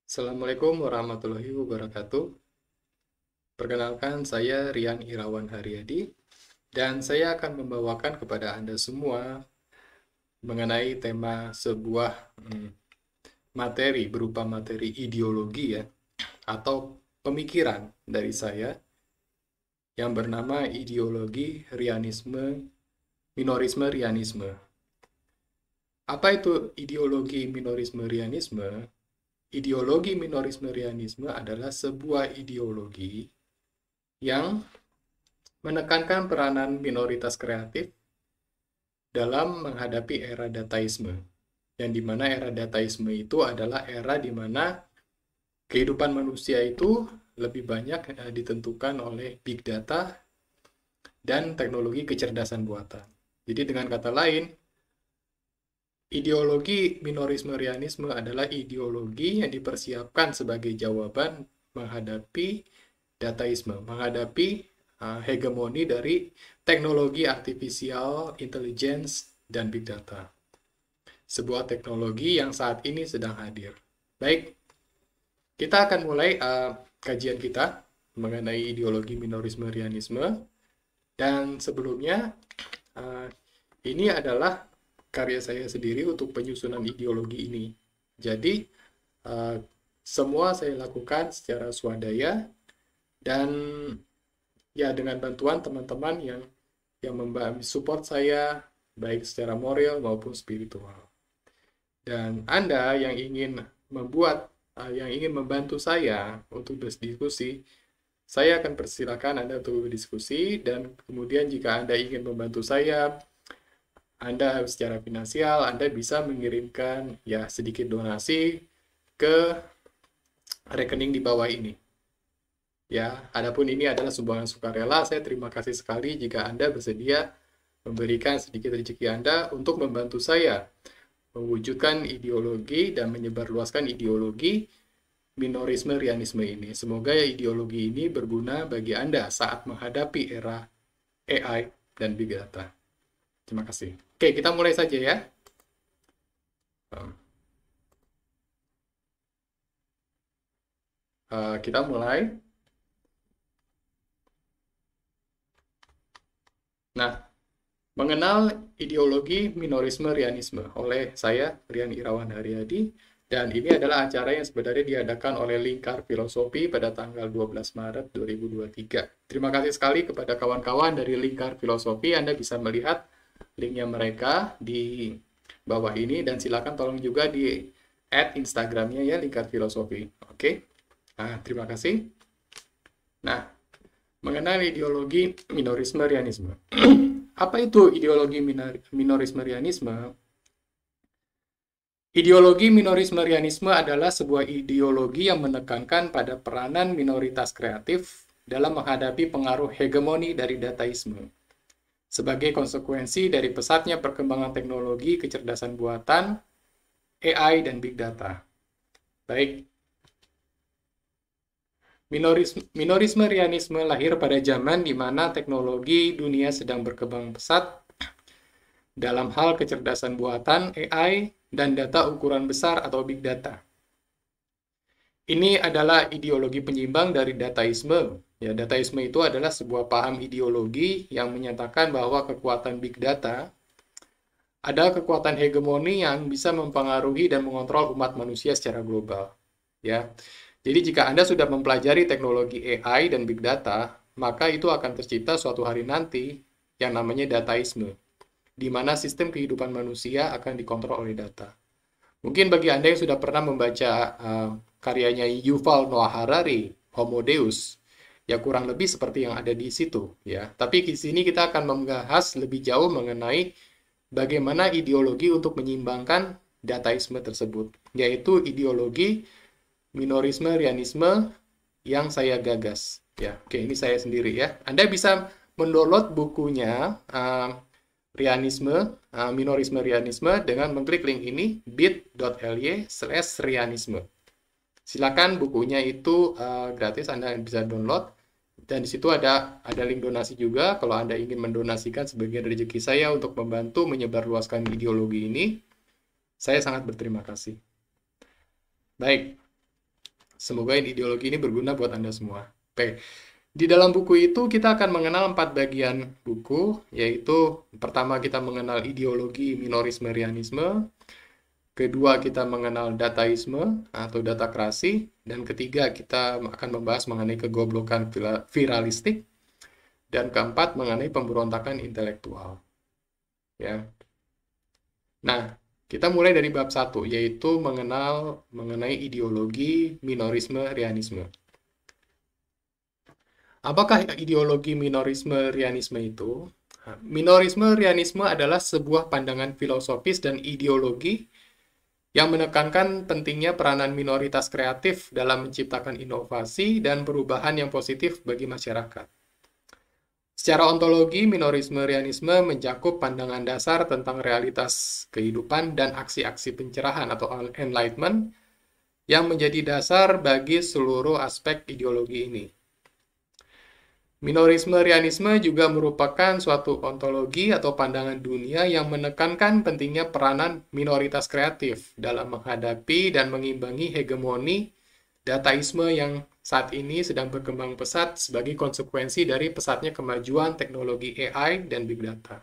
Assalamualaikum warahmatullahi wabarakatuh. Perkenalkan, saya Rian Irawan Haryadi, dan saya akan membawakan kepada Anda semua mengenai tema sebuah materi berupa materi ideologi ya, atau pemikiran dari saya yang bernama ideologi minorisme Rianisme. Apa itu ideologi minorisme Rianisme? Ideologi minorisme Rianisme adalah sebuah ideologi yang menekankan peranan minoritas kreatif dalam menghadapi era dataisme. Yang di mana era dataisme itu adalah era di mana kehidupan manusia itu lebih banyak ditentukan oleh big data dan teknologi kecerdasan buatan. Jadi dengan kata lain, ideologi minorisme Rianisme adalah ideologi yang dipersiapkan sebagai jawaban menghadapi dataisme, menghadapi hegemoni dari teknologi artificial intelligence dan big data. Sebuah teknologi yang saat ini sedang hadir. Baik, kita akan mulai kajian kita mengenai ideologi minorisme Rianisme. Dan sebelumnya, ini adalah karya saya sendiri untuk penyusunan ideologi ini. Jadi, semua saya lakukan secara swadaya dan ya dengan bantuan teman-teman yang support saya baik secara moral maupun spiritual. Dan Anda yang ingin membantu saya untuk berdiskusi, saya akan persilakan Anda untuk berdiskusi, dan kemudian jika Anda ingin membantu saya, Anda secara finansial, Anda bisa mengirimkan ya sedikit donasi ke rekening di bawah ini. Ya, adapun ini adalah sumbangan sukarela, saya terima kasih sekali jika Anda bersedia memberikan sedikit rezeki Anda untuk membantu saya mewujudkan ideologi dan menyebarluaskan ideologi minorisme Rianisme ini. Semoga ideologi ini berguna bagi Anda saat menghadapi era AI dan Big Data. Terima kasih. Oke, kita mulai saja ya. Kita mulai. Nah, mengenal ideologi minorisme Rianisme oleh saya, Rian Irawan Haryadi, dan ini adalah acara yang sebenarnya diadakan oleh Lingkar Filosofi pada tanggal 12 Maret 2023. Terima kasih sekali kepada kawan-kawan dari Lingkar Filosofi. Anda bisa melihat linknya mereka di bawah ini, dan silakan tolong juga di add Instagramnya ya, Lingkar Filosofi. Oke, terima kasih. Nah, mengenai ideologi minorisme Rianisme. Apa itu ideologi minorisme Rianisme? Ideologi minorisme Rianisme adalah sebuah ideologi yang menekankan pada peranan minoritas kreatif dalam menghadapi pengaruh hegemoni dari dataisme. Sebagai konsekuensi dari pesatnya perkembangan teknologi kecerdasan buatan, AI, dan big data. Baik, minorisme Rianisme lahir pada zaman di mana teknologi dunia sedang berkembang pesat dalam hal kecerdasan buatan, AI, dan data ukuran besar atau big data. Ini adalah ideologi penyimbang dari dataisme. Ya, dataisme itu adalah sebuah paham ideologi yang menyatakan bahwa kekuatan big data ada kekuatan hegemoni yang bisa mempengaruhi dan mengontrol umat manusia secara global. Ya. Jadi jika Anda sudah mempelajari teknologi AI dan big data, maka itu akan tercipta suatu hari nanti yang namanya dataisme, di mana sistem kehidupan manusia akan dikontrol oleh data. Mungkin bagi Anda yang sudah pernah membaca karyanya Yuval Noah Harari, Homo Deus, ya kurang lebih seperti yang ada di situ, ya. Tapi di sini kita akan membahas lebih jauh mengenai bagaimana ideologi untuk menyimbangkan dataisme tersebut, yaitu ideologi minorisme Rianisme yang saya gagas. Ya, oke, ini saya sendiri ya. Anda bisa mendownload bukunya minorisme Rianisme dengan mengklik link ini bit.ly/Rianisme. Silakan, bukunya itu gratis, Anda bisa download, dan di situ ada link donasi juga kalau Anda ingin mendonasikan sebagian rezeki saya untuk membantu menyebarluaskan ideologi ini. Saya sangat berterima kasih. Baik. Semoga ideologi ini berguna buat Anda semua. Oke. Di dalam buku itu kita akan mengenal 4 bagian buku, yaitu pertama kita mengenal ideologi minorisme-rianisme, kedua kita mengenal dataisme atau datakrasi, dan ketiga kita akan membahas mengenai kegoblokan viralistik, dan keempat mengenai pemberontakan intelektual. Ya. Nah, kita mulai dari bab 1, yaitu mengenai ideologi minorisme-rianisme. Apakah ideologi minorisme-rianisme itu? Minorisme-rianisme adalah sebuah pandangan filosofis dan ideologi yang menekankan pentingnya peranan minoritas kreatif dalam menciptakan inovasi dan perubahan yang positif bagi masyarakat. Secara ontologi, minorisme-rianisme mencakup pandangan dasar tentang realitas kehidupan dan aksi-aksi pencerahan atau enlightenment yang menjadi dasar bagi seluruh aspek ideologi ini. Minorisme-rianisme juga merupakan suatu ontologi atau pandangan dunia yang menekankan pentingnya peranan minoritas kreatif dalam menghadapi dan mengimbangi hegemoni dataisme yang saat ini sedang berkembang pesat sebagai konsekuensi dari pesatnya kemajuan teknologi AI dan Big Data.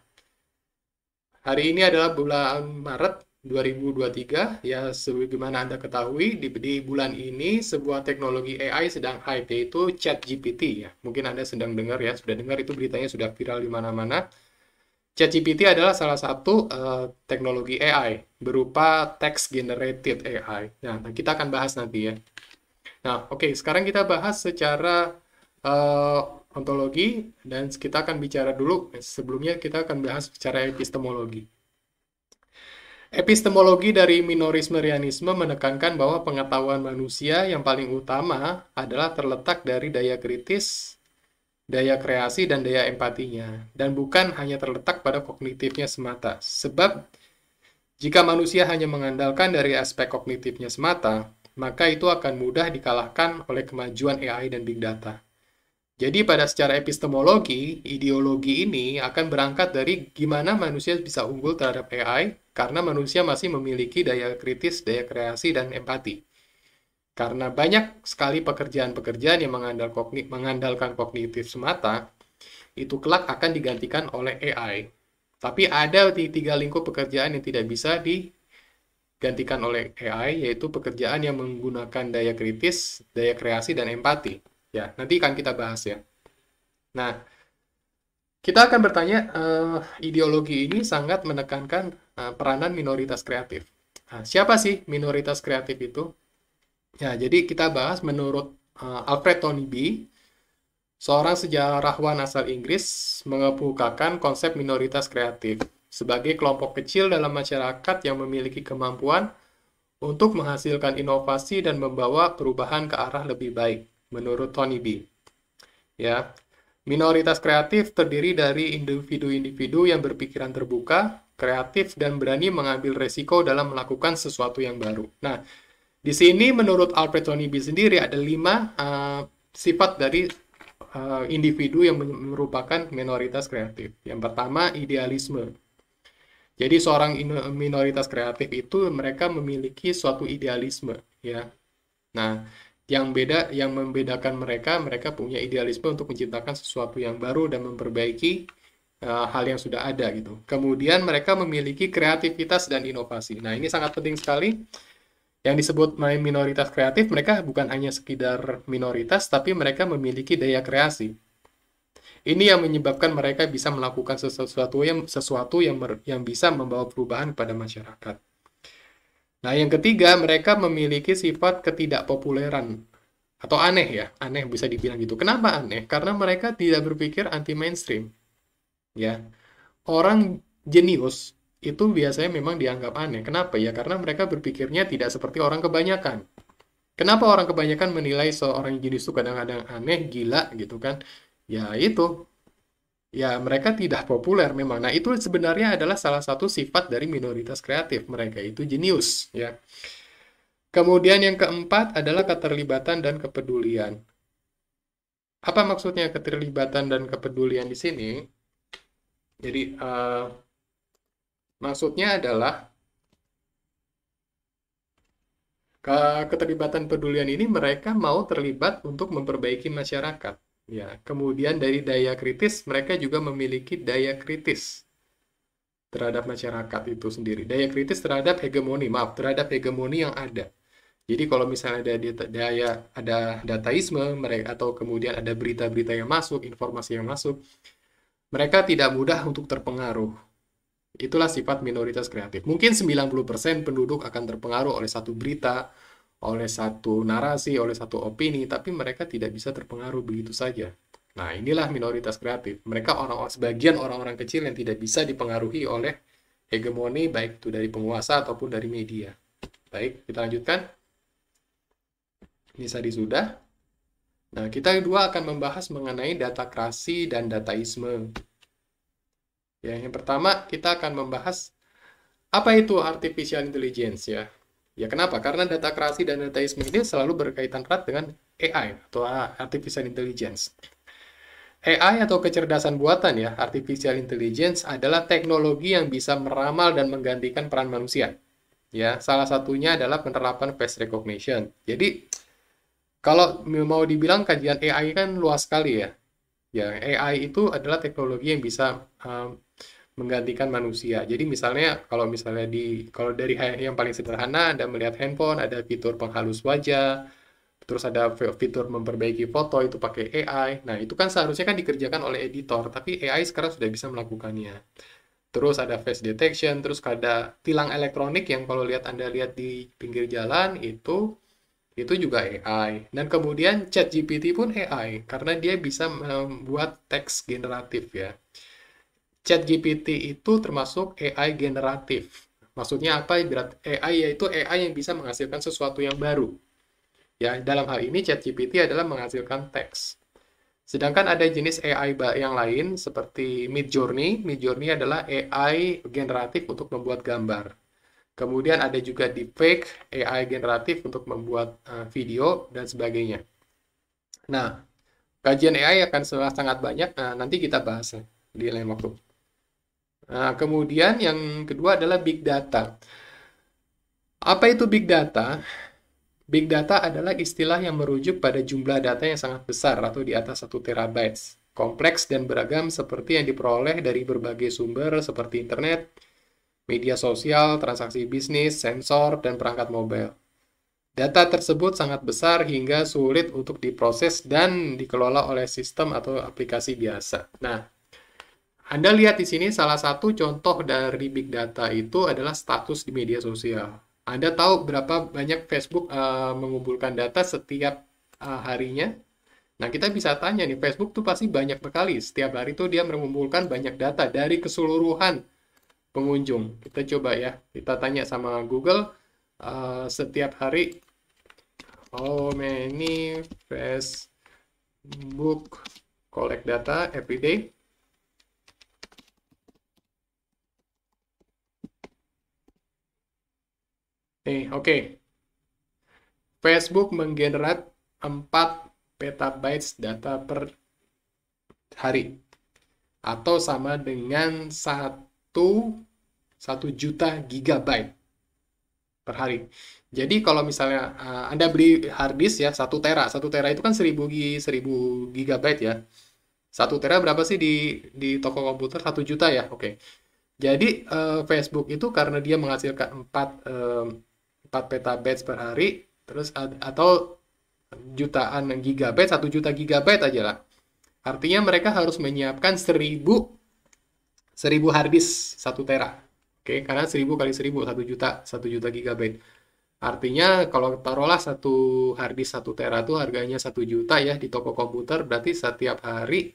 Hari ini adalah bulan Maret 2023, ya sebagaimana Anda ketahui, di bulan ini sebuah teknologi AI sedang hype, yaitu ChatGPT. Ya. Mungkin Anda sedang dengar ya, sudah dengar itu beritanya sudah viral di mana-mana. ChatGPT adalah salah satu teknologi AI, berupa text generated AI. Nah, kita akan bahas nanti ya. Nah, oke, sekarang kita bahas secara ontologi, dan kita akan bicara dulu, sebelumnya kita akan bahas secara epistemologi. Epistemologi dari minorisme-rianisme menekankan bahwa pengetahuan manusia yang paling utama adalah terletak dari daya kritis, daya kreasi, dan daya empatinya, dan bukan hanya terletak pada kognitifnya semata. Sebab, jika manusia hanya mengandalkan dari aspek kognitifnya semata, maka itu akan mudah dikalahkan oleh kemajuan AI dan Big Data. Jadi pada secara epistemologi, ideologi ini akan berangkat dari gimana manusia bisa unggul terhadap AI, karena manusia masih memiliki daya kritis, daya kreasi, dan empati. Karena banyak sekali pekerjaan-pekerjaan yang mengandalkan kognitif semata, itu kelak akan digantikan oleh AI. Tapi ada 3 lingkup pekerjaan yang tidak bisa digantikan oleh AI, yaitu pekerjaan yang menggunakan daya kritis, daya kreasi, dan empati. Ya, nanti akan kita bahas ya. Nah, kita akan bertanya, ideologi ini sangat menekankan peranan minoritas kreatif. Nah, siapa sih minoritas kreatif itu? Ya, jadi kita bahas menurut Alfred Toynbee, seorang sejarawan asal Inggris, mengemukakan konsep minoritas kreatif sebagai kelompok kecil dalam masyarakat yang memiliki kemampuan untuk menghasilkan inovasi dan membawa perubahan ke arah lebih baik, menurut Toynbee. Ya, minoritas kreatif terdiri dari individu-individu yang berpikiran terbuka, kreatif, dan berani mengambil resiko dalam melakukan sesuatu yang baru. Nah, di sini menurut Alfred Toynbee sendiri ada 5 sifat dari individu yang merupakan minoritas kreatif. Yang pertama, idealisme. Jadi seorang minoritas kreatif itu mereka memiliki suatu idealisme, ya. Nah, yang membedakan mereka punya idealisme untuk menciptakan sesuatu yang baru dan memperbaiki hal yang sudah ada gitu. Kemudian mereka memiliki kreativitas dan inovasi. Nah, ini sangat penting sekali. Yang disebut minoritas kreatif, mereka bukan hanya sekedar minoritas, tapi mereka memiliki daya kreasi. Ini yang menyebabkan mereka bisa melakukan sesuatu yang bisa membawa perubahan pada masyarakat. Nah, yang ketiga, mereka memiliki sifat ketidakpopuleran atau aneh ya, aneh bisa dibilang gitu. Kenapa aneh? Karena mereka tidak berpikir anti mainstream. Ya, orang jenius itu biasanya memang dianggap aneh. Kenapa ya? Karena mereka berpikirnya tidak seperti orang kebanyakan. Kenapa orang kebanyakan menilai seorang jenius itu kadang-kadang aneh, gila gitu kan? Ya itu, ya mereka tidak populer memang. Nah itu sebenarnya adalah salah satu sifat dari minoritas kreatif. Mereka itu jenius ya. Kemudian yang keempat adalah keterlibatan dan kepedulian. Apa maksudnya keterlibatan dan kepedulian di sini? Jadi maksudnya adalah Keterlibatan pedulian ini mereka mau terlibat untuk memperbaiki masyarakat. Ya, kemudian dari daya kritis, mereka juga memiliki daya kritis terhadap masyarakat itu sendiri. Daya kritis terhadap hegemoni, maaf, terhadap hegemoni yang ada. Jadi kalau misalnya ada dataisme mereka atau kemudian ada berita-berita yang masuk, informasi yang masuk, mereka tidak mudah untuk terpengaruh. Itulah sifat minoritas kreatif. Mungkin 90% penduduk akan terpengaruh oleh satu berita, oleh satu narasi, oleh satu opini, tapi mereka tidak bisa terpengaruh begitu saja. Nah, inilah minoritas kreatif. Mereka sebagian orang-orang kecil yang tidak bisa dipengaruhi oleh hegemoni, baik itu dari penguasa ataupun dari media. Baik, kita lanjutkan. Ini tadi sudah. Nah, kita kedua akan membahas mengenai datakrasi dan dataisme. Ya, yang pertama kita akan membahas apa itu artificial intelligence ya. Ya, kenapa? Karena datakrasi dan dataisme ini selalu berkaitan erat dengan AI atau artificial intelligence. AI atau kecerdasan buatan ya, artificial intelligence adalah teknologi yang bisa meramal dan menggantikan peran manusia. Ya, salah satunya adalah penerapan face recognition. Jadi, kalau mau dibilang kajian AI kan luas sekali ya. Ya, AI itu adalah teknologi yang bisa menggantikan manusia. Jadi misalnya kalau dari yang paling sederhana Anda melihat handphone ada fitur penghalus wajah, terus ada fitur memperbaiki foto itu pakai AI. Nah, itu kan seharusnya kan dikerjakan oleh editor, tapi AI sekarang sudah bisa melakukannya. Terus ada face detection, terus ada tilang elektronik yang kalau Anda lihat di pinggir jalan itu juga AI. Dan kemudian ChatGPT pun AI karena dia bisa membuat teks generatif ya. ChatGPT itu termasuk AI generatif. Maksudnya apa? AI yaitu AI yang bisa menghasilkan sesuatu yang baru. Ya, dalam hal ini ChatGPT adalah menghasilkan teks. Sedangkan ada jenis AI yang lain seperti Midjourney. Midjourney adalah AI generatif untuk membuat gambar. Kemudian ada juga deepfake, AI generatif untuk membuat video dan sebagainya. Nah, kajian AI akan sangat banyak. Nah, nanti kita bahas di lain waktu. Nah, kemudian yang kedua adalah big data. Apa itu big data? Big data adalah istilah yang merujuk pada jumlah data yang sangat besar atau di atas 1 terabyte. Kompleks dan beragam seperti yang diperoleh dari berbagai sumber seperti internet, media sosial, transaksi bisnis, sensor, dan perangkat mobile. Data tersebut sangat besar hingga sulit untuk diproses dan dikelola oleh sistem atau aplikasi biasa. Nah, Anda lihat di sini salah satu contoh dari big data itu adalah status di media sosial. Anda tahu berapa banyak Facebook mengumpulkan data setiap harinya? Nah, kita bisa tanya nih, Facebook tuh pasti banyak sekali. Setiap hari tuh dia mengumpulkan banyak data dari keseluruhan pengunjung. Kita coba ya, kita tanya sama Google setiap hari how many Facebook collect data every day. Oke. Facebook menggenerate 4 petabytes data per hari. Atau sama dengan 1 juta gigabyte per hari. Jadi kalau misalnya Anda beli hard disk ya 1 tera. 1 tera itu kan 1000 gigabyte ya. 1 tera berapa sih di toko komputer? 1 juta ya. Oke. Jadi Facebook itu karena dia menghasilkan 4 petabytes per hari, terus atau jutaan gigabyte, 1 juta gigabyte aja lah. Artinya mereka harus menyiapkan 1000 hard disk 1 tera. Oke, karena 1000 kali 1000, 1 juta gigabyte. Artinya kalau taruhlah satu hard disk 1 tera itu harganya 1 juta ya di toko komputer, berarti setiap hari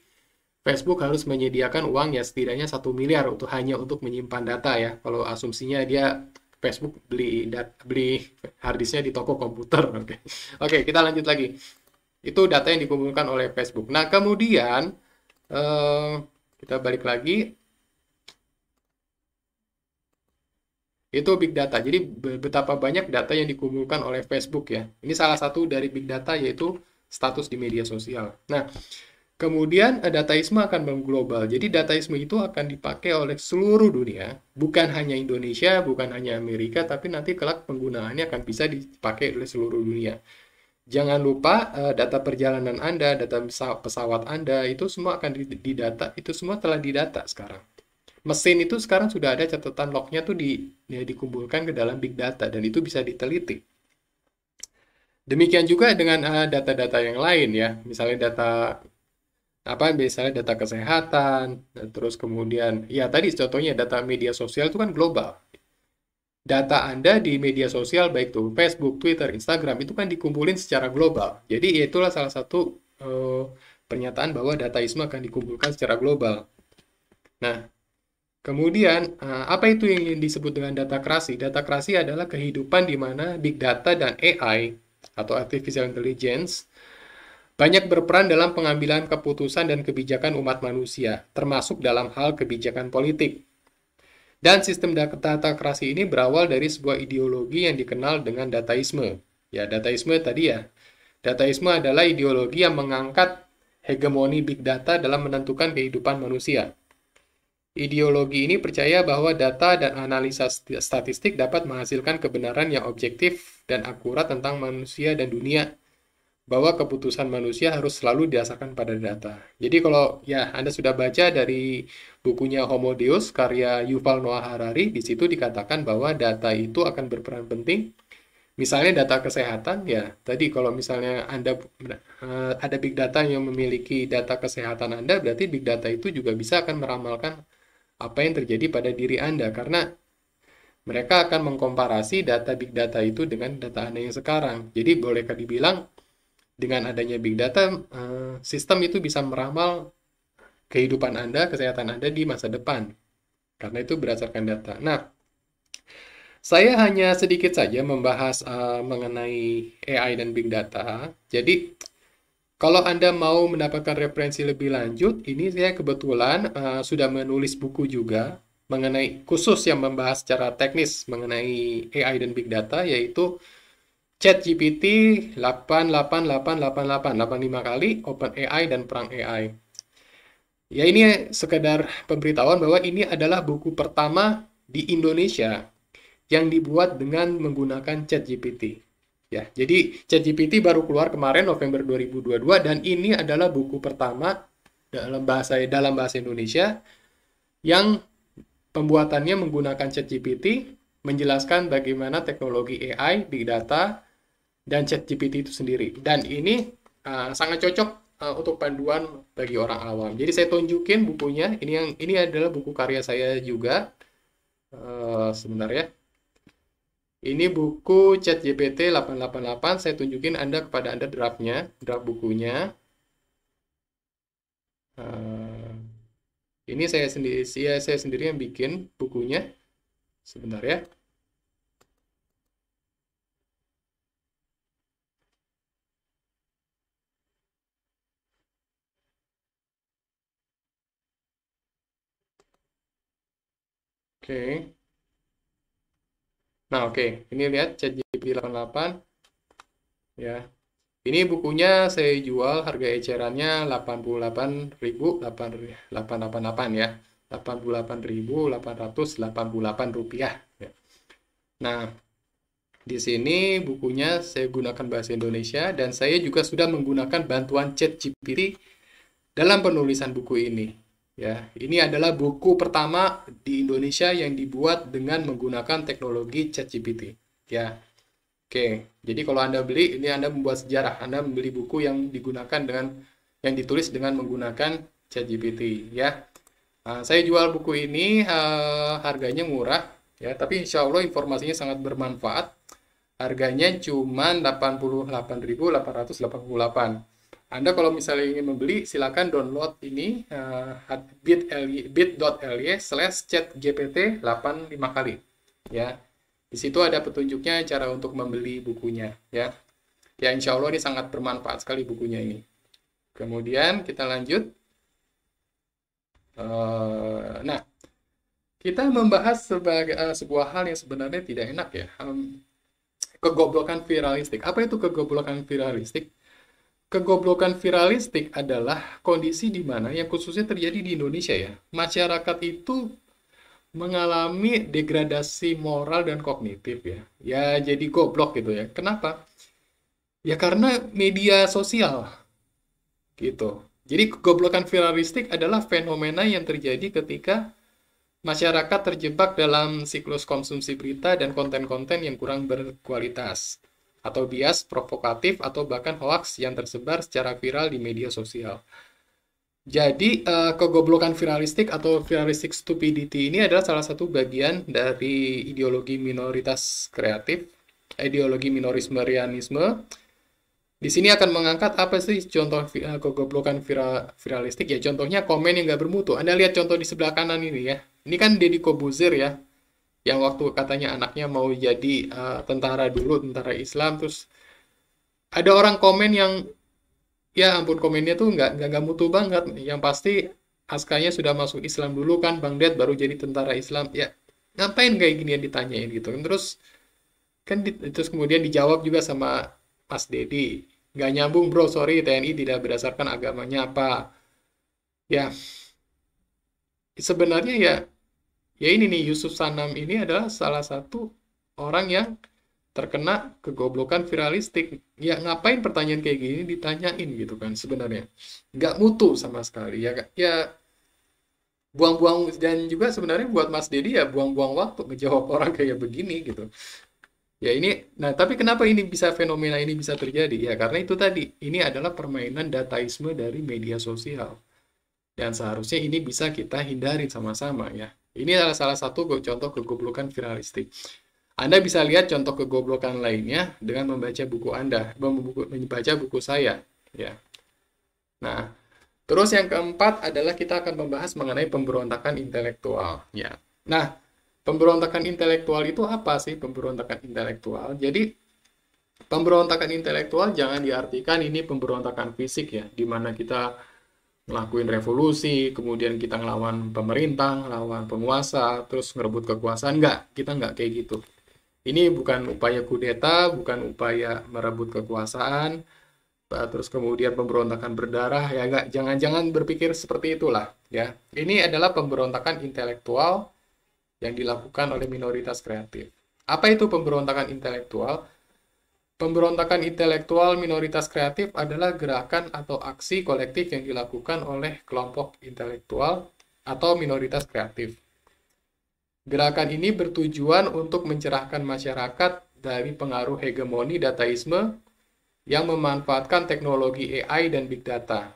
Facebook harus menyediakan uang ya setidaknya 1 miliar hanya untuk menyimpan data ya. Kalau asumsinya dia Facebook beli harddisknya di toko komputer. Oke, kita lanjut lagi. Itu data yang dikumpulkan oleh Facebook. Nah, kemudian kita balik lagi. Itu big data. Jadi betapa banyak data yang dikumpulkan oleh Facebook ya. Ini salah satu dari big data yaitu status di media sosial. Nah, Kemudian dataisme akan mengglobal. Jadi dataisme itu akan dipakai oleh seluruh dunia, bukan hanya Indonesia, bukan hanya Amerika, tapi nanti kelak penggunaannya akan bisa dipakai oleh seluruh dunia. Jangan lupa data perjalanan Anda, data pesawat Anda, itu semua akan didata, itu semua telah didata sekarang. Mesin itu sekarang sudah ada catatan lognya tuh dikumpulkan ke dalam big data dan itu bisa diteliti. Demikian juga dengan data-data yang lain ya, misalnya data apa misalnya data kesehatan, terus kemudian ya tadi contohnya data media sosial itu kan global. Data Anda di media sosial baik itu Facebook, Twitter, Instagram itu kan dikumpulin secara global. Jadi itulah salah satu pernyataan bahwa dataisme akan dikumpulkan secara global. Nah, kemudian apa itu yang disebut dengan data krasi? Data krasi adalah kehidupan di mana big data dan AI atau artificial intelligence banyak berperan dalam pengambilan keputusan dan kebijakan umat manusia, termasuk dalam hal kebijakan politik. Dan sistem data krasi ini berawal dari sebuah ideologi yang dikenal dengan dataisme. Ya, dataisme tadi ya. Dataisme adalah ideologi yang mengangkat hegemoni big data dalam menentukan kehidupan manusia. Ideologi ini percaya bahwa data dan analisa statistik dapat menghasilkan kebenaran yang objektif dan akurat tentang manusia dan dunia, bahwa keputusan manusia harus selalu didasarkan pada data. Jadi kalau ya Anda sudah baca dari bukunya Homo Deus karya Yuval Noah Harari, di situ dikatakan bahwa data itu akan berperan penting. Misalnya data kesehatan, ya tadi kalau misalnya Anda ada big data yang memiliki data kesehatan Anda, berarti big data itu juga bisa akan meramalkan apa yang terjadi pada diri Anda, karena mereka akan mengkomparasi data big data itu dengan data Anda yang sekarang. Jadi bolehkah dibilang dengan adanya big data, sistem itu bisa meramal kehidupan Anda, kesehatan Anda di masa depan. Karena itu berdasarkan data. Nah, saya hanya sedikit saja membahas mengenai AI dan big data. Jadi, kalau Anda mau mendapatkan referensi lebih lanjut, ini saya kebetulan sudah menulis buku juga mengenai khusus yang membahas secara teknis mengenai AI dan big data, yaitu ChatGPT 88888 kali, OpenAI dan Perang AI. Ya ini sekedar pemberitahuan bahwa ini adalah buku pertama di Indonesia yang dibuat dengan menggunakan ChatGPT. Ya, jadi ChatGPT baru keluar kemarin November 2022 dan ini adalah buku pertama dalam bahasa Indonesia yang pembuatannya menggunakan ChatGPT menjelaskan bagaimana teknologi AI, big data, dan ChatGPT itu sendiri. Dan ini sangat cocok untuk panduan bagi orang awam. Jadi saya tunjukin bukunya. Ini adalah buku karya saya juga. Sebentar ya. Ini buku ChatGPT 888. Saya tunjukin kepada Anda draftnya, draft bukunya. Ini saya sendiri yang bikin bukunya. Sebentar ya. Oke. Nah, oke. Ini lihat ChatGPT 88 ya. Ini bukunya saya jual harga ecerannya 88.888 ya. 88.888 rupiah ya. Nah, di sini bukunya saya gunakan bahasa Indonesia dan saya juga sudah menggunakan bantuan ChatGPT dalam penulisan buku ini. Ya, ini adalah buku pertama di Indonesia yang dibuat dengan menggunakan teknologi ChatGPT. Ya, oke. Jadi kalau Anda beli, ini Anda membuat sejarah. Anda membeli buku yang ditulis dengan menggunakan ChatGPT. Ya, saya jual buku ini harganya murah. Ya, tapi insya Allah informasinya sangat bermanfaat. Harganya cuma 88.888. Anda kalau misalnya ingin membeli, silakan download ini bit.ly/chatgpt 85 kali. Ya, di situ ada petunjuknya cara untuk membeli bukunya. Ya, ya insya Allah ini sangat bermanfaat sekali bukunya ini. Kemudian kita lanjut. Nah, kita membahas sebuah hal yang sebenarnya tidak enak ya. Kegoblokan viralistik. Apa itu kegoblokan viralistik? kegoblokan viralistik adalah kondisi di mana yang khususnya terjadi di Indonesia ya. Masyarakat itu mengalami degradasi moral dan kognitif ya. Ya jadi goblok gitu ya. Kenapa? Ya karena media sosial gitu. Jadi kegoblokan viralistik adalah fenomena yang terjadi ketika masyarakat terjebak dalam siklus konsumsi berita dan konten-konten yang kurang berkualitas, atau bias, provokatif, atau bahkan hoaks yang tersebar secara viral di media sosial. Jadi, kegoblokan viralistik atau viralistic stupidity ini adalah salah satu bagian dari ideologi minoritas kreatif, ideologi minorismerianisme. Di sini akan mengangkat apa sih contoh kegoblokan viralistik ya. Contohnya komen yang nggak bermutu. Anda lihat contoh di sebelah kanan ini ya. Ini kan Deddy Kobuzer ya, yang waktu katanya anaknya mau jadi tentara dulu, tentara Islam, terus ada orang komen yang ya ampun komennya tuh nggak mutu banget. Yang pasti askanya sudah masuk Islam dulu kan, Bang Ded baru jadi tentara Islam. Ya ngapain kayak gini yang ditanyain gitu kan. Terus kemudian dijawab juga sama Mas Dedi. Nggak nyambung bro, sorry TNI tidak berdasarkan agamanya apa. Ya sebenarnya ya ini nih Yusuf Sanam ini adalah salah satu orang yang terkena kegoblokan viralistik. Ya ngapain pertanyaan kayak gini ditanyain gitu kan sebenarnya. Nggak mutu sama sekali. Ya buang-buang dan juga sebenarnya buat Mas Dedi ya buang-buang waktu ngejawab orang kayak begini gitu. Ya ini, nah tapi kenapa ini bisa fenomena ini bisa terjadi? Ya karena itu tadi, ini adalah permainan dataisme dari media sosial. Dan seharusnya ini bisa kita hindari sama-sama ya. Ini adalah salah satu contoh kegoblokan viralistik. Anda bisa lihat contoh kegoblokan lainnya dengan membaca buku Anda, membaca buku saya ya. Nah, terus yang keempat adalah kita akan membahas mengenai pemberontakan intelektual ya. Nah, pemberontakan intelektual itu apa sih pemberontakan intelektual? Jadi, pemberontakan intelektual jangan diartikan ini pemberontakan fisik ya, di mana kita ngelakuin revolusi, kemudian kita ngelawan pemerintah, ngelawan penguasa, terus ngerebut kekuasaan. Enggak, kita enggak kayak gitu. Ini bukan upaya kudeta, bukan upaya merebut kekuasaan, terus kemudian pemberontakan berdarah, ya enggak, jangan-jangan berpikir seperti itulah ya. Ini adalah pemberontakan intelektual yang dilakukan oleh minoritas kreatif. Apa itu pemberontakan intelektual? Pemberontakan intelektual minoritas kreatif adalah gerakan atau aksi kolektif yang dilakukan oleh kelompok intelektual atau minoritas kreatif. Gerakan ini bertujuan untuk mencerahkan masyarakat dari pengaruh hegemoni dataisme yang memanfaatkan teknologi AI dan big data.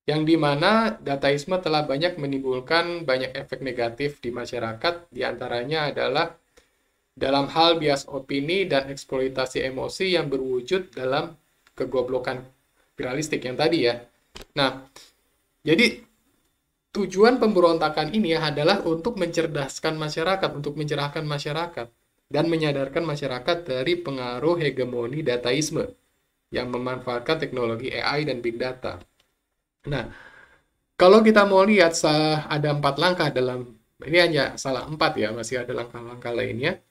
Yang dimana dataisme telah banyak menimbulkan banyak efek negatif di masyarakat, diantaranya adalah dalam hal bias opini dan eksploitasi emosi yang berwujud dalam kegoblokan viralistik yang tadi ya. Nah, jadi tujuan pemberontakan ini adalah untuk mencerdaskan masyarakat, untuk mencerahkan masyarakat, dan menyadarkan masyarakat dari pengaruh hegemoni dataisme yang memanfaatkan teknologi AI dan big data. Nah, kalau kita mau lihat ada 4 langkah dalam, ini hanya salah 4 ya, masih ada langkah-langkah lainnya,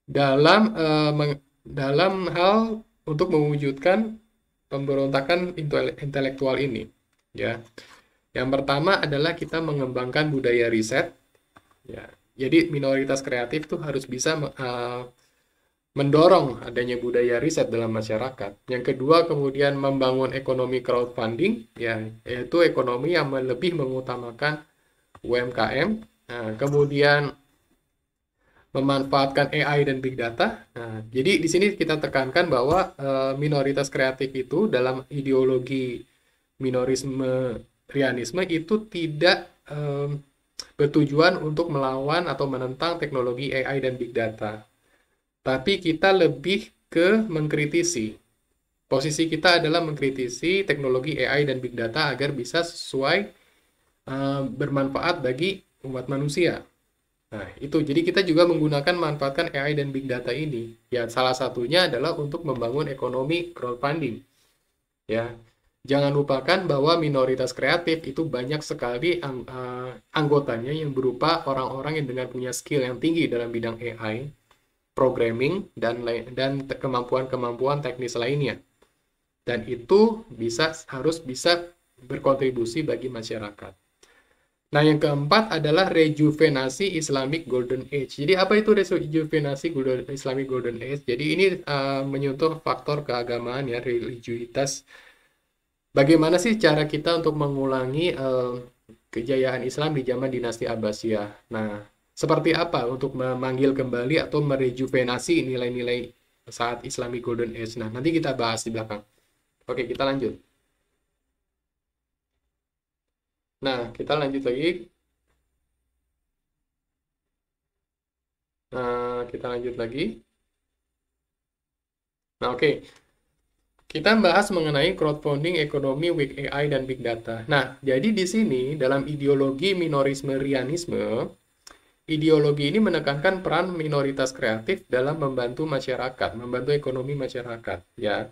dalam hal untuk mewujudkan pemberontakan intelektual ini ya. Yang pertama adalah kita mengembangkan budaya riset ya. Jadi minoritas kreatif tuh harus bisa mendorong adanya budaya riset dalam masyarakat. Yang kedua kemudian membangun ekonomi crowdfunding ya, yaitu ekonomi yang lebih mengutamakan UMKM. Nah, kemudian memanfaatkan AI dan big data. Nah, jadi di sini kita tekankan bahwa minoritas kreatif itu dalam ideologi minorisme itu tidak bertujuan untuk melawan atau menentang teknologi AI dan big data. Tapi kita lebih ke mengkritisi. Posisi kita adalah mengkritisi teknologi AI dan big data agar bisa sesuai bermanfaat bagi umat manusia. Nah, itu. Jadi kita juga menggunakan manfaatkan AI dan big data ini. Ya, salah satunya adalah untuk membangun ekonomi crowdfunding. Ya. Jangan lupakan bahwa minoritas kreatif itu banyak sekali anggotanya yang berupa orang-orang yang dengan punya skill yang tinggi dalam bidang AI, programming dan kemampuan-kemampuan teknis lainnya. Dan itu harus bisa berkontribusi bagi masyarakat. Nah, yang keempat adalah rejuvenasi Islamic Golden Age. Jadi, apa itu rejuvenasi Islamic Golden Age? Jadi, ini menyentuh faktor keagamaan ya, religiusitas. Bagaimana sih cara kita untuk mengulangi kejayaan Islam di zaman dinasti Abbasiyah? Nah, seperti apa untuk memanggil kembali atau merejuvenasi nilai-nilai saat Islamic Golden Age? Nah, nanti kita bahas di belakang. Oke, kita lanjut. Nah, kita lanjut lagi. Nah, kita lanjut lagi. Nah, oke. Kita bahas mengenai crowdfunding, ekonomi, weak AI, dan big data. Nah, jadi di sini dalam ideologi minorisme-rianisme, ideologi ini menekankan peran minoritas kreatif dalam membantu masyarakat, membantu ekonomi masyarakat, ya.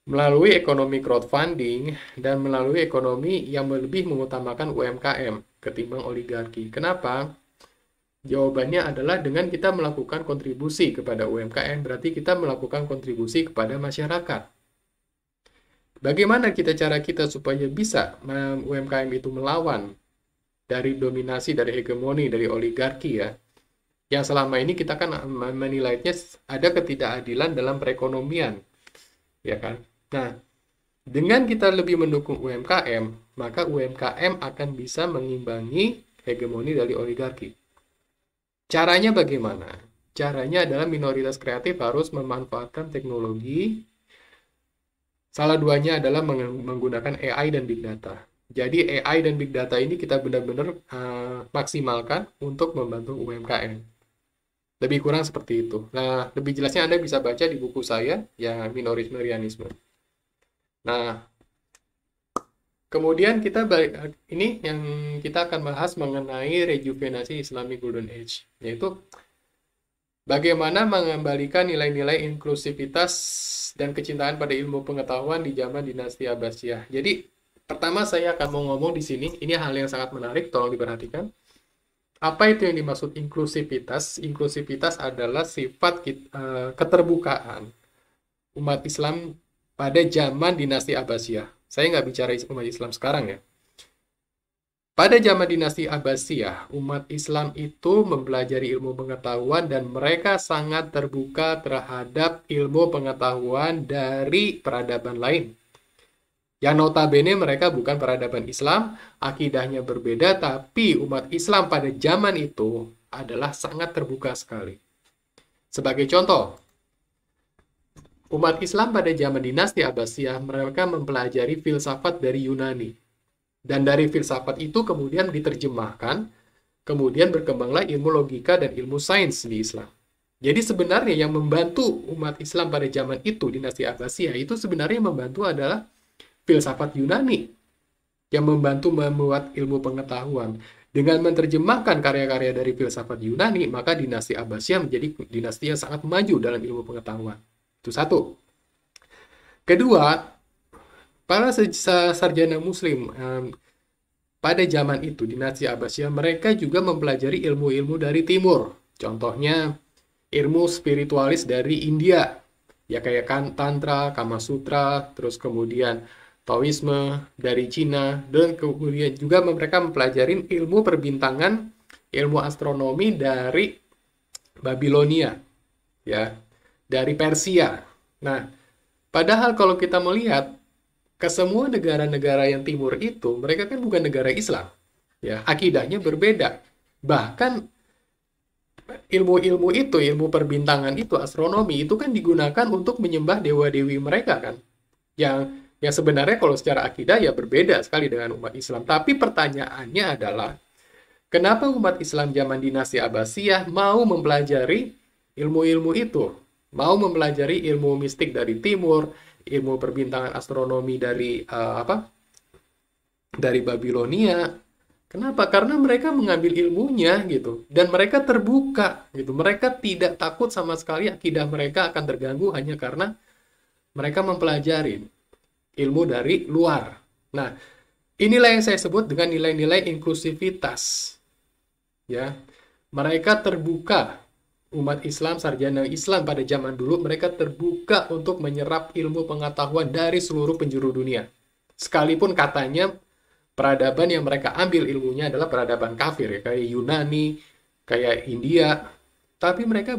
Melalui ekonomi crowdfunding dan melalui ekonomi yang lebih mengutamakan UMKM ketimbang oligarki. Kenapa? Jawabannya adalah dengan kita melakukan kontribusi kepada UMKM, berarti kita melakukan kontribusi kepada masyarakat. Bagaimana cara kita supaya bisa UMKM itu melawan dari dominasi, dari hegemoni, dari oligarki ya. Yang selama ini kita kan menilainya ada ketidakadilan dalam perekonomian. Ya kan? Nah, dengan kita lebih mendukung UMKM, maka UMKM akan bisa mengimbangi hegemoni dari oligarki. Caranya bagaimana? Caranya adalah minoritas kreatif harus memanfaatkan teknologi. Salah duanya adalah menggunakan AI dan Big Data. Jadi AI dan Big Data ini kita benar-benar maksimalkan untuk membantu UMKM. Lebih kurang seperti itu. Nah, lebih jelasnya Anda bisa baca di buku saya, ya Minorisme-Rianisme. Nah, kemudian ini yang kita akan bahas mengenai rejuvenasi Islamic Golden Age, yaitu bagaimana mengembalikan nilai-nilai inklusivitas dan kecintaan pada ilmu pengetahuan di zaman dinasti Abbasiyah. Jadi, pertama saya akan mau ngomong di sini, ini hal yang sangat menarik, tolong diperhatikan. Apa itu yang dimaksud inklusivitas? Inklusivitas adalah sifat keterbukaan umat Islam pada zaman dinasti Abbasiyah. Saya nggak bicara umat Islam sekarang ya. Pada zaman dinasti Abbasiyah, umat Islam itu mempelajari ilmu pengetahuan dan mereka sangat terbuka terhadap ilmu pengetahuan dari peradaban lain. Yang notabene mereka bukan peradaban Islam, akidahnya berbeda, tapi umat Islam pada zaman itu adalah sangat terbuka sekali. Sebagai contoh, umat Islam pada zaman dinasti Abbasiyah, mereka mempelajari filsafat dari Yunani. Dan dari filsafat itu kemudian diterjemahkan, kemudian berkembanglah ilmu logika dan ilmu sains di Islam. Jadi sebenarnya yang membantu umat Islam pada zaman itu, dinasti Abbasiyah, itu sebenarnya yang membantu adalah filsafat Yunani yang membantu membuat ilmu pengetahuan. Dengan menerjemahkan karya-karya dari filsafat Yunani, maka dinasti Abbasiyah menjadi dinasti yang sangat maju dalam ilmu pengetahuan. Itu satu. Kedua, para sarjana muslim pada zaman itu, dinasti Abbasiyah, mereka juga mempelajari ilmu-ilmu dari timur. Contohnya, ilmu spiritualis dari India. Ya kayak Tantra, Kama Sutra, terus kemudian Taoisme dari Cina, dan kemudian juga mereka mempelajari ilmu perbintangan, ilmu astronomi dari Babilonia, ya, dari Persia. Nah, padahal kalau kita melihat ke semua negara-negara yang timur itu, mereka kan bukan negara Islam, ya, akidahnya berbeda. Bahkan ilmu-ilmu itu, ilmu perbintangan itu, astronomi itu kan digunakan untuk menyembah dewa-dewi mereka kan, yang sebenarnya kalau secara akidah ya berbeda sekali dengan umat Islam. Tapi pertanyaannya adalah, kenapa umat Islam zaman dinasti Abbasiyah mau mempelajari ilmu-ilmu itu? Mau mempelajari ilmu mistik dari timur, ilmu perbintangan astronomi dari dari Babilonia. Kenapa? Karena mereka mengambil ilmunya gitu, dan mereka terbuka gitu. Mereka tidak takut sama sekali akidah mereka akan terganggu hanya karena mereka mempelajari ilmu dari luar. Nah, inilah yang saya sebut dengan nilai-nilai inklusivitas. Ya, mereka terbuka umat Islam, sarjana Islam pada zaman dulu, mereka terbuka untuk menyerap ilmu pengetahuan dari seluruh penjuru dunia. Sekalipun katanya peradaban yang mereka ambil ilmunya adalah peradaban kafir, ya, kayak Yunani, kayak India. Tapi mereka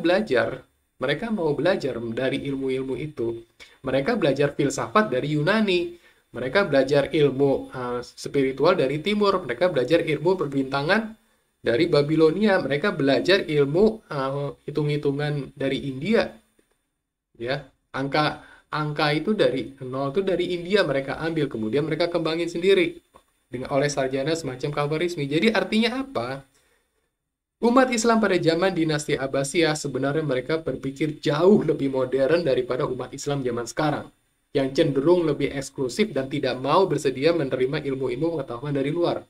mau belajar dari ilmu-ilmu itu. Mereka belajar filsafat dari Yunani. Mereka belajar ilmu spiritual dari timur. Mereka belajar ilmu perbintangan dari Babilonia. Mereka belajar ilmu hitung-hitungan dari India. Ya, angka itu dari nol itu dari India mereka ambil, kemudian mereka kembangin sendiri oleh sarjana semacam Khawarizmi. Jadi artinya apa? Umat Islam pada zaman dinasti Abbasiyah sebenarnya mereka berpikir jauh lebih modern daripada umat Islam zaman sekarang, yang cenderung lebih eksklusif dan tidak mau bersedia menerima ilmu-ilmu pengetahuan dari luar.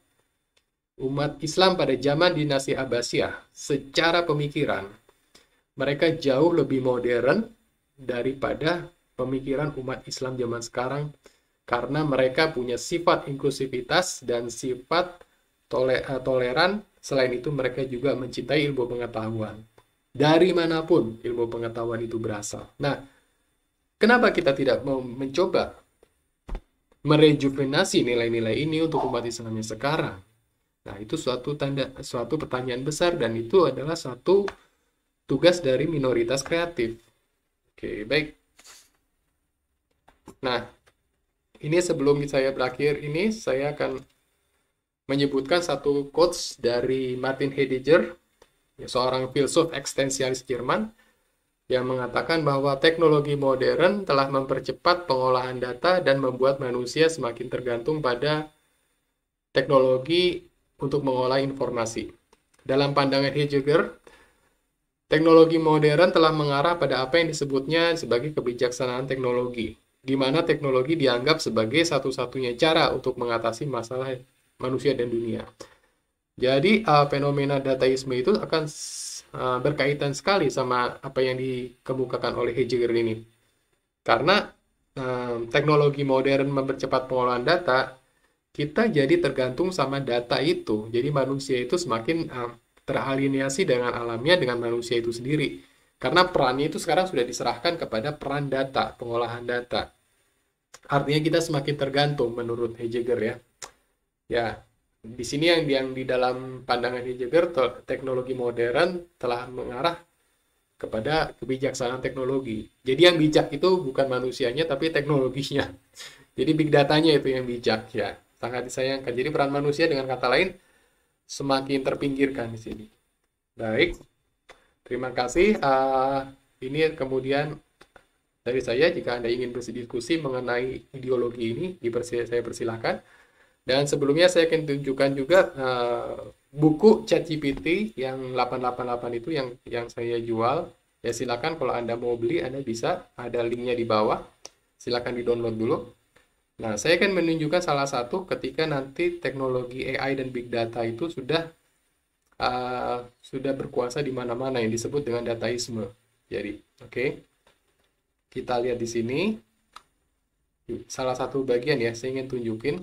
Umat Islam pada zaman dinasti Abbasiyah secara pemikiran mereka jauh lebih modern daripada pemikiran umat Islam zaman sekarang, karena mereka punya sifat inklusivitas dan sifat toleran. Selain itu mereka juga mencintai ilmu pengetahuan. Dari manapun ilmu pengetahuan itu berasal. Nah, kenapa kita tidak mau mencoba merejuvenasi nilai-nilai ini untuk umat Islam yang sekarang? Nah, itu suatu pertanyaan besar, dan itu adalah suatu tugas dari minoritas kreatif. Oke, baik. Nah, ini sebelum saya berakhir ini, saya akan menyebutkan satu quotes dari Martin Heidegger, seorang filsuf eksistensialis Jerman, yang mengatakan bahwa teknologi modern telah mempercepat pengolahan data dan membuat manusia semakin tergantung pada teknologi untuk mengolah informasi. Dalam pandangan Heidegger, teknologi modern telah mengarah pada apa yang disebutnya sebagai kebijaksanaan teknologi, di mana teknologi dianggap sebagai satu-satunya cara untuk mengatasi masalah manusia dan dunia. Jadi fenomena dataisme itu akan berkaitan sekali sama apa yang dikemukakan oleh Heidegger ini. Karena teknologi modern mempercepat pengolahan data, kita jadi tergantung sama data itu. Jadi manusia itu semakin teralienasi dengan alamnya, dengan manusia itu sendiri. Karena perannya itu sekarang sudah diserahkan kepada peran data, pengolahan data. Artinya kita semakin tergantung menurut Heidegger, ya. Ya, di sini yang di dalam pandangan Heidegger, teknologi modern telah mengarah kepada kebijaksanaan teknologi. Jadi yang bijak itu bukan manusianya, tapi teknologinya. Jadi big datanya itu yang bijak, ya. Sangat disayangkan. Jadi peran manusia dengan kata lain semakin terpinggirkan di sini. Baik, terima kasih. Ini kemudian dari saya, jika Anda ingin berdiskusi mengenai ideologi ini, saya persilakan. Dan sebelumnya saya akan tunjukkan juga buku ChatGPT yang 888 itu yang saya jual. Ya, silakan kalau Anda mau beli, Anda bisa, ada linknya di bawah. Silakan di-download dulu. Nah, saya akan menunjukkan salah satu ketika nanti teknologi AI dan big data itu sudah berkuasa di mana-mana, yang disebut dengan dataisme. Jadi, oke. Kita lihat di sini. Salah satu bagian, ya, saya ingin tunjukin.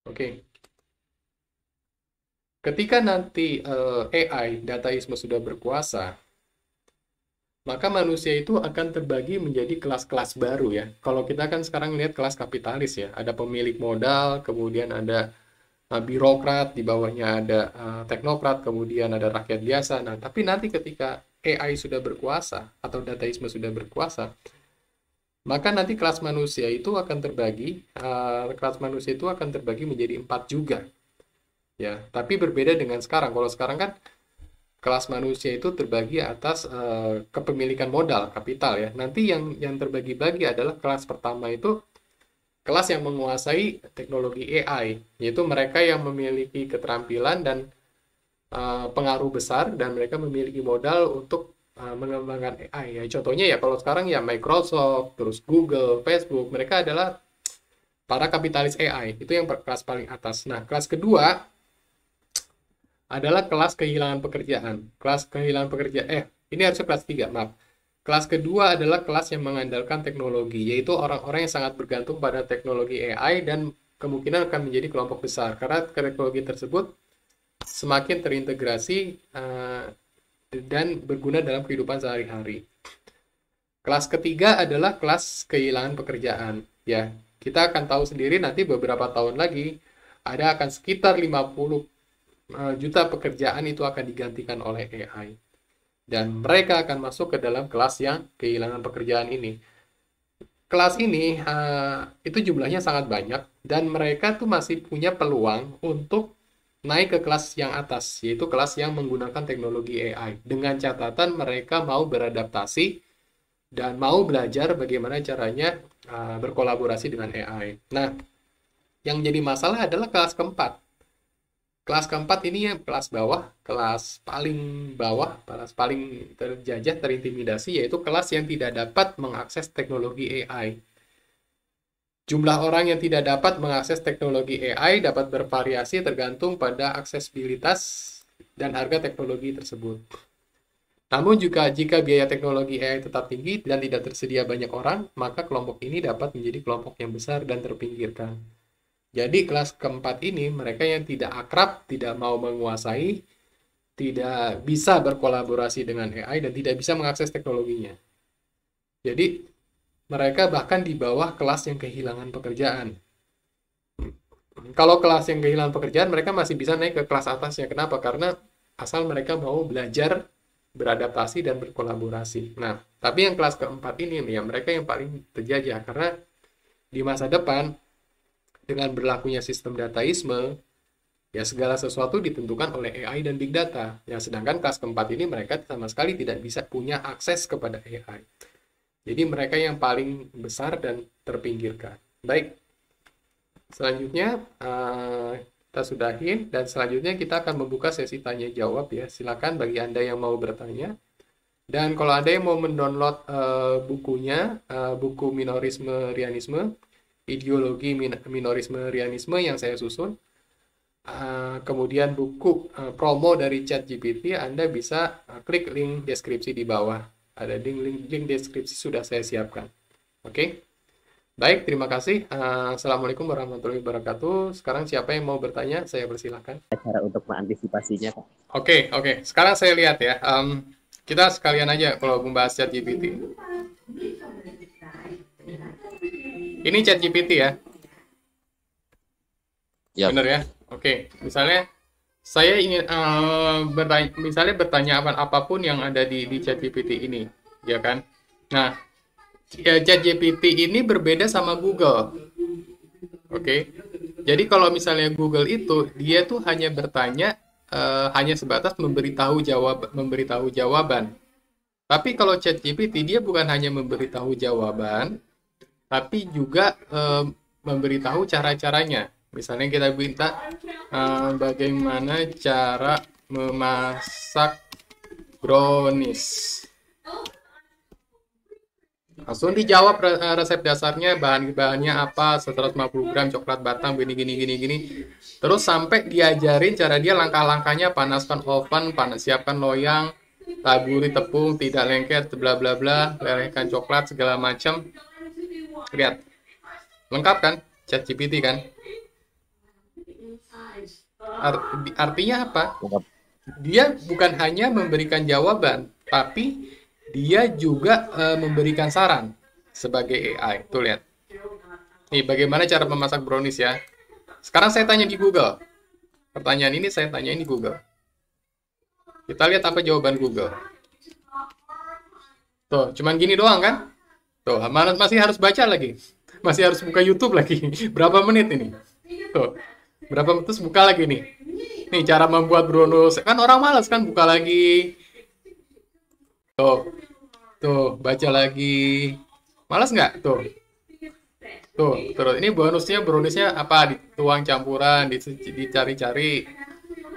Oke. Ketika nanti AI, dataisme sudah berkuasa, maka manusia itu akan terbagi menjadi kelas-kelas baru, ya. Kalau kita kan sekarang lihat kelas kapitalis, ya. Ada pemilik modal, kemudian ada birokrat, di bawahnya ada teknokrat, kemudian ada rakyat biasa. Nah, tapi nanti ketika AI sudah berkuasa atau dataisme sudah berkuasa, maka nanti kelas manusia itu akan terbagi menjadi 4 juga, ya. Tapi berbeda dengan sekarang. Kalau sekarang kan kelas manusia itu terbagi atas kepemilikan modal, kapital, ya. Nanti yang terbagi-bagi adalah kelas pertama itu kelas yang menguasai teknologi AI, yaitu mereka yang memiliki keterampilan dan pengaruh besar, dan mereka memiliki modal untuk mengembangkan AI, ya. Contohnya, ya, kalau sekarang ya Microsoft, terus Google, Facebook, mereka adalah para kapitalis AI. Itu yang kelas paling atas. Nah, kelas kedua adalah kelas kehilangan pekerjaan. Ini harusnya kelas 3, maaf. Kelas kedua adalah kelas yang mengandalkan teknologi, yaitu orang-orang yang sangat bergantung pada teknologi AI dan kemungkinan akan menjadi kelompok besar karena teknologi tersebut semakin terintegrasi dan berguna dalam kehidupan sehari-hari. Kelas ketiga adalah kelas kehilangan pekerjaan. Ya, kita akan tahu sendiri nanti beberapa tahun lagi ada akan sekitar 50 juta pekerjaan itu akan digantikan oleh AI. Dan mereka akan masuk ke dalam kelas yang kehilangan pekerjaan ini. Kelas ini itu jumlahnya sangat banyak dan mereka tuh masih punya peluang untuk naik ke kelas yang atas, yaitu kelas yang menggunakan teknologi AI. Dengan catatan mereka mau beradaptasi dan mau belajar bagaimana caranya berkolaborasi dengan AI. Nah, yang jadi masalah adalah kelas keempat. Kelas keempat ini yang kelas bawah, kelas paling bawah, kelas paling terjajah, terintimidasi, yaitu kelas yang tidak dapat mengakses teknologi AI. Jumlah orang yang tidak dapat mengakses teknologi AI dapat bervariasi tergantung pada aksesibilitas dan harga teknologi tersebut. Namun juga jika biaya teknologi AI tetap tinggi dan tidak tersedia banyak orang, maka kelompok ini dapat menjadi kelompok yang besar dan terpinggirkan. Jadi kelas keempat ini mereka yang tidak akrab, tidak mau menguasai, tidak bisa berkolaborasi dengan AI dan tidak bisa mengakses teknologinya. Jadi mereka bahkan di bawah kelas yang kehilangan pekerjaan. Kalau kelas yang kehilangan pekerjaan mereka masih bisa naik ke kelas atasnya. Kenapa? Karena asal mereka mau belajar, beradaptasi dan berkolaborasi. Nah, tapi yang kelas keempat ini ya mereka yang paling terjajah karena di masa depan dengan berlakunya sistem dataisme, ya segala sesuatu ditentukan oleh AI dan Big Data. Ya, sedangkan kelas keempat ini mereka sama sekali tidak bisa punya akses kepada AI. Jadi mereka yang paling besar dan terpinggirkan. Baik, selanjutnya kita sudahin dan selanjutnya kita akan membuka sesi tanya jawab ya. Silakan bagi Anda yang mau bertanya. Dan kalau ada yang mau mendownload bukunya, buku Minorisme Rianisme, Ideologi Minorisme Rianisme yang saya susun, kemudian buku promo dari ChatGPT, Anda bisa klik link deskripsi di bawah. Ada link deskripsi sudah saya siapkan. Oke? Baik, terima kasih. Assalamualaikum warahmatullahi wabarakatuh. Sekarang siapa yang mau bertanya, saya persilahkan. Cara untuk mengantisipasinya, Kak. Oke. Sekarang saya lihat ya. Kita sekalian aja kalau membahas ChatGPT. Ini ChatGPT ya? Ya. Bener ya? Oke. Misalnya saya ingin bertanya apapun yang ada di ChatGPT ini, ya kan? Nah, ChatGPT ini berbeda sama Google. Oke. Jadi kalau misalnya Google itu dia tuh hanya bertanya hanya sebatas memberitahu jawaban. Tapi kalau ChatGPT dia bukan hanya memberitahu jawaban, tapi juga memberitahu cara-caranya. Misalnya kita minta bagaimana cara memasak brownies. Langsung dijawab resep dasarnya, bahan-bahannya apa, 150 gram coklat batang, gini. Terus sampai diajarin cara dia langkah-langkahnya, panaskan oven, siapkan loyang, taburi tepung, tidak lengket, bla bla bla, lelehkan coklat, segala macam. Lihat, lengkap kan? ChatGPT kan? Artinya apa? Dia bukan hanya memberikan jawaban, tapi dia juga memberikan saran sebagai AI. Tuh lihat. Nih, bagaimana cara memasak brownies ya? Sekarang saya tanya di Google. Pertanyaan ini saya tanyain di Google. Kita lihat apa jawaban Google. Tuh, cuman gini doang kan? Tuh, masih harus baca lagi. Masih harus buka YouTube lagi. Berapa menit ini? Tuh, berapa menit terus buka lagi nih. Nih, cara membuat brownies. Kan orang malas kan buka lagi. Tuh, baca lagi. Malas nggak? Tuh, terus ini browniesnya apa? Dituang campuran, dicari-cari,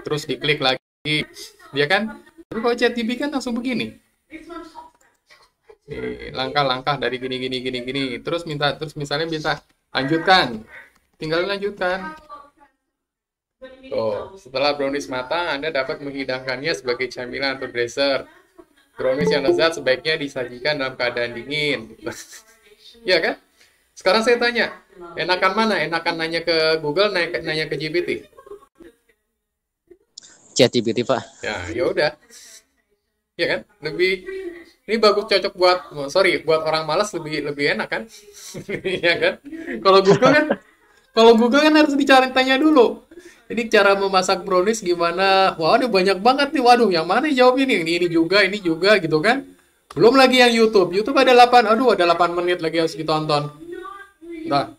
terus diklik lagi, ya kan? Tapi kalau ChatGPT kan langsung begini. Nih, langkah-langkah dari gini. Terus misalnya minta lanjutkan, tinggal lanjutkan. Tuh, setelah brownies matang, Anda dapat menghidangkannya sebagai camilan atau dessert. Brownies yang lezat sebaiknya disajikan dalam keadaan dingin. Ya kan? Sekarang saya tanya, enakan mana? Enakan nanya ke Google, nanya ke GPT? ChatGPT, Pak. Ya udah, ya kan? Lebih ini bagus, cocok buat, buat orang malas lebih lebih enak kan? Ya kan? Kalau Google kan, kalau Google kan harus dicari tanya dulu. Jadi cara memasak brownies gimana? Wah, ini banyak banget nih. Waduh, yang mana yang jawab ini? Ini juga gitu kan? Belum lagi yang YouTube. YouTube ada 8, aduh ada 8 menit lagi harus ditonton. Nah,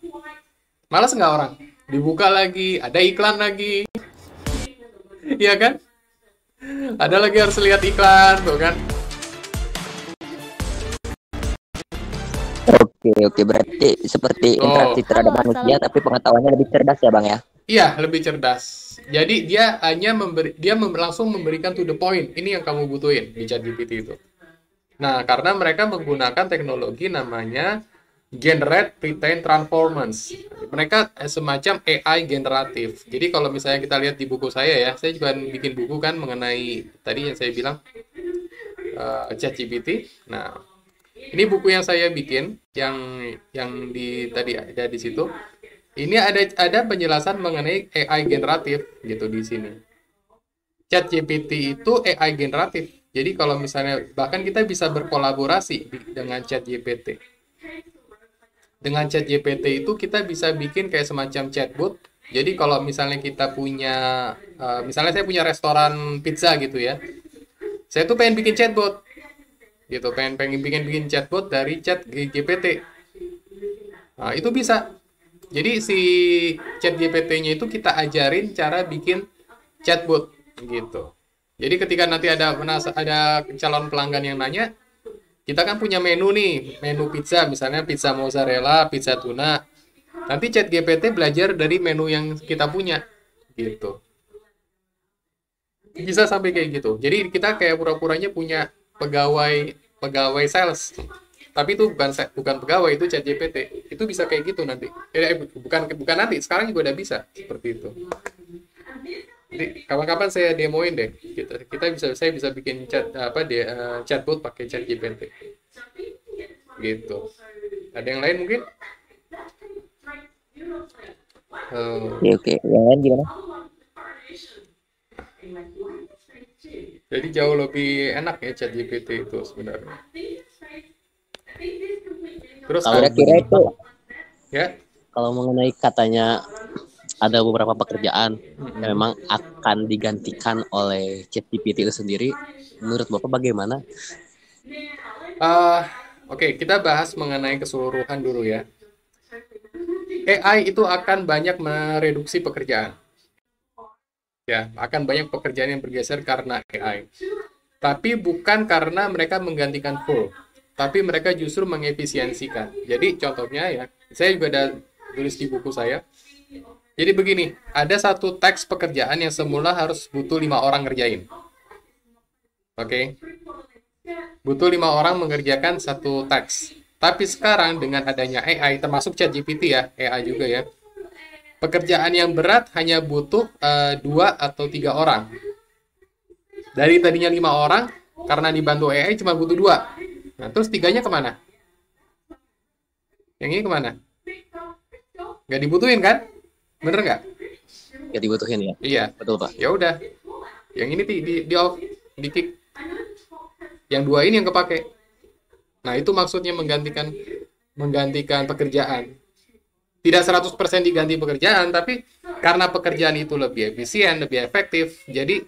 malas nggak orang? Dibuka lagi, ada iklan lagi. Iya kan? Ada lagi harus lihat iklan, tuh kan? Oke, berarti seperti Oh, interaksi terhadap manusia, tapi pengetahuannya lebih cerdas ya, Bang ya? iya, lebih cerdas. Jadi dia hanya langsung memberikan to the point. Ini yang kamu butuhin di ChatGPT itu. Nah, karena mereka menggunakan teknologi namanya Generate Pre-trained Transformers. Mereka semacam AI generatif. Jadi kalau misalnya kita lihat di buku saya ya, saya juga bikin buku kan mengenai tadi yang saya bilang ChatGPT. Nah, ini buku yang saya bikin, yang tadi ada di situ. Ini ada penjelasan mengenai AI generatif gitu di sini. ChatGPT itu AI generatif. Jadi kalau misalnya bahkan kita bisa berkolaborasi dengan ChatGPT. Dengan ChatGPT itu kita bisa bikin kayak semacam chatbot. Jadi kalau misalnya kita punya, misalnya saya punya restoran pizza gitu ya, saya tuh pengen bikin chatbot, gitu, pengen pengen bikin bikin chatbot dari chat GPT. Nah, itu bisa. Jadi si chat GPT-nya itu kita ajarin cara bikin chatbot gitu. Jadi ketika nanti ada calon pelanggan yang nanya, kita kan punya menu nih, menu pizza, misalnya pizza mozzarella, pizza tuna. Nanti chat GPT belajar dari menu yang kita punya gitu. Bisa sampai kayak gitu. Jadi kita kayak pura-puranya punya pegawai pegawai sales. Tapi itu bukan pegawai, itu chat GPT. Itu bisa kayak gitu nanti. Bukan bukan nanti, sekarang juga udah bisa seperti itu. Jadi kapan-kapan saya demoin deh. Saya bisa bikin chatbot pakai chat GPT. Gitu. Ada yang lain mungkin? Oke. Yang lain gimana? Jadi jauh lebih enak ya chat GPT itu sebenarnya. Terus Kalau kira itu, ya, kalau mengenai katanya ada beberapa pekerjaan yang memang akan digantikan oleh ChatGPT itu sendiri, menurut Bapak bagaimana? Oke, kita bahas mengenai keseluruhan dulu ya. AI itu akan banyak mereduksi pekerjaan. Ya, akan banyak pekerjaan yang bergeser karena AI. Tapi bukan karena mereka menggantikan full, tapi mereka justru mengefisiensikan. Jadi contohnya ya, saya juga ada tulis di buku saya. Jadi begini, ada satu teks pekerjaan yang semula harus butuh 5 orang ngerjain. Oke, butuh 5 orang mengerjakan satu teks. Tapi sekarang dengan adanya AI, termasuk ChatGPT ya, AI juga ya, pekerjaan yang berat hanya butuh 2 atau 3 orang. Dari tadinya 5 orang, karena dibantu AI cuma butuh 2. Nah, terus 3-nya kemana? Yang ini kemana? Nggak dibutuhin kan? Bener nggak? Ya dibutuhin ya. Iya. Betul, Pak. Ya udah. Yang ini di off, di kick. Yang 2 ini yang kepake. Nah, itu maksudnya menggantikan pekerjaan. Tidak 100% diganti pekerjaan, tapi karena pekerjaan itu lebih efisien, lebih efektif, jadi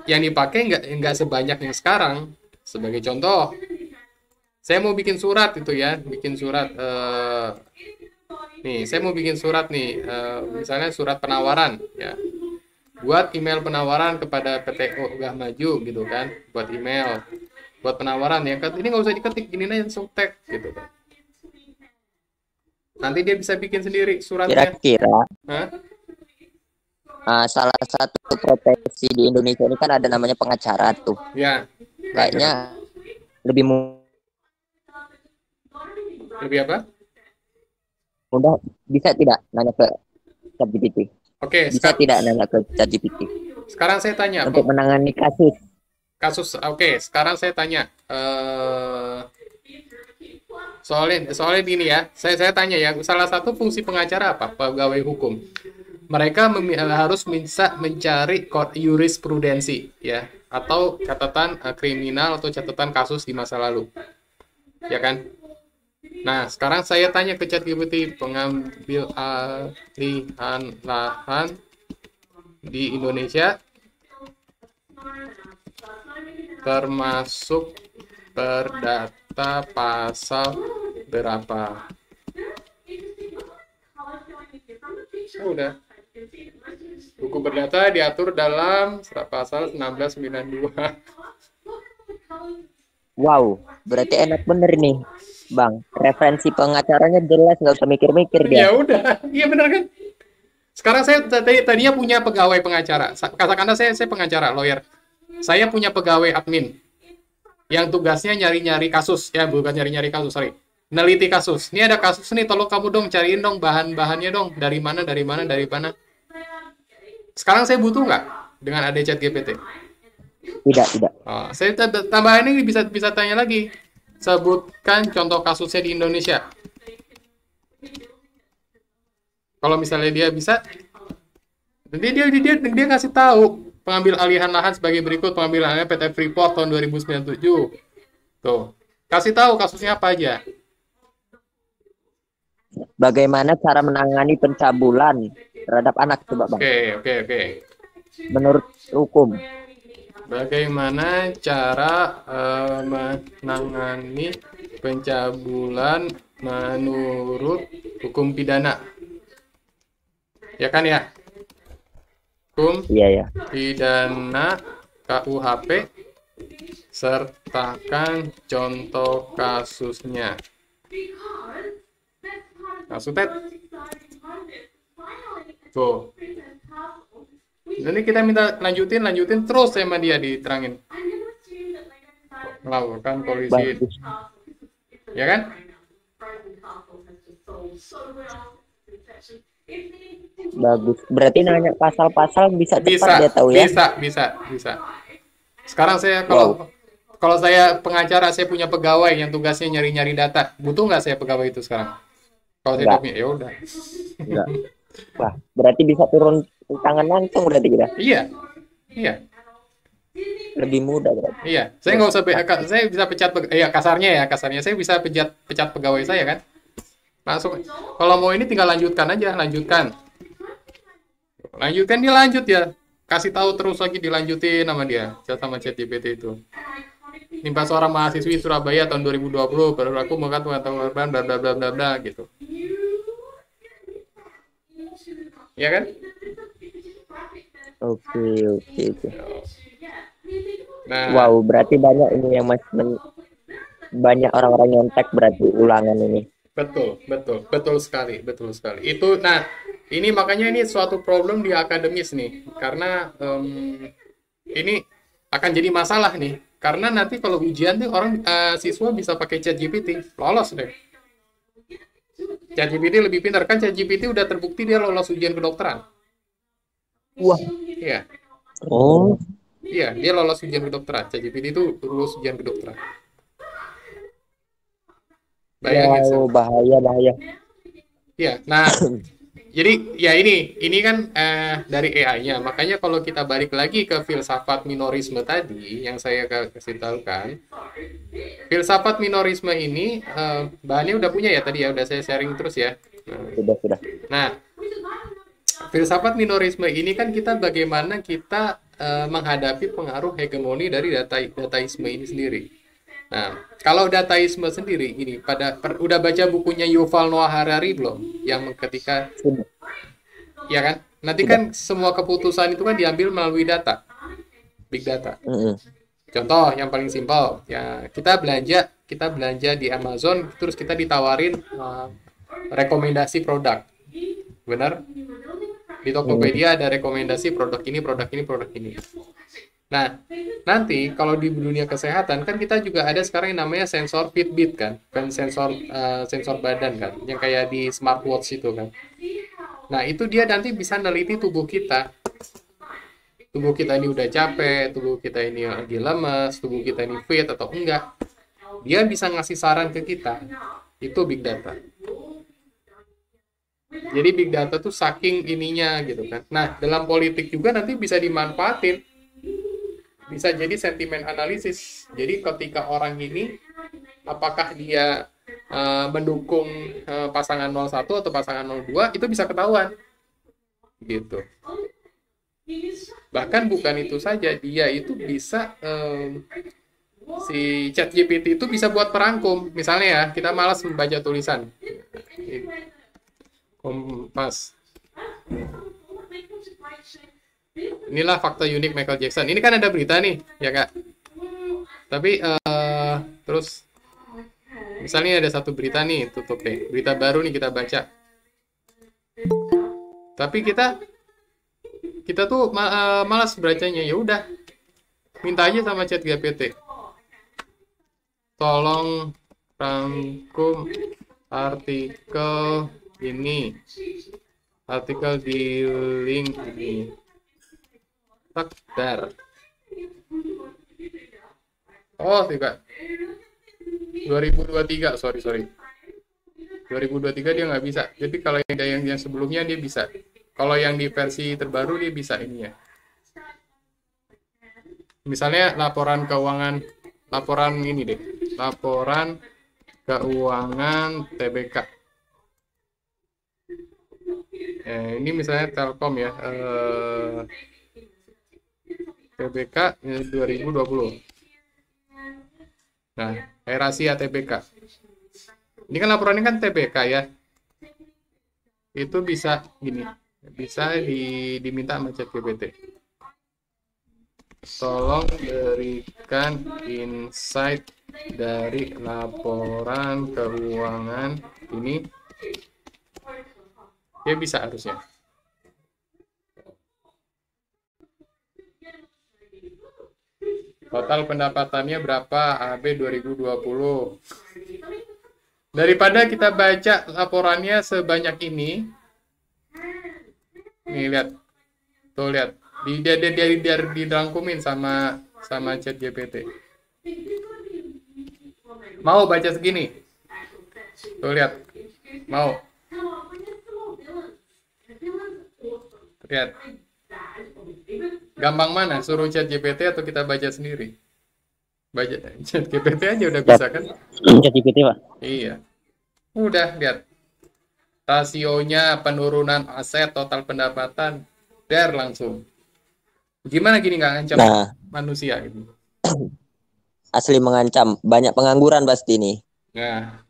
yang dipakai nggak sebanyak yang sekarang. Sebagai contoh, saya mau bikin surat itu ya, nih, saya mau bikin surat nih, misalnya surat penawaran ya. Buat email penawaran kepada PTO Gah Maju gitu kan, buat email, buat penawaran ya. Ini nggak usah diketik, ini aja langsung tag gitu kan. Nanti dia bisa bikin sendiri suratnya. Kira-kira Hah? salah satu profesi di Indonesia ini kan ada namanya pengacara tuh. Ya, Kayaknya lebih lebih apa? mudah, bisa tidak nanya ke ChatGPT? Oke, Bisa tidak nanya ke ChatGPT sekarang saya tanya untuk menangani kasus? Oke, sekarang saya tanya, soalnya gini ya, saya tanya ya, salah satu fungsi pengacara apa? Pegawai hukum. Mereka harus bisa mencari jurisprudensi ya, atau catatan kriminal atau catatan kasus di masa lalu, ya kan? Nah, sekarang saya tanya ke ChatGPT, pengambil alihan lahan di Indonesia termasuk terdata pasal berapa? Oh, udah. Buku perdata diatur dalam pasal 1692. Wow, berarti enak bener nih, Bang. Referensi pengacaranya jelas, nggak usah mikir-mikir Ya dia. udah, iya benar kan? Sekarang saya tadinya punya pegawai pengacara. Katakanlah saya pengacara, lawyer. Saya punya pegawai admin yang tugasnya nyari-nyari kasus, ya bukan nyari-nyari kasus, sorry. Neliti kasus. Ini ada kasus nih, tolong kamu dong cariin dong bahan-bahannya dong. Dari mana, dari mana, dari mana. Sekarang saya butuh nggak dengan ada ChatGPT? Tidak. Oh, saya tambahan ini bisa tanya lagi. Sebutkan contoh kasusnya di Indonesia. Kalau misalnya dia bisa, nanti dia kasih tahu pengambil alihan lahan sebagai berikut. Pengambil alihan PT Freeport tahun 2097. Tuh, kasih tahu kasusnya apa aja. Bagaimana cara menangani pencabulan terhadap anak, coba Bang? Oke. Menurut hukum. Bagaimana cara menangani pencabulan menurut hukum pidana? Ya kan ya? Hukum Iya ya. pidana KUHP, sertakan contoh kasusnya. Kasus Ted. Tuh. Nanti kita minta lanjutin terus sama dia diterangin. Melakukan polisi, Bagus. ya kan? Bagus. Berarti nanya pasal-pasal bisa cepat dia tahu ya. Bisa. Sekarang saya kalau saya pengacara, saya punya pegawai yang tugasnya nyari-nyari data. Butuh nggak saya pegawai itu sekarang? Kalau saya Nggak. punya, ya udah. Enggak. Wah, berarti bisa turun tangan langsung berarti kita. Iya. Lebih mudah berarti. Iya, saya nggak usah, saya bisa pecat, kasarnya saya bisa pecat pegawai saya kan, langsung. Kalau mau ini tinggal lanjutkan aja, lanjutkan dia lanjut ya, kasih tahu terus lagi, dilanjutin sama dia, sama ChatGPT itu. Nimpa seorang mahasiswi Surabaya tahun 2020 berlaku mengatakan korban bla bla bla bla bla gitu, ya kan? Oke. Nah, Wow, berarti banyak ini yang banyak orang-orang nyontek berarti ulangan ini. betul sekali. Itu, nah, ini makanya ini suatu problem di akademis nih, karena ini akan jadi masalah nih, karena nanti kalau ujian tuh siswa bisa pakai ChatGPT, lolos deh. ChatGPT lebih pintar kan, ChatGPT udah terbukti dia lolos ujian kedokteran. Wah. Iya. Oh. Iya, dia lolos ujian kedokteran. ChatGPT itu lulus ujian kedokteran. Bayangin, Wow, bahaya. Iya, nah, jadi ya ini kan dari AI-nya. Makanya kalau kita balik lagi ke filsafat minorisme tadi yang saya kasih tahu kan, filsafat minorisme ini bahannya udah punya ya tadi ya, udah saya sharing terus ya. Sudah. Nah, filsafat minorisme ini kan kita bagaimana kita menghadapi pengaruh hegemoni dari dataisme ini sendiri. Nah, kalau dataisme sendiri ini udah baca bukunya Yuval Noah Harari belum? Yang ketika Sudah. ya kan? Nanti kan semua keputusan itu kan diambil melalui data. Big data. Contoh yang paling simpel, ya kita belanja di Amazon, terus kita ditawarin rekomendasi produk. Benar? Di Tokopedia ada rekomendasi produk ini. Nah, nanti kalau di dunia kesehatan kan kita juga ada sekarang yang namanya sensor Fitbit kan sensor badan kan, yang kayak di smartwatch itu kan. Nah, itu dia nanti bisa neliti tubuh kita ini udah capek, tubuh kita ini lagi lemas, tubuh kita ini fit atau enggak. Dia bisa ngasih saran ke kita. Itu big data. Jadi big data tuh saking ininya gitu kan. Nah, dalam politik juga nanti bisa dimanfaatin. Bisa jadi sentimen analisis. Jadi ketika orang ini apakah dia mendukung pasangan 01 atau pasangan 02 itu bisa ketahuan. Gitu. Bahkan bukan itu saja, dia itu bisa si ChatGPT itu bisa buat perangkum. Misalnya ya, kita malas membaca tulisan. Kompas. Inilah fakta unik Michael Jackson. Ini kan ada berita nih, ya Kak. Tapi terus misalnya ada satu berita nih, tutup deh. Berita baru nih kita baca. Tapi kita tuh malas bacanya. Ya udah, minta aja sama ChatGPT. Tolong rangkum artikel ini. Artikel di link ini. Tak, dar. Oh, tidak. 2023, sorry. 2023 dia nggak bisa. Jadi kalau yang sebelumnya dia bisa. Kalau yang di versi terbaru dia bisa ini ya. Misalnya laporan ini deh. Laporan keuangan TBK. Ini misalnya Telkom ya. TBK 2020. Nah, Air Asia TBK. Ini kan laporannya kan TBK ya. Itu bisa gini. Bisa diminta sama ChatGPT. Tolong berikan insight dari laporan keuangan ini. Dia bisa harusnya. Total pendapatannya berapa AB 2020. Daripada kita baca laporannya sebanyak ini. Nih lihat. Tuh lihat. Dia dirangkumin sama ChatGPT. Mau baca segini? Tuh lihat. Mau. Lihat. Gampang mana? Suruh ChatGPT atau kita baca sendiri? Baca ChatGPT aja udah bisa kan? ChatGPT, Pak. Iya. Udah lihat. Rasionya, penurunan aset, total pendapatan, der langsung. Gimana gini nggak ngancam manusia gitu? Asli mengancam. Banyak pengangguran pasti nih. Nah,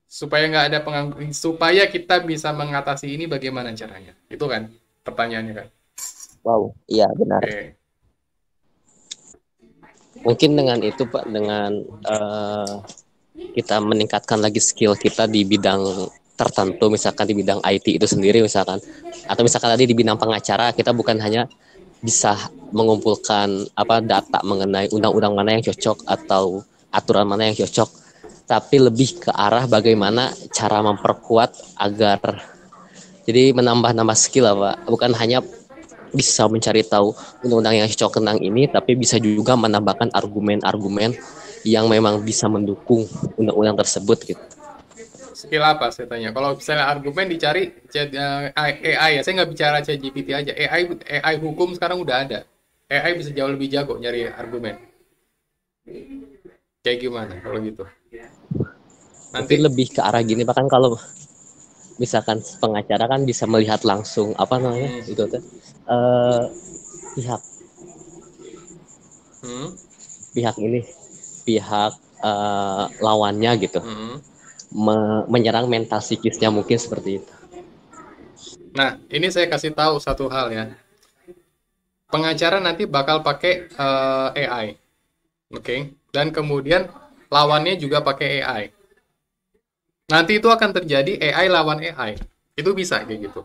supaya nggak ada pengangguran, supaya kita bisa mengatasi ini bagaimana caranya? Itu kan pertanyaannya kan? Wow, iya benar. Oke. Mungkin dengan itu Pak, dengan kita meningkatkan lagi skill kita di bidang tertentu, misalkan di bidang IT itu sendiri misalkan, atau misalkan tadi di bidang pengacara, kita bukan hanya bisa mengumpulkan data mengenai undang-undang mana yang cocok atau aturan mana yang cocok, tapi lebih ke arah bagaimana cara memperkuat agar jadi menambah skill Pak, bukan hanya bisa mencari tahu undang-undang yang cocok tentang ini, tapi bisa juga menambahkan argumen-argumen yang memang bisa mendukung undang-undang tersebut gitu. Skill apa saya tanya? Kalau misalnya argumen dicari AI ya, saya nggak bicara ChatGPT aja. AI hukum sekarang udah ada. AI bisa jauh lebih jago nyari argumen. Kayak gimana kalau gitu? Nanti lebih ke arah gini, bahkan kalau misalkan pengacara kan bisa melihat langsung itu tuh pihak lawannya gitu. Menyerang mental psikisnya mungkin seperti itu. Nah, ini saya kasih tahu satu hal ya. Pengacara nanti bakal pakai AI. Oke. Dan kemudian lawannya juga pakai AI. Nanti itu akan terjadi AI lawan AI. Itu bisa kayak gitu.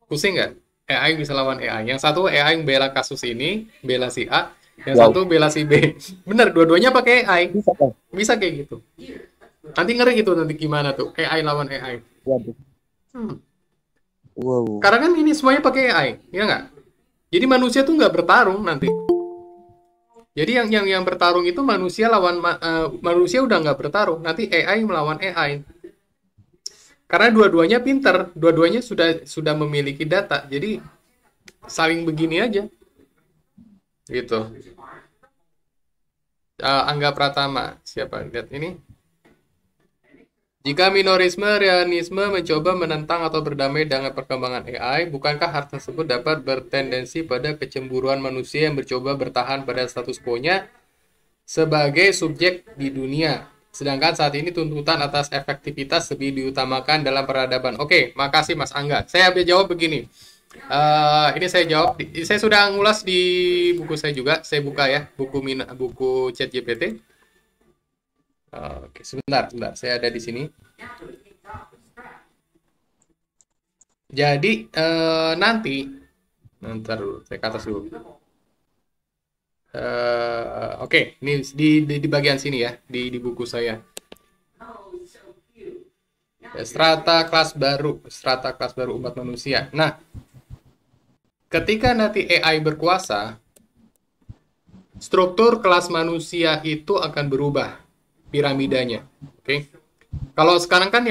Pusing nggak? AI bisa lawan AI. Yang satu AI yang bela kasus ini, bela si A. Yang satu bela si B. Bener, dua-duanya pakai AI. Bisa kayak gitu. Nanti ngeri gitu nanti gimana tuh AI lawan AI. Wow. Karena kan ini semuanya pakai AI, ya nggak? Jadi manusia tuh nggak bertarung nanti. Jadi yang bertarung itu manusia lawan manusia udah nggak bertarung, nanti AI melawan AI. Karena dua-duanya pinter, dua-duanya sudah memiliki data. Jadi saling begini aja gitu. Angga Pratama, siapa lihat ini? Jika minorisme realisme mencoba menentang atau berdamai dengan perkembangan AI, bukankah hal tersebut dapat bertendensi pada kecemburuan manusia yang mencoba bertahan pada status quo-nya sebagai subjek di dunia? Sedangkan saat ini tuntutan atas efektivitas lebih diutamakan dalam peradaban. Oke, makasih Mas Angga. Saya jawab begini. Ini saya jawab. Saya sudah ngulas di buku saya juga. Saya buka ya, buku ChatGPT. Oke, sebentar. Saya ada di sini. Jadi nanti dulu, saya ke atas dulu. Oke, ini di bagian sini ya, di buku saya. Strata kelas baru umat manusia. Nah, ketika nanti AI berkuasa, struktur kelas manusia itu akan berubah piramidanya. Oke. Kalau sekarang kan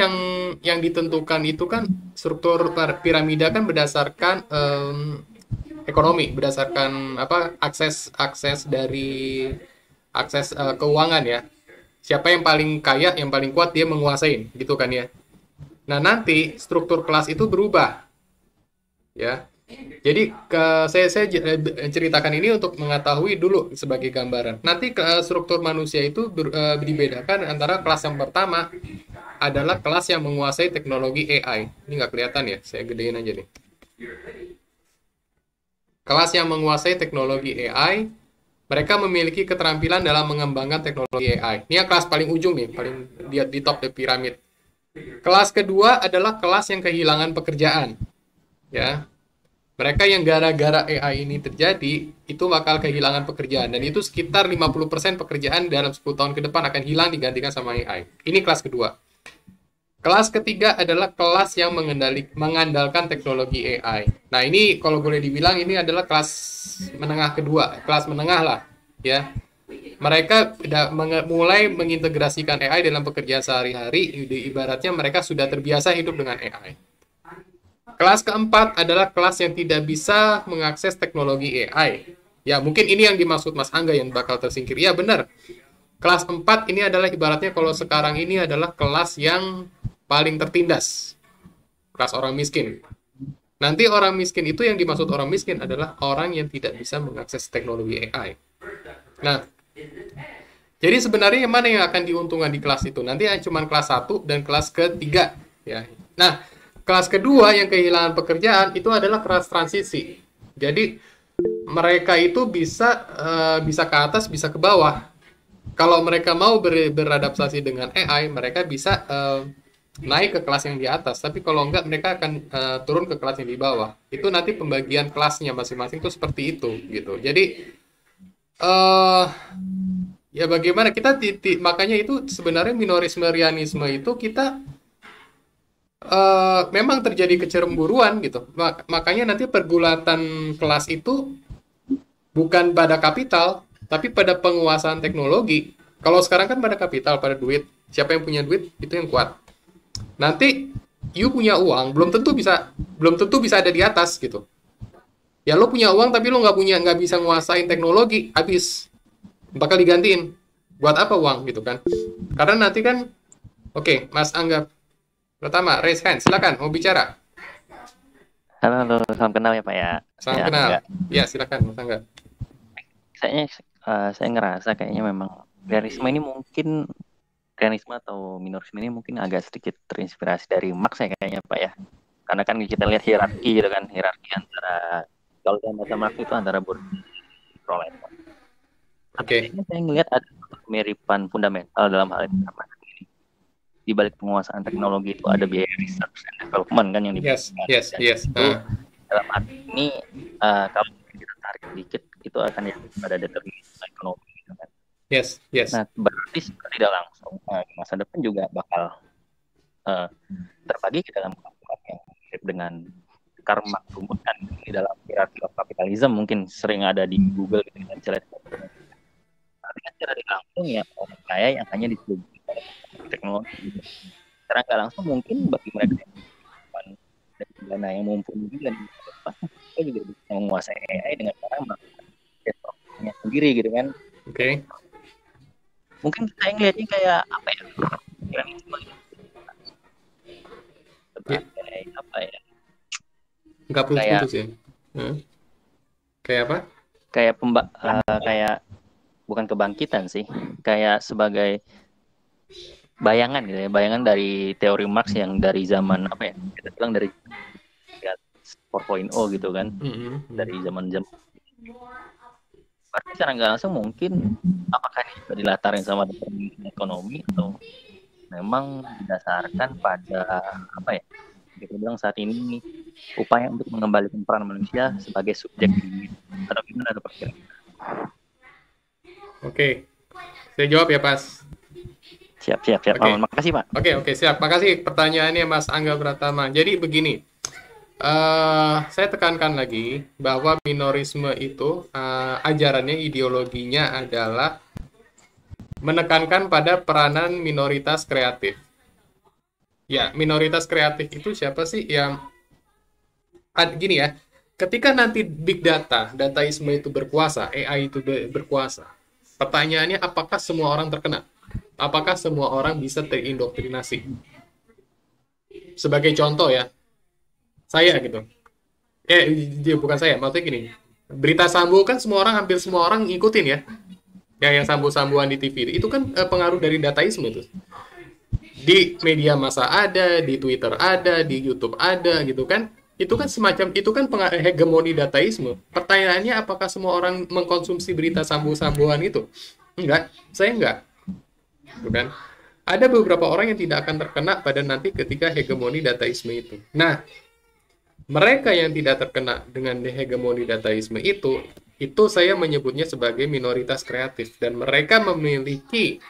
yang ditentukan itu kan struktur piramida kan berdasarkan ekonomi, berdasarkan apa akses keuangan ya. Siapa yang paling kaya, yang paling kuat dia menguasai, gitu kan ya. Nah, nanti struktur kelas itu berubah. Ya. Jadi saya ceritakan ini untuk mengetahui dulu sebagai gambaran. Nanti struktur manusia itu dibedakan antara kelas yang pertama adalah kelas yang menguasai teknologi AI. Ini nggak kelihatan ya, saya gedein aja nih. Kelas yang menguasai teknologi AI, mereka memiliki keterampilan dalam mengembangkan teknologi AI. Ini yang kelas paling ujung nih, paling di top the pyramid. Kelas kedua adalah kelas yang kehilangan pekerjaan. Ya. Mereka yang gara-gara AI ini terjadi, itu bakal kehilangan pekerjaan. Dan itu sekitar 50% pekerjaan dalam 10 tahun ke depan akan hilang digantikan sama AI. Ini kelas kedua. Kelas ketiga adalah kelas yang mengandalkan teknologi AI. Nah, ini kalau boleh dibilang ini adalah kelas menengah kedua. Kelas menengah lah. Ya. Mereka mulai mengintegrasikan AI dalam pekerjaan sehari-hari. Ibaratnya mereka sudah terbiasa hidup dengan AI. Kelas keempat adalah kelas yang tidak bisa mengakses teknologi AI. Ya, mungkin ini yang dimaksud Mas Angga yang bakal tersingkir. Ya, benar. Kelas 4 ini adalah ibaratnya kalau sekarang ini adalah kelas yang paling tertindas. Kelas orang miskin. Nanti orang miskin itu yang dimaksud orang miskin adalah orang yang tidak bisa mengakses teknologi AI. Nah, jadi sebenarnya yang mana yang akan diuntungkan di kelas itu? Nanti cuma kelas 1 dan kelas ketiga. Ya. Nah, kelas kedua yang kehilangan pekerjaan itu adalah kelas transisi. Jadi mereka itu bisa ke atas, bisa ke bawah. Kalau mereka mau beradaptasi dengan AI, mereka bisa naik ke kelas yang di atas. Tapi kalau enggak, mereka akan turun ke kelas yang di bawah. Itu nanti pembagian kelasnya masing-masing itu seperti itu, gitu. Jadi ya bagaimana kita makanya itu sebenarnya minorisme realisme itu kita memang terjadi kecemburuan gitu. Makanya nanti pergulatan kelas itu bukan pada kapital, tapi pada penguasaan teknologi. Kalau sekarang kan pada kapital, pada duit. Siapa yang punya duit itu yang kuat. Nanti you punya uang, belum tentu bisa ada di atas gitu. Ya lo punya uang tapi lo nggak bisa nguasain teknologi, habis bakal digantiin. Buat apa uang gitu kan? Karena nanti kan, oke, Mas Angga pertama, raise hand, silakan mau bicara. Halo, salam kenal ya Pak ya. Salam kenal. Ya, silakan Mas Angga. Saya ngerasa kayaknya memang realisme atau minorisme ini mungkin agak sedikit terinspirasi dari Marx ya kayaknya Pak ya. Karena kan kita lihat hierarki gitu kan, hierarki antara kalau dalam bahasa Marx itu antara proletariat. Oke. Saya ngelihat ada kemiripan fundamental dalam hal ini. Di balik penguasaan teknologi itu ada biaya research and development kan yang diberikan. Yes. Dalam arti ini kalau kita tarik sedikit itu akan pada determinisme ekonomi gitu kan. Yes. Nah, berarti tidak langsung di masa depan juga bakal terbagi ke dalam kelompok yang mirip dengan karma rumus kan di dalam hierarki of capitalism mungkin sering ada di Google gitu kan. secara tidak langsung ya orang kaya yang hanya disuguhi oleh teknologi gitu. Secara nggak langsung mungkin bagi mereka yang membutuhkan dan dana yang mumpuni juga di masa depan, mereka juga bisa menguasai AI dengan cara melakukan development-nya sendiri gitu kan. Oke. Mungkin saya ngelihatnya kayak apa ya? Piramidal gitu. Sebagai apa ya? Nggak putus-putus ya. Kayak apa? Kayak kayak bukan kebangkitan sih, kayak sebagai bayangan gitu ya, bayangan dari teori Marx yang dari zaman apa ya, kita bilang dari 4.0 gitu kan, dari zaman berarti secara nggak langsung mungkin apakah ini juga dilatarin sama determinisme ekonomi atau memang didasarkan pada apa ya, kita bilang saat ini upaya untuk mengembalikan peran manusia sebagai subjek ini, atau gimana tuh Pak kira-kira? Oke, saya jawab ya Pas. Siap. Oke. Makasih Pak. Oke, siap. Makasih pertanyaannya Mas Angga Pratama. Jadi begini, saya tekankan lagi bahwa minorisme itu ajarannya, ideologinya adalah menekankan pada peranan minoritas kreatif. Ya, minoritas kreatif itu siapa sih yang gini ya, ketika nanti big data, dataisme itu berkuasa, AI itu berkuasa, pertanyaannya apakah semua orang terkena? Apakah semua orang bisa terindoktrinasi? Sebagai contoh ya, saya gitu. Bukan saya, maksudnya gini. Berita Sambo kan hampir semua orang ngikutin ya. Yang Sambo-Samboan di TV itu kan pengaruh dari dataisme itu. Di media massa ada, di Twitter ada, di YouTube ada gitu kan. Itu kan hegemoni dataisme. Pertanyaannya apakah semua orang mengkonsumsi berita Sambo-Samboan itu? Enggak, saya enggak. Bukan? Ada beberapa orang yang tidak akan terkena pada nanti ketika hegemoni dataisme itu. Nah, mereka yang tidak terkena dengan hegemoni dataisme itu saya menyebutnya sebagai minoritas kreatif, dan mereka memiliki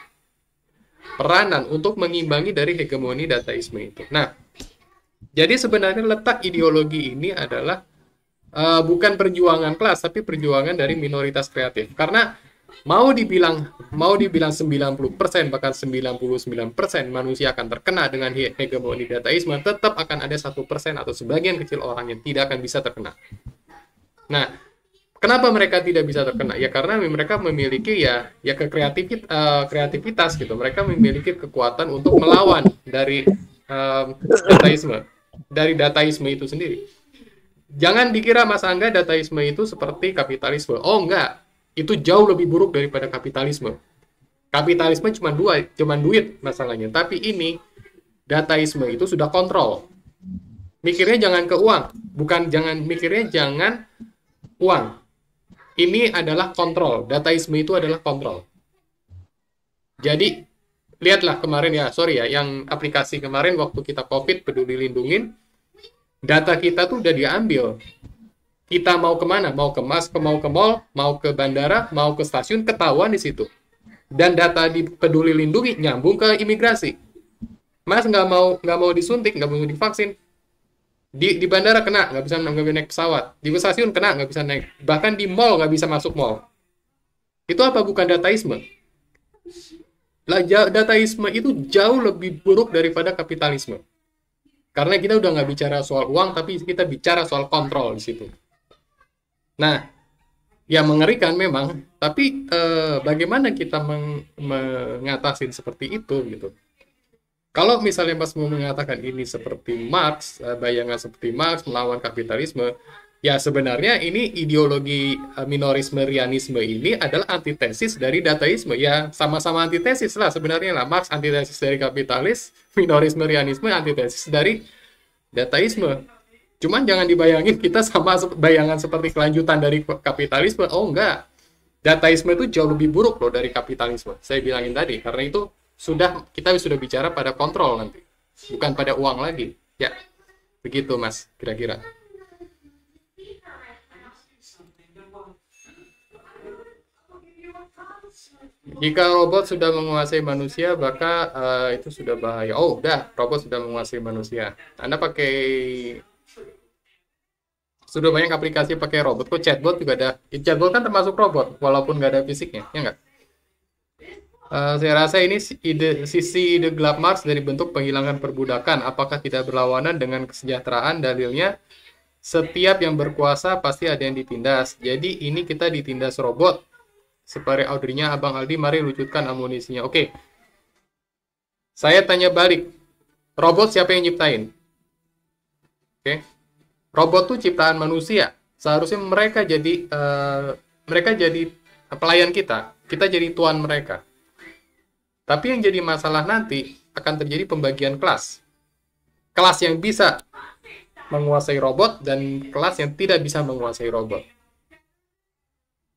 peranan untuk mengimbangi dari hegemoni dataisme itu. Nah, jadi sebenarnya letak ideologi ini adalah bukan perjuangan kelas, tapi perjuangan dari minoritas kreatif. Karena mau dibilang 90%, bahkan 99% manusia akan terkena dengan hegemoni dataisme, tetap akan ada 1% atau sebagian kecil orang yang tidak akan bisa terkena. Nah, kenapa mereka tidak bisa terkena? Ya karena mereka memiliki kreativitas gitu. Mereka memiliki kekuatan untuk melawan dari dataisme itu sendiri. Jangan dikira Mas Angga dataisme itu seperti kapitalisme. Oh enggak. Itu jauh lebih buruk daripada kapitalisme. Kapitalisme cuma duit masalahnya. Tapi ini, dataisme itu sudah kontrol. Mikirnya jangan ke uang. Mikirnya jangan uang. Ini adalah kontrol. Dataisme itu adalah kontrol. Jadi, lihatlah kemarin yang aplikasi kemarin waktu kita COVID, Peduli Lindungin, data kita tuh udah diambil. Kita mau kemana? Mau ke mall, mau ke bandara, mau ke stasiun, ketahuan di situ. Dan data di Peduli Lindungi nyambung ke imigrasi. Mas nggak mau disuntik, nggak mau divaksin. Di bandara kena, nggak bisa naik pesawat. Di stasiun kena, nggak bisa naik. Bahkan di mall nggak bisa masuk mall. Itu apa bukan dataisme? Dataisme itu jauh lebih buruk daripada kapitalisme. Karena kita udah nggak bicara soal uang, tapi kita bicara soal kontrol di situ. Nah, ya mengerikan memang, tapi bagaimana kita mengatasi seperti itu gitu? Kalau misalnya Mas mau mengatakan ini seperti Marx, bayangan seperti Marx melawan kapitalisme, ya sebenarnya ini ideologi minorisme rianisme ini adalah antitesis dari dataisme. Ya sama-sama antitesis lah sebenarnya lah. Marx antitesis dari kapitalis, minorisme rianisme antitesis dari dataisme. Cuman jangan dibayangin kita sama bayangan seperti kelanjutan dari kapitalisme. Oh enggak. Dataisme itu jauh lebih buruk loh dari kapitalisme. Saya bilangin tadi. Karena itu kita sudah bicara pada kontrol nanti. Bukan pada uang lagi. Ya, begitu Mas, kira-kira. Jika robot sudah menguasai manusia, maka itu sudah bahaya. Oh, udah, robot sudah menguasai manusia. Anda sudah banyak aplikasi pakai robot. Kok chatbot juga ada? Chatbot kan termasuk robot, walaupun nggak ada fisiknya, ya nggak? Saya rasa ini sisi ide gelap Marx dari bentuk penghilangan perbudakan. Apakah tidak berlawanan dengan kesejahteraan? Dalilnya, setiap yang berkuasa pasti ada yang ditindas. Jadi ini kita ditindas robot. Seperti Audrey-nya, Abang Aldi, mari lucukan amunisinya. Oke, saya tanya balik. Robot siapa yang nyiptain? Oke, robot tuh ciptaan manusia. Seharusnya mereka jadi pelayan kita. Kita jadi tuan mereka. Tapi yang jadi masalah nanti akan terjadi pembagian kelas. Kelas yang bisa menguasai robot dan kelas yang tidak bisa menguasai robot.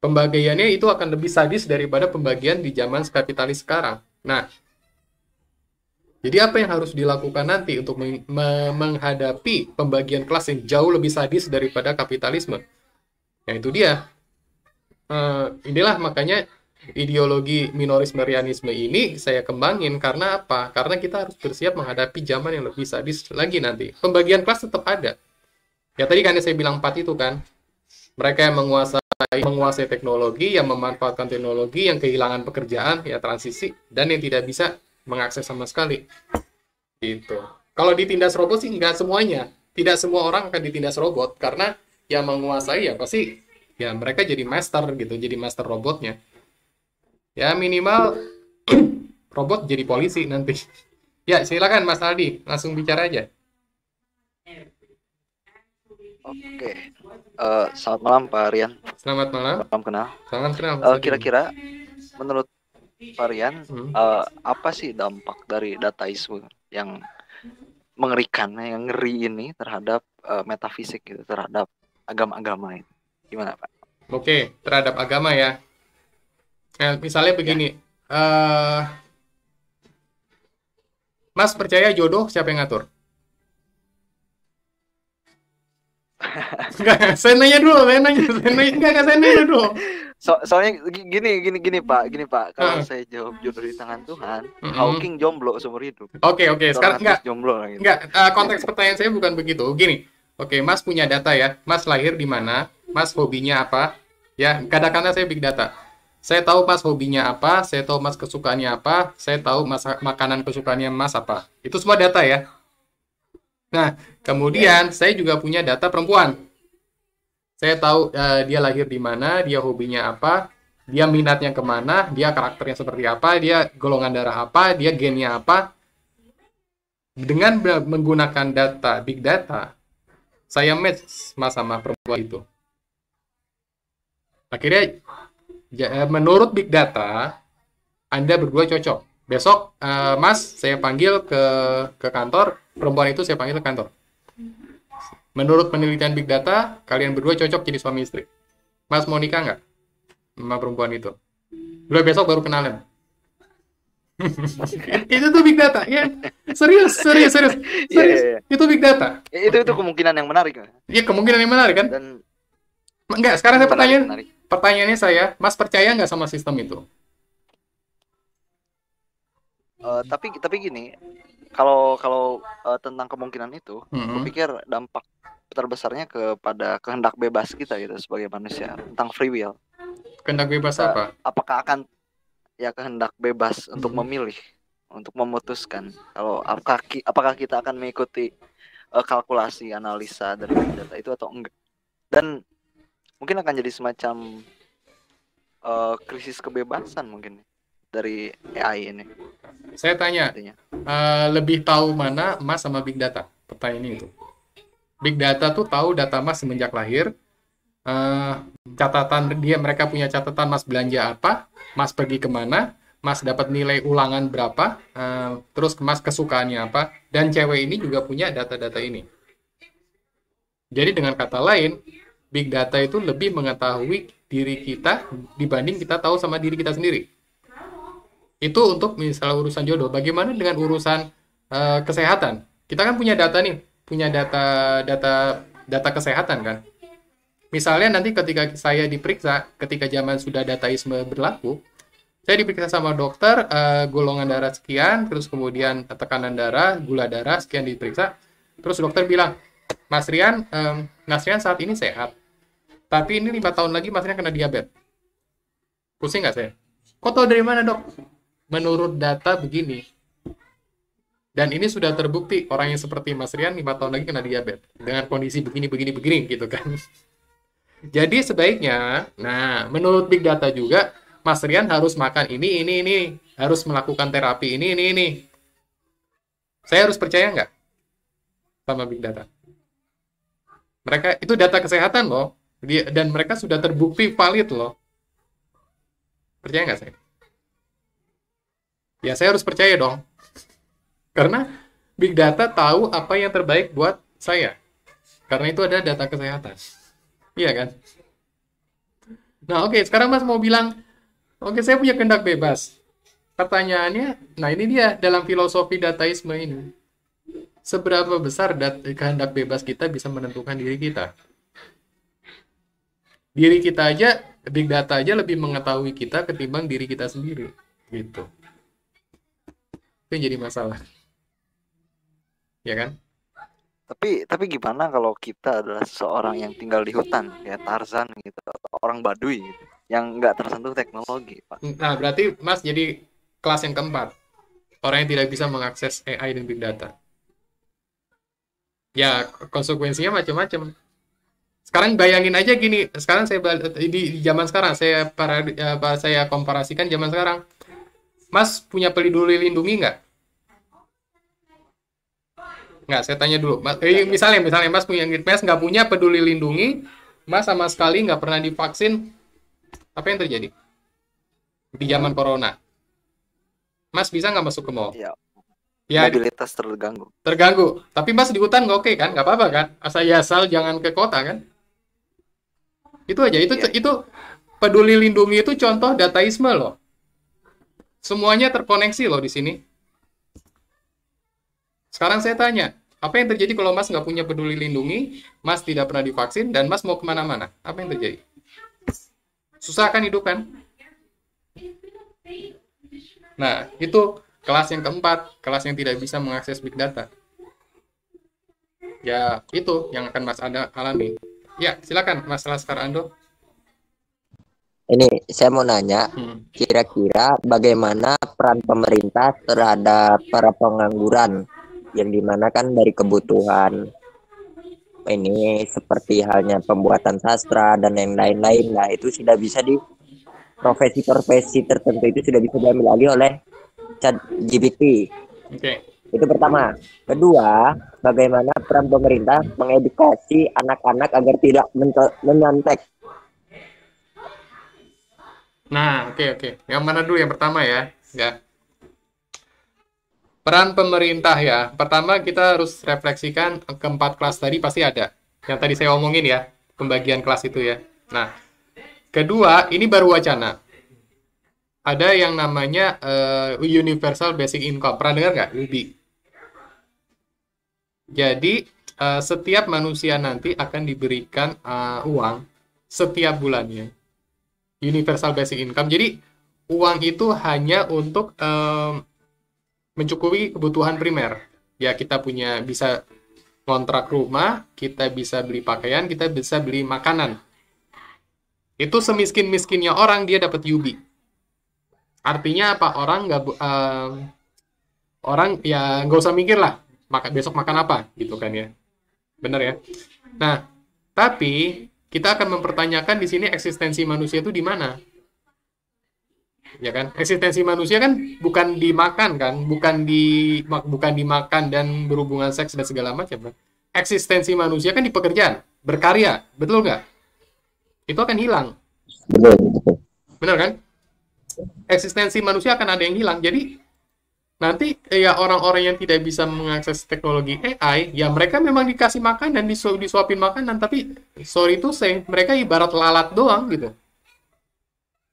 Pembagiannya itu akan lebih sadis daripada pembagian di zaman kapitalis sekarang. Nah, jadi apa yang harus dilakukan nanti untuk menghadapi pembagian kelas yang jauh lebih sadis daripada kapitalisme? Ya itu dia. Inilah makanya ideologi minorisme-rianisme ini saya kembangin. Karena apa? Karena kita harus bersiap menghadapi zaman yang lebih sadis lagi nanti. Pembagian kelas tetap ada. Ya tadi kan saya bilang 4 itu kan. Mereka yang menguasai teknologi, yang memanfaatkan teknologi, yang kehilangan pekerjaan, ya transisi, dan yang tidak bisa mengakses sama sekali. Gitu. Kalau ditindas robot sih nggak semuanya. Tidak semua orang akan ditindas robot. Karena yang menguasai ya pasti ya mereka jadi master gitu. Jadi master robotnya. Ya minimal robot jadi polisi nanti. Ya silakan Mas Aldi, langsung bicara aja. Oke. Selamat malam Pak Rian. Selamat malam. Salam kenal. Salam kenal. Mas Aldi. Kira-kira menurut Pak Rian, apa sih dampak dari dataisme yang mengerikan, yang ngeri ini terhadap metafisik gitu, terhadap agama-agama ini? Gimana Pak? Oke, terhadap agama ya. Nah, misalnya begini, Mas percaya jodoh siapa yang ngatur? Enggak, saya nanya dulu, saya nanya dulu. Soalnya gini Pak, kalau saya jawab jodoh di tangan Tuhan, Hawking jomblo seumur hidup. Oke, sekarang enggak, jomblo gitu. Konteks pertanyaan saya bukan begitu. Gini, oke, Mas punya data ya, Mas lahir di mana, Mas hobinya apa, ya, kadang-kadang saya big data. Saya tahu Mas hobinya apa, saya tahu Mas kesukaannya apa, saya tahu Mas makanan kesukaannya Mas apa. Itu semua data ya. Nah, kemudian saya juga punya data perempuan. Saya tahu dia lahir di mana, dia hobinya apa, dia minatnya kemana, dia karakternya seperti apa, dia golongan darah apa, dia gennya apa. Dengan menggunakan data, big data, saya match Mas sama perempuan itu. Akhirnya, menurut big data, Anda berdua cocok. Besok, Mas, saya panggil ke kantor, perempuan itu saya panggil ke kantor. Menurut penelitian big data, kalian berdua cocok jadi suami istri. Mas mau nikah nggak sama perempuan itu? Dua besok baru kenalan. Itu tuh big data, ya. Serius. Yeah. Itu big data. Itu kemungkinan yang menarik. Iya, kemungkinan yang menarik kan? Dan enggak, sekarang saya menarik. pertanyaannya saya, Mas percaya nggak sama sistem itu? Tapi gini, kalau tentang kemungkinan itu, aku pikir dampak terbesarnya kepada kehendak bebas kita gitu sebagai manusia, tentang free will. Kehendak bebas apa? Apakah akan ya kehendak bebas untuk memilih, untuk memutuskan kalau apakah kita akan mengikuti kalkulasi analisa dari data itu atau enggak. Dan mungkin akan jadi semacam krisis kebebasan mungkin dari AI ini. Saya tanya, lebih tahu mana Mas sama Big Data? Pertanyaan itu. Big Data tuh tahu data Mas semenjak lahir, catatan mereka punya catatan Mas belanja apa, Mas pergi kemana, Mas dapat nilai ulangan berapa, terus Mas kesukaannya apa, dan cewek ini juga punya data-data ini. Jadi dengan kata lain, Big Data itu lebih mengetahui diri kita dibanding kita tahu sama diri kita sendiri. Itu untuk misalnya urusan jodoh. Bagaimana dengan urusan kesehatan? Kita kan punya data nih, punya data kesehatan kan. Misalnya nanti ketika saya diperiksa, ketika zaman sudah dataisme berlaku, saya diperiksa sama dokter, golongan darah sekian, terus kemudian tekanan darah, gula darah sekian diperiksa, terus dokter bilang, Mas Rian saat ini sehat, tapi ini 5 tahun lagi Mas Rian kena diabetes. Pusing nggak saya? Kok tahu dari mana dok? menurut data begini. Dan ini sudah terbukti orang yang seperti Mas Rian 5 tahun lagi kena diabetes dengan kondisi begini gitu kan. Jadi sebaiknya, nah menurut Big Data juga, Mas Rian harus makan ini, harus melakukan terapi ini. Saya harus percaya nggak sama Big Data? Mereka itu data kesehatan loh, dan mereka sudah terbukti valid loh. Percaya nggak saya? Ya saya harus percaya dong. Karena Big Data tahu apa yang terbaik buat saya. Karena itu ada data kesehatan. Iya kan? Nah oke, sekarang Mas mau bilang, oke saya punya kehendak bebas. Pertanyaannya, nah ini dia dalam filosofi dataisme ini. Seberapa besar kehendak bebas kita bisa menentukan diri kita? Diri kita aja, Big Data aja lebih mengetahui kita ketimbang diri kita sendiri. Gitu. Itu yang jadi masalah. Ya kan? Tapi gimana kalau kita adalah seseorang yang tinggal di hutan, kayak Tarzan gitu, atau orang Baduy gitu, yang nggak tersentuh teknologi, Pak. Nah, berarti Mas jadi kelas yang keempat. Orang yang tidak bisa mengakses AI dan Big Data. Ya, konsekuensinya macam-macam. Sekarang bayangin aja gini, sekarang di zaman sekarang saya komparasikan zaman sekarang. Mas punya peduli lindungi nggak? Nggak, saya tanya dulu. Misalnya Mas nggak punya peduli lindungi, Mas sama sekali nggak pernah divaksin, apa yang terjadi di zaman corona? Mas bisa nggak masuk ke mall? Ya, mobilitas terganggu. Tapi Mas di hutan nggak oke kan? Nggak apa-apa kan? Asal jangan ke kota kan? Itu aja. Itu peduli lindungi itu contoh dataisme loh. Semuanya terkoneksi loh di sini. Sekarang saya tanya, apa yang terjadi kalau Mas nggak punya peduli lindungi, Mas tidak pernah divaksin, dan Mas mau kemana-mana? Apa yang terjadi? Susah kan hidup kan? Nah, itu kelas yang keempat, kelas yang tidak bisa mengakses Big Data. Ya, itu yang akan Mas alami. Ya, silakan Mas Laskar Ando. Ini saya mau nanya, kira-kira bagaimana peran pemerintah terhadap para pengangguran? Yang dimana kan dari kebutuhan ini seperti halnya pembuatan sastra dan yang lain-lain, nah itu sudah bisa di profesi-profesi tertentu itu sudah bisa diambil alih oleh ChatGPT. Itu pertama. Kedua, bagaimana peran pemerintah mengedukasi anak-anak agar tidak menyontek? Nah, oke. Yang mana dulu yang pertama ya? Ya. Peran pemerintah ya. Pertama kita harus refleksikan keempat kelas tadi pasti ada. Yang tadi saya omongin ya, pembagian kelas itu ya. Nah, kedua ini baru wacana. Ada yang namanya Universal Basic Income. Pernah dengar nggak? UBI. Jadi setiap manusia nanti akan diberikan uang setiap bulannya. Universal Basic Income. Jadi uang itu hanya untuk mencukupi kebutuhan primer. Ya, kita bisa kontrak rumah, kita bisa beli pakaian, kita bisa beli makanan. Itu semiskin-miskinnya orang dia dapat UBI. Artinya apa? Orang ya nggak usah mikir lah, besok makan apa, gitu kan ya. Bener ya? Nah, tapi kita akan mempertanyakan di sini eksistensi manusia itu di mana? Ya kan, eksistensi manusia kan bukan dimakan kan, bukan dimakan dan berhubungan seks dan segala macam kan. Eksistensi manusia kan di pekerjaan, berkarya, betul nggak? Itu akan hilang. Benar kan? Eksistensi manusia akan ada yang hilang. Jadi nanti ya orang-orang yang tidak bisa mengakses teknologi AI, ya mereka memang dikasih makan dan disuapin makanan, tapi sorry itu mereka ibarat lalat doang gitu.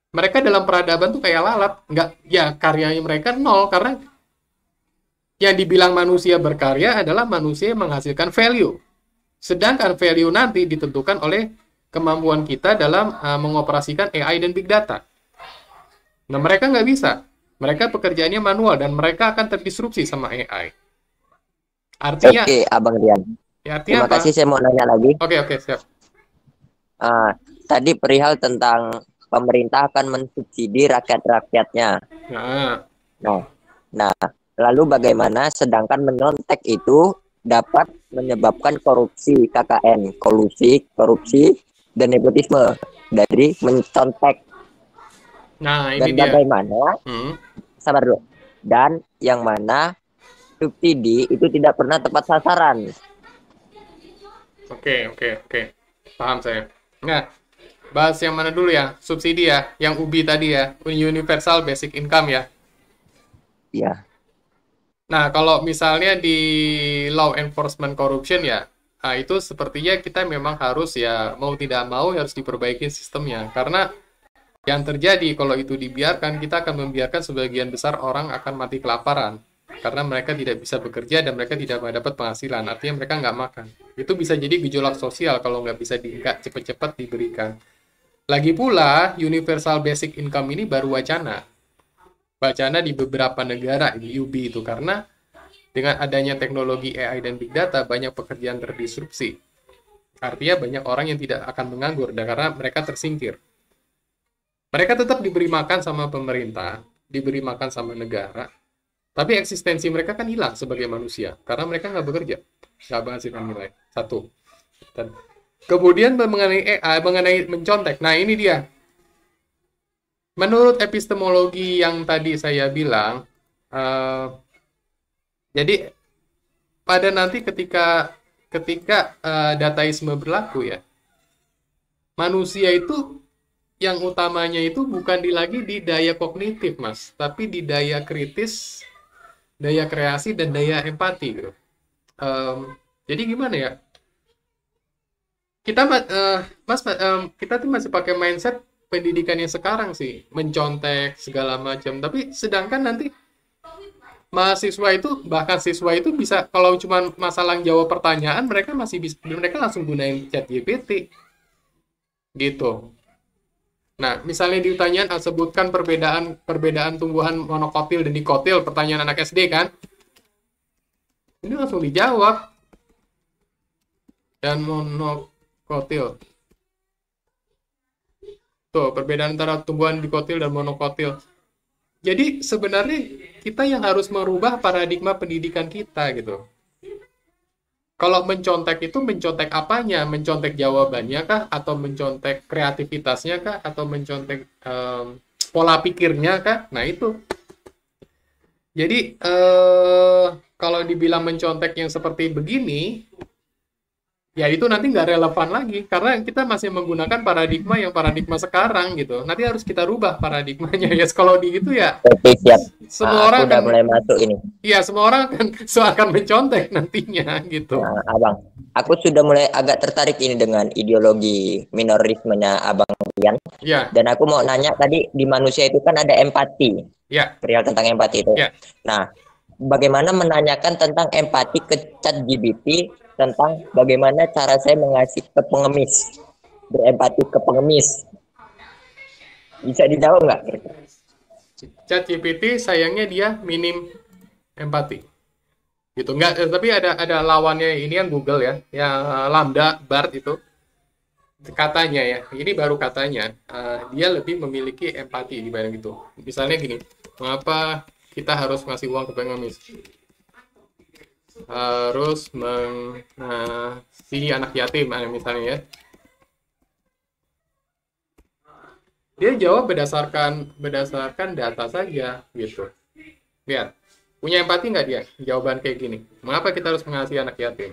Mereka dalam peradaban tuh kayak lalat, nggak, ya karyanya mereka nol, karena yang dibilang manusia berkarya adalah manusia yang menghasilkan value. Sedangkan value nanti ditentukan oleh kemampuan kita dalam mengoperasikan AI dan Big Data. Nah, mereka nggak bisa. Mereka pekerjaannya manual dan mereka akan terdisrupsi sama AI. Artinya, Oke, Abang Rian. Ya, artinya terima kasih, saya mau nanya lagi. Oke, siap. Tadi perihal tentang pemerintah akan mensubsidi rakyat-rakyatnya. Nah, Nah, nah, lalu bagaimana sedangkan menyontek itu dapat menyebabkan korupsi KKN, kolusi, korupsi, dan nepotisme dari mencontek. Nah, ini Dan dia. bagaimana, Hmm. sabar dulu, dan yang mana subsidi itu tidak pernah tepat sasaran. Oke. Paham saya. Nah, bahas yang mana dulu ya? Subsidi ya, yang UBI tadi ya, Universal Basic Income ya. Ya, Nah, kalau misalnya di law enforcement corruption ya, nah itu sepertinya kita memang harus ya mau tidak mau harus diperbaiki sistemnya. Karena yang terjadi kalau itu dibiarkan, kita akan membiarkan sebagian besar orang akan mati kelaparan. Karena mereka tidak bisa bekerja dan mereka tidak mendapat penghasilan. Artinya mereka nggak makan. Itu bisa jadi gejolak sosial kalau nggak bisa nggak cepat-cepat diberikan. Lagi pula, Universal Basic Income ini baru wacana. Wacana di beberapa negara, di UB itu. Karena dengan adanya teknologi AI dan Big Data, banyak pekerjaan terdisrupsi. Artinya banyak orang yang tidak akan menganggur dan karena mereka tersingkir. Mereka tetap diberi makan sama pemerintah, diberi makan sama negara, tapi eksistensi mereka kan hilang sebagai manusia karena mereka nggak bekerja, nggak menghasilkan nilai. Satu. Dan kemudian mengenai AI, mengenai mencontek. Nah ini dia. Menurut epistemologi yang tadi saya bilang, jadi pada nanti ketika dataisme berlaku ya, manusia itu yang utamanya itu bukan lagi di daya kognitif, Mas, tapi di daya kritis, daya kreasi, dan daya empati gitu. Jadi gimana ya? Kita, Mas, kita tuh masih pakai mindset pendidikan yang sekarang sih, mencontek segala macam. Tapi sedangkan nanti mahasiswa itu, bahkan siswa itu bisa, kalau cuma masalah jawab pertanyaan, mereka masih bisa, mereka langsung gunain chat GPT gitu. Nah, misalnya di pertanyaan sebutkan perbedaan tumbuhan monokotil dan dikotil, pertanyaan anak SD kan, ini langsung dijawab. Dan monokotil. Tuh, perbedaan antara tumbuhan dikotil dan monokotil. Jadi sebenarnya kita yang harus merubah paradigma pendidikan kita gitu. Kalau mencontek itu mencontek apanya? Mencontek jawabannya kah? Atau mencontek kreativitasnya kah? Atau mencontek pola pikirnya kah? Nah itu. Jadi kalau dibilang mencontek yang seperti begini, ya itu nanti nggak relevan lagi. Karena kita masih menggunakan paradigma sekarang gitu. Nanti harus kita rubah paradigmanya. Ya kalau di gitu ya, oke, siap. semua orang Aku udah akan, mulai masuk ini. ya semua orang akan mencontek nantinya gitu. Nah, Abang, aku sudah mulai agak tertarik ini dengan ideologi minorismenya Abang Rian. Ya, Dan aku mau nanya tadi di manusia itu kan ada empati, ya, perihal tentang empati itu. ya. Nah, bagaimana menanyakan tentang empati ke ChatGPT tentang bagaimana cara saya mengasih ke pengemis, berempati ke pengemis. Bisa dijawab nggak? ChatGPT sayangnya dia minim empati. Gitu. Nggak, tapi ada lawannya ini yang Google ya, yang Lambda, BART itu. Katanya ya, ini baru katanya, dia lebih memiliki empati dibanding itu. Misalnya gini, mengapa kita harus ngasih uang ke pengemis? Harus mengasihi anak yatim, misalnya ya. Dia jawab berdasarkan data saja, gitu. Lihat, punya empati nggak dia? Jawaban kayak gini. Mengapa kita harus mengasihi anak yatim?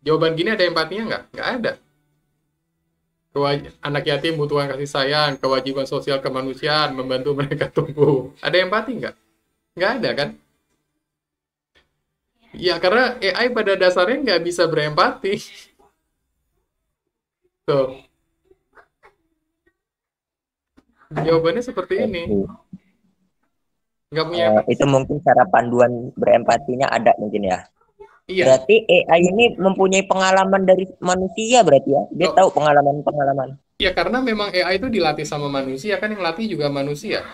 Jawaban gini ada empatinya nggak? Nggak ada. Anak yatim butuh kasih sayang, kewajiban sosial kemanusiaan, membantu mereka tumbuh. Ada empati nggak? Nggak ada kan? Ya karena AI pada dasarnya nggak bisa berempati. Tuh. Jawabannya seperti ini. Nggak punya empati. Itu mungkin cara panduan berempatinya ada mungkin ya. Iya. Berarti AI ini mempunyai pengalaman dari manusia berarti ya. Dia tahu pengalaman-pengalaman. Ya karena memang AI itu dilatih sama manusia kan, yang latih juga manusia.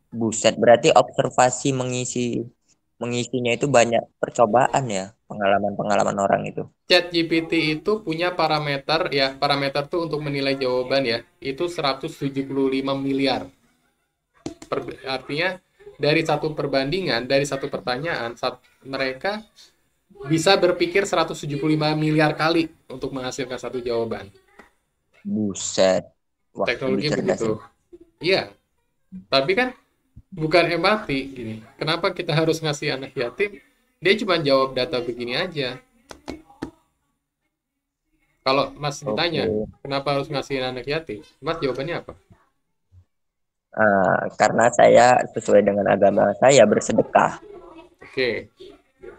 Buset, berarti observasi mengisinya itu banyak percobaan ya, pengalaman-pengalaman orang itu. ChatGPT itu punya parameter tuh untuk menilai jawaban ya, itu 175 miliar. Artinya dari satu perbandingan, dari satu pertanyaan, mereka bisa berpikir 175 miliar kali untuk menghasilkan satu jawaban. Buset. Wah, Teknologi lebih cerdas begitu. Iya. Tapi kan bukan empati gini. Kenapa kita harus ngasih anak yatim? Dia cuma jawab data begini aja. Kalau Mas ditanya, kenapa harus ngasih anak yatim? Mas jawabannya apa? Karena saya sesuai dengan agama saya bersedekah. Oke.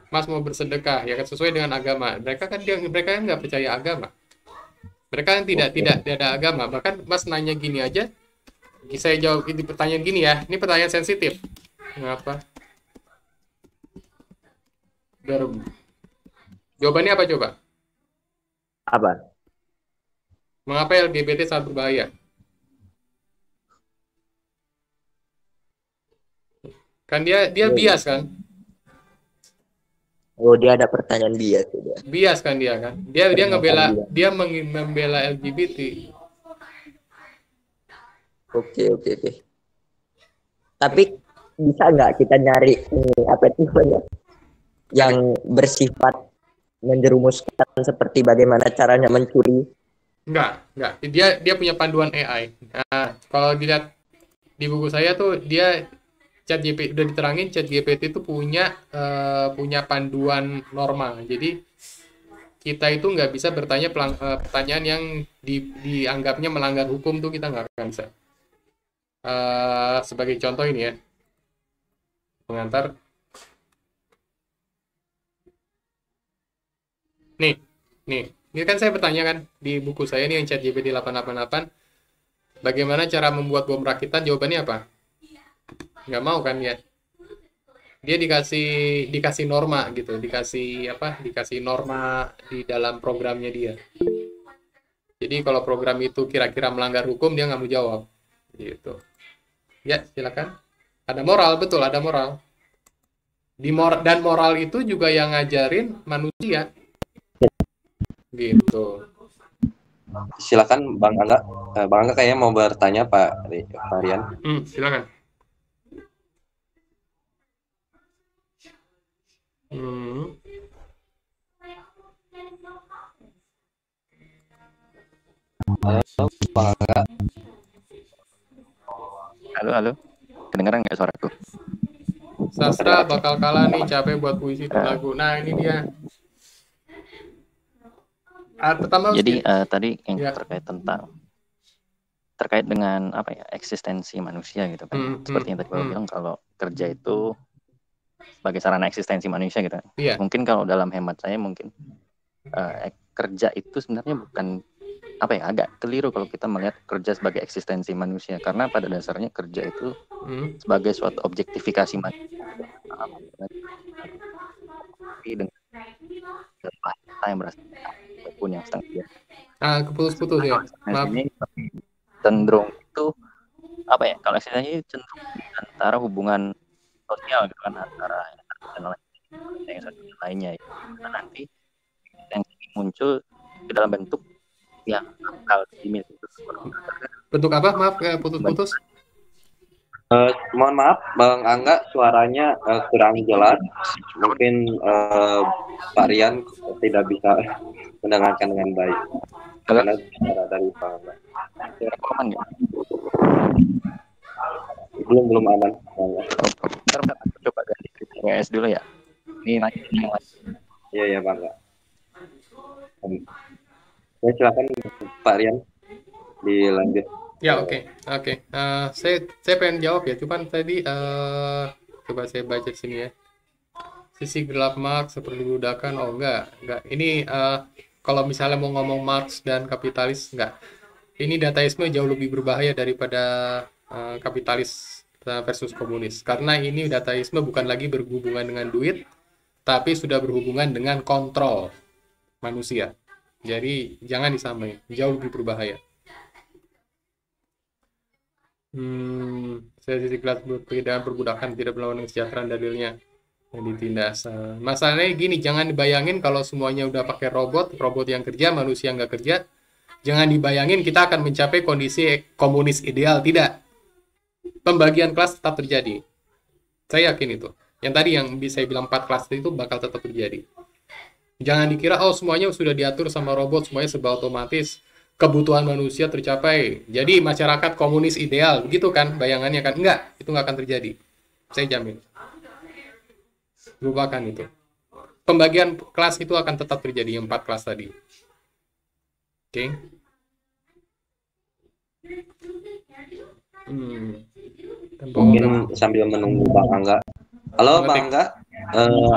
Mas mau bersedekah ya kan sesuai dengan agama. Mereka kan nggak percaya agama. Mereka kan tidak ada agama. Bahkan Mas nanya gini aja, saya jawab ini pertanyaan gini ya. Ini pertanyaan sensitif. Mengapa? Jawabannya apa coba? Apa? Mengapa LGBT sangat berbahaya? Kan dia bias kan? Oh, dia ada pertanyaan bias ya. Bias kan dia kan? Dia membela LGBT. Oke. Tapi bisa nggak kita nyari apa itu namanya? Yang bersifat menjerumuskan seperti bagaimana caranya mencuri? Enggak. Dia punya panduan AI. Nah, kalau dilihat di buku saya tuh dia ChatGPT udah diterangin ChatGPT itu punya panduan norma. Jadi kita itu nggak bisa bertanya pertanyaan yang dianggapnya melanggar hukum tuh kita nggak akan bisa. Sebagai contoh ini ya, pengantar. Nih, ini kan saya bertanya kan di buku saya nih yang ChatGPT 888, bagaimana cara membuat bom rakitan? Jawabannya apa? Nggak mau kan ya? Dia dikasih norma gitu, dikasih norma di dalam programnya dia. Jadi kalau program itu kira-kira melanggar hukum dia nggak mau jawab, gitu. Ya silakan. Ada moral, betul ada moral. Dan moral itu juga yang ngajarin manusia, gitu. Silakan Bang Angga. Bang Angga kayaknya mau bertanya Pak Rian. Silakan. Halo, Bang Angga. Halo. Kedengeran nggak suaraku? Sastra bakal kalah nih, capek buat puisi itu lagu. Nah, ini dia. Pertama Jadi tadi yang terkait dengan apa ya, eksistensi manusia gitu kan. Seperti yang tadi Bapak bilang, kalau kerja itu sebagai sarana eksistensi manusia gitu. Iya. Mungkin kalau dalam hemat saya mungkin kerja itu sebenarnya bukan apa ya, agak keliru kalau kita melihat kerja sebagai eksistensi manusia, karena pada dasarnya kerja itu sebagai suatu objektifikasi manusia. Tapi dengan bahasa yang berasal pun yang setengah keputus-putus ya. Maaf. Ini cenderung itu apa ya, kalau eksistensi cenderung antara hubungan sosial gitu kan, antara yang satu lainnya ya. Nah, nanti yang muncul di dalam bentuk yang akal dimiliki. Bentuk apa? Maaf, putus-putus. Mohon maaf Bang Angga, suaranya kurang jelas. Mungkin Pak Rian tidak bisa mendengarkan dengan baik. Karena suara dari Bang Angga. Aman nggak? Belum aman. Ntar aku coba ganti WS dulu ya. Ini lagi. Iya Bang Angga. Ya, silakan Pak Rian dilanjut. Ya, oke. Saya pengen jawab ya, cuman tadi coba saya baca sini ya. Sisi gelap Marx seperti diudahkan, enggak. Ini kalau misalnya mau ngomong Marx dan kapitalis, enggak. Ini dataisme jauh lebih berbahaya daripada kapitalis versus komunis. Karena ini dataisme bukan lagi berhubungan dengan duit, tapi sudah berhubungan dengan kontrol manusia. Jadi jangan disamain, jauh lebih berbahaya. Saya sisi kelas perbedaan perbudakan tidak berlawan dengan kesejahteraan dalilnya yang ditindas. Masalahnya gini, jangan dibayangin kalau semuanya udah pakai robot yang kerja, manusia nggak kerja. Jangan dibayangin kita akan mencapai kondisi komunis ideal, tidak. pembagian kelas tetap terjadi. Saya yakin itu. Yang tadi yang bisa bilang 4 kelas itu bakal tetap terjadi. Jangan dikira, oh semuanya sudah diatur sama robot, semuanya serba otomatis, kebutuhan manusia tercapai. Jadi masyarakat komunis ideal, begitu kan bayangannya kan? Enggak, itu nggak akan terjadi. Saya jamin. Lupakan itu. Pembagian kelas itu akan tetap terjadi, yang 4 kelas tadi. Oke. Mungkin sambil menunggu Bang Angga. Halo Bang Angga,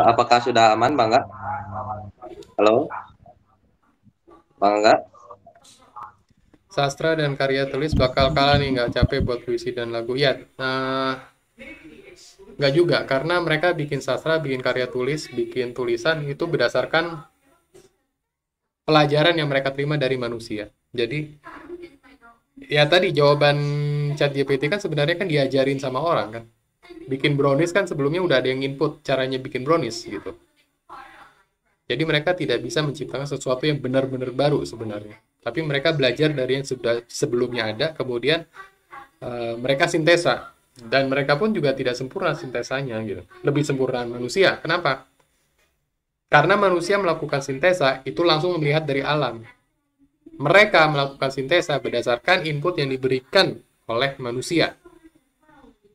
apakah sudah aman Bang Angga? Halo Bang Angga. Sastra dan karya tulis bakal kalah nih, nggak capek buat puisi dan lagu. Ya, nggak juga, karena mereka bikin sastra, bikin karya tulis, bikin tulisan itu berdasarkan pelajaran yang mereka terima dari manusia. Jadi, ya tadi jawaban ChatGPT kan sebenarnya kan diajarin sama orang kan. Bikin brownies kan sebelumnya udah ada yang input caranya bikin brownies gitu. Jadi mereka tidak bisa menciptakan sesuatu yang benar-benar baru sebenarnya. Tapi mereka belajar dari yang sudah sebelumnya ada, kemudian mereka sintesa. Dan mereka pun juga tidak sempurna sintesanya gitu. Lebih sempurna manusia. Kenapa? Karena manusia melakukan sintesa itu langsung melihat dari alam. Mereka melakukan sintesa berdasarkan input yang diberikan oleh manusia.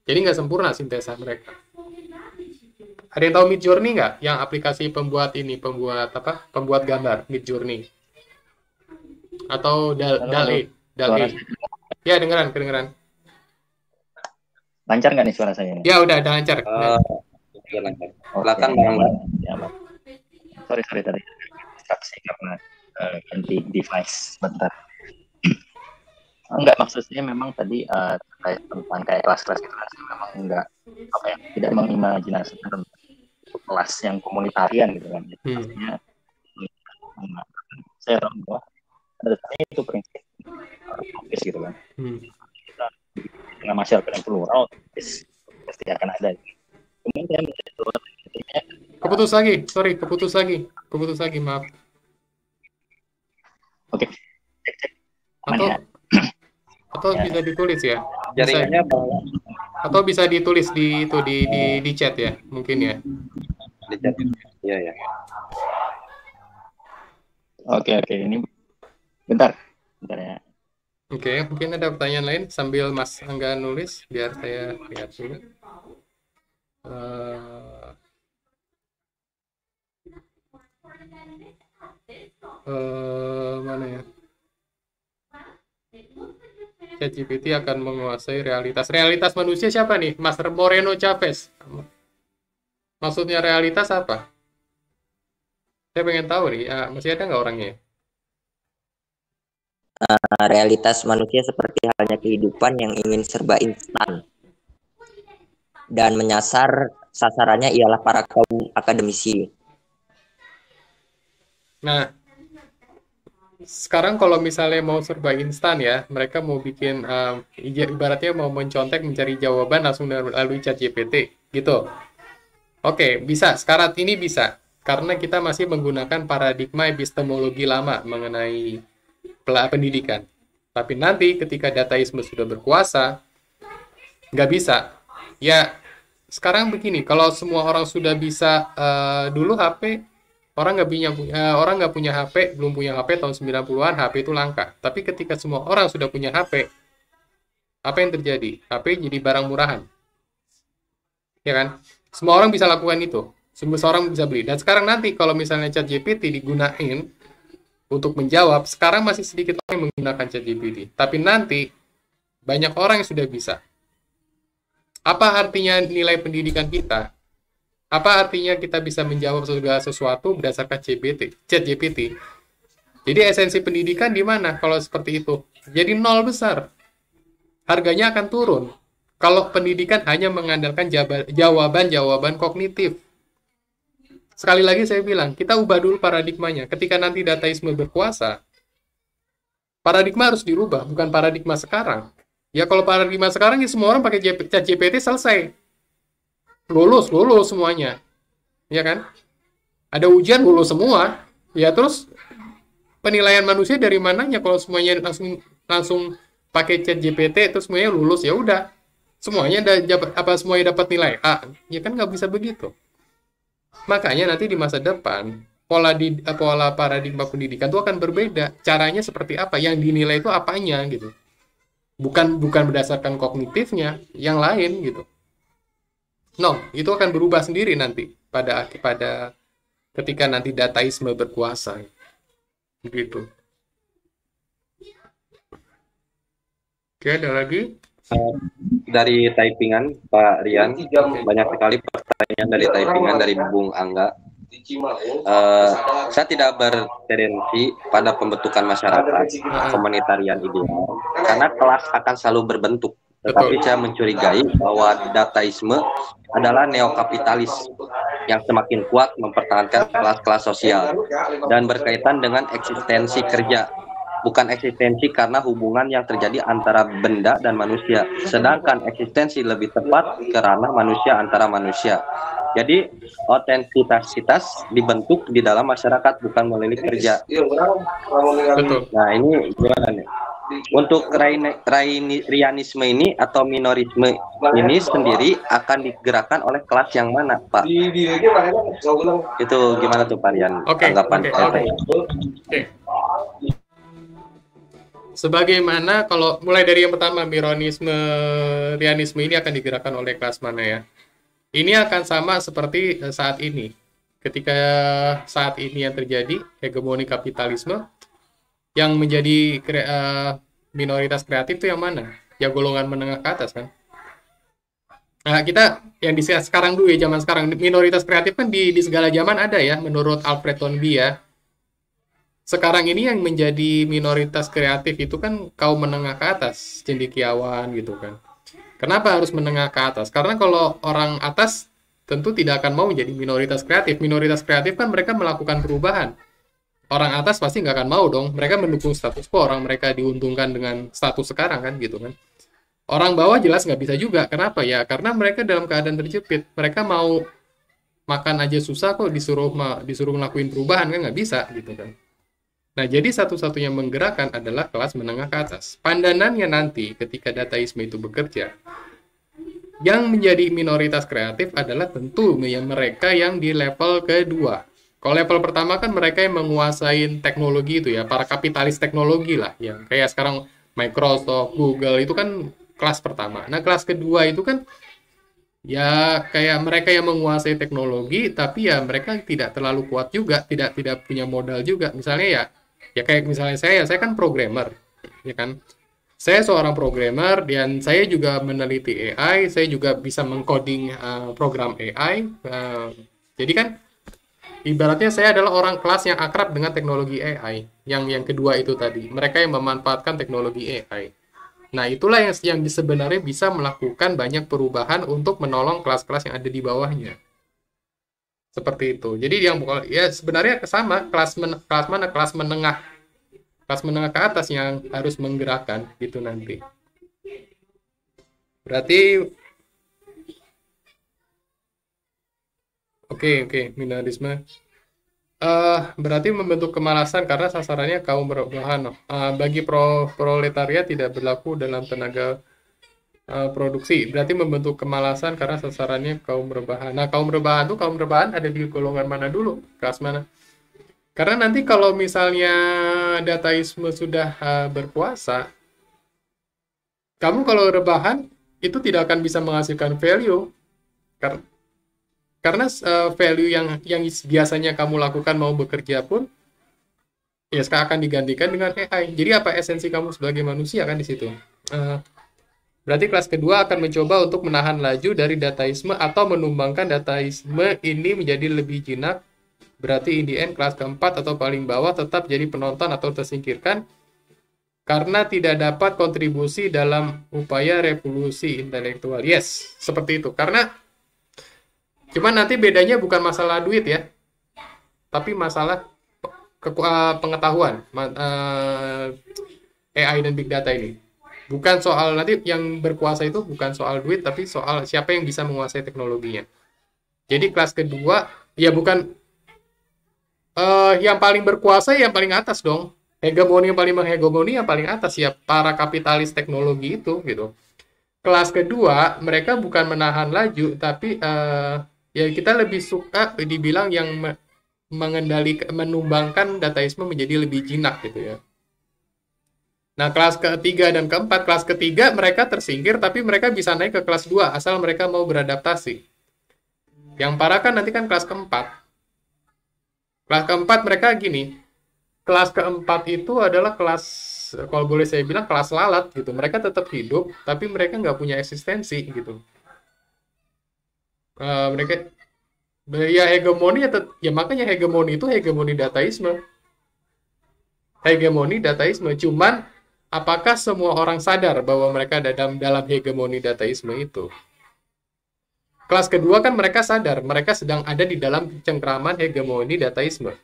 Jadi nggak sempurna sintesa mereka. Ada yang tahu Midjourney nggak? Yang aplikasi pembuat ini, pembuat gambar, Midjourney. Atau DALL-E. Ya, kedengeran. Lancar nggak nih suara saya? Ya, udah lancar. Silakan Bang Angga. Ya, sorry tadi distraksi karena ganti device bentar. Enggak, maksudnya memang tadi terkait tentang kayak kelas-kelas itu memang enggak tidak mengimajinasikan kelas yang komunitarian gitu kan. Maksudnya saya tahu bahwa dasarnya itu prinsip office gitu kan. Kita dengan masyarakat yang plural pasti akan ada. Kemudian keputus lagi, maaf. Oke. Atau bisa ditulis ya? Jaringannya atau bisa ditulis di chat ya, mungkin ya. Di chat. Iya. Oke, ini bentar ya. Oke, mungkin ada pertanyaan lain sambil Mas Angga nulis biar saya lihat dulu. Mana ya? ChatGPT akan menguasai realitas. Realitas manusia siapa nih? Mas Moreno Chavez. Maksudnya realitas apa? Saya pengen tahu nih. Masih ada nggak orangnya? Realitas manusia seperti halnya kehidupan yang ingin serba instan dan sasarannya ialah para kaum akademisi. Nah, sekarang kalau misalnya mau serba instan ya, mereka mau bikin ibaratnya mau mencontek mencari jawaban langsung melalui ChatGPT gitu. Oke, bisa. Sekarang ini bisa karena kita masih menggunakan paradigma epistemologi lama mengenai pendidikan. Tapi nanti ketika dataisme sudah berkuasa, nggak bisa. Ya, sekarang begini, kalau semua orang sudah bisa, dulu HP, orang nggak punya HP, belum punya HP tahun 90-an, HP itu langka. Tapi ketika semua orang sudah punya HP, apa yang terjadi? HP jadi barang murahan. Ya kan? Semua orang bisa lakukan itu. Semua orang bisa beli. Dan sekarang nanti kalau misalnya ChatGPT digunain untuk menjawab, sekarang masih sedikit orang yang menggunakan ChatGPT. Tapi nanti banyak orang yang sudah bisa. Apa artinya nilai pendidikan kita? Apa artinya kita bisa menjawab segala sesuatu berdasarkan ChatGPT? Jadi esensi pendidikan di mana kalau seperti itu? Jadi nol besar. Harganya akan turun. Kalau pendidikan hanya mengandalkan jawaban-jawaban kognitif. Sekali lagi saya bilang, kita ubah dulu paradigmanya. Ketika nanti dataisme berkuasa, paradigma harus dirubah, bukan paradigma sekarang. Ya kalau paradigma sekarang ya semua orang pakai ChatGPT selesai. Lulus semuanya. Ya kan? Ada ujian lulus semua. Ya terus penilaian manusia dari mananya kalau semuanya langsung pakai ChatGPT terus semuanya lulus, ya udah. semuanya dapat nilai A? Ya kan nggak bisa begitu. Makanya nanti di masa depan pola paradigma pendidikan itu akan berbeda. Caranya seperti apa? Yang dinilai itu apanya gitu. Bukan berdasarkan kognitifnya, yang lain gitu. No, itu akan berubah sendiri nanti pada ketika nanti dataisme berkuasa. Begitu. Oke, ada lagi? Dari typingan Pak Rian, banyak sekali pertanyaan dari typingan dari Bung Angga. Saya tidak bertendensi pada pembentukan masyarakat komunitarian ideal karena kelas akan selalu berbentuk. Tetapi saya mencurigai bahwa dataisme adalah neokapitalis yang semakin kuat mempertahankan kelas-kelas sosial dan berkaitan dengan eksistensi kerja, bukan eksistensi karena hubungan yang terjadi antara benda dan manusia, sedangkan eksistensi lebih tepat ke ranah manusia antara manusia. Jadi otentisitas dibentuk di dalam masyarakat, bukan melalui kerja. Betul. Nah, ini gimana nih? Untuk Rianisme ini atau minorisme ini sendiri akan digerakkan oleh kelas yang mana, Pak? Itu gimana tuh, Pak Rian? Tanggapan Oke. Sebagaimana kalau mulai dari yang pertama, Rianisme ini akan digerakkan oleh kelas mana ya? Ini akan sama seperti saat ini. Ketika saat ini yang terjadi hegemoni kapitalisme, yang menjadi minoritas kreatif itu yang mana? Ya golongan menengah ke atas kan. Nah, kita yang di sekarang dulu ya, zaman sekarang minoritas kreatif kan di segala zaman ada ya, menurut Alfred Toynbee ya. Sekarang ini yang menjadi minoritas kreatif itu kan kaum menengah ke atas, cendekiawan gitu kan. Kenapa harus menengah ke atas? Karena kalau orang atas tentu tidak akan mau menjadi minoritas kreatif. Minoritas kreatif kan mereka melakukan perubahan. Orang atas pasti nggak akan mau dong. Mereka mendukung status quo, orang mereka diuntungkan dengan status sekarang kan gitu kan. Orang bawah jelas nggak bisa juga. Kenapa ya? Karena mereka dalam keadaan terjepit. Mereka mau makan aja susah kok disuruh ngelakuin perubahan kan nggak bisa gitu kan. Nah, jadi satu-satunya menggerakkan adalah kelas menengah ke atas. Pandanannya nanti ketika dataisme itu bekerja, yang menjadi minoritas kreatif adalah tentu mereka yang di level kedua. Kalau level pertama kan mereka yang menguasai teknologi itu ya, para kapitalis teknologi lah, yang kayak sekarang Microsoft, Google itu kan kelas pertama. Nah, kelas kedua itu kan ya kayak mereka yang menguasai teknologi, tapi ya mereka tidak terlalu kuat juga, tidak punya modal juga. Misalnya ya kayak misalnya saya kan programmer, ya kan. Saya seorang programmer dan saya juga meneliti AI, saya juga bisa mengcoding program AI. Jadi kan ibaratnya saya adalah orang kelas yang akrab dengan teknologi AI. Yang kedua itu tadi, mereka yang memanfaatkan teknologi AI. Nah, itulah yang sebenarnya bisa melakukan banyak perubahan untuk menolong kelas-kelas yang ada di bawahnya. Seperti itu. Jadi yang ya sebenarnya sama kelas mana? Kelas menengah ke atas yang harus menggerakkan gitu nanti. Berarti oke, minorisme. Berarti membentuk kemalasan karena sasarannya kaum berbahan. Bagi proletariat tidak berlaku dalam tenaga produksi. Berarti membentuk kemalasan karena sasarannya kaum berbahan. Nah, kaum berbahan ada di golongan mana dulu? Kelas mana? Karena nanti kalau misalnya dataisme sudah berkuasa, kamu kalau rebahan itu tidak akan bisa menghasilkan value. Karena value yang biasanya kamu lakukan mau bekerja pun ya sekarang akan digantikan dengan AI. Jadi apa esensi kamu sebagai manusia kan di situ? Berarti kelas kedua akan mencoba untuk menahan laju dari dataisme atau menumbangkan dataisme ini menjadi lebih jinak. Berarti in the end kelas keempat atau paling bawah tetap jadi penonton atau tersingkirkan karena tidak dapat kontribusi dalam upaya revolusi intelektual. Yes, seperti itu. Karena cuman nanti bedanya bukan masalah duit ya, tapi masalah pengetahuan AI dan big data ini. Bukan soal nanti yang berkuasa itu bukan soal duit, tapi soal siapa yang bisa menguasai teknologinya. Jadi kelas kedua ya bukan yang paling berkuasa yang paling atas dong. Hegemoni yang paling menghegemoni yang paling atas ya para kapitalis teknologi itu gitu. kelas kedua mereka bukan menahan laju, tapi ya kita lebih suka dibilang yang menumbangkan dataisme menjadi lebih jinak gitu ya. Nah, kelas ketiga dan keempat, kelas ketiga mereka tersingkir, tapi mereka bisa naik ke kelas 2 asal mereka mau beradaptasi. Yang parah kan nanti kan kelas keempat. Kelas keempat mereka gini, kelas keempat itu adalah kelas, kalau boleh saya bilang kelas lalat gitu. Mereka tetap hidup, tapi mereka nggak punya eksistensi gitu. Mereka, ya hegemoni, ya makanya hegemoni itu hegemoni dataisme. Hegemoni dataisme, cuman apakah semua orang sadar bahwa mereka dalam hegemoni dataisme itu? Kelas kedua kan mereka sadar, mereka sedang ada di dalam cengkraman hegemoni dataisme.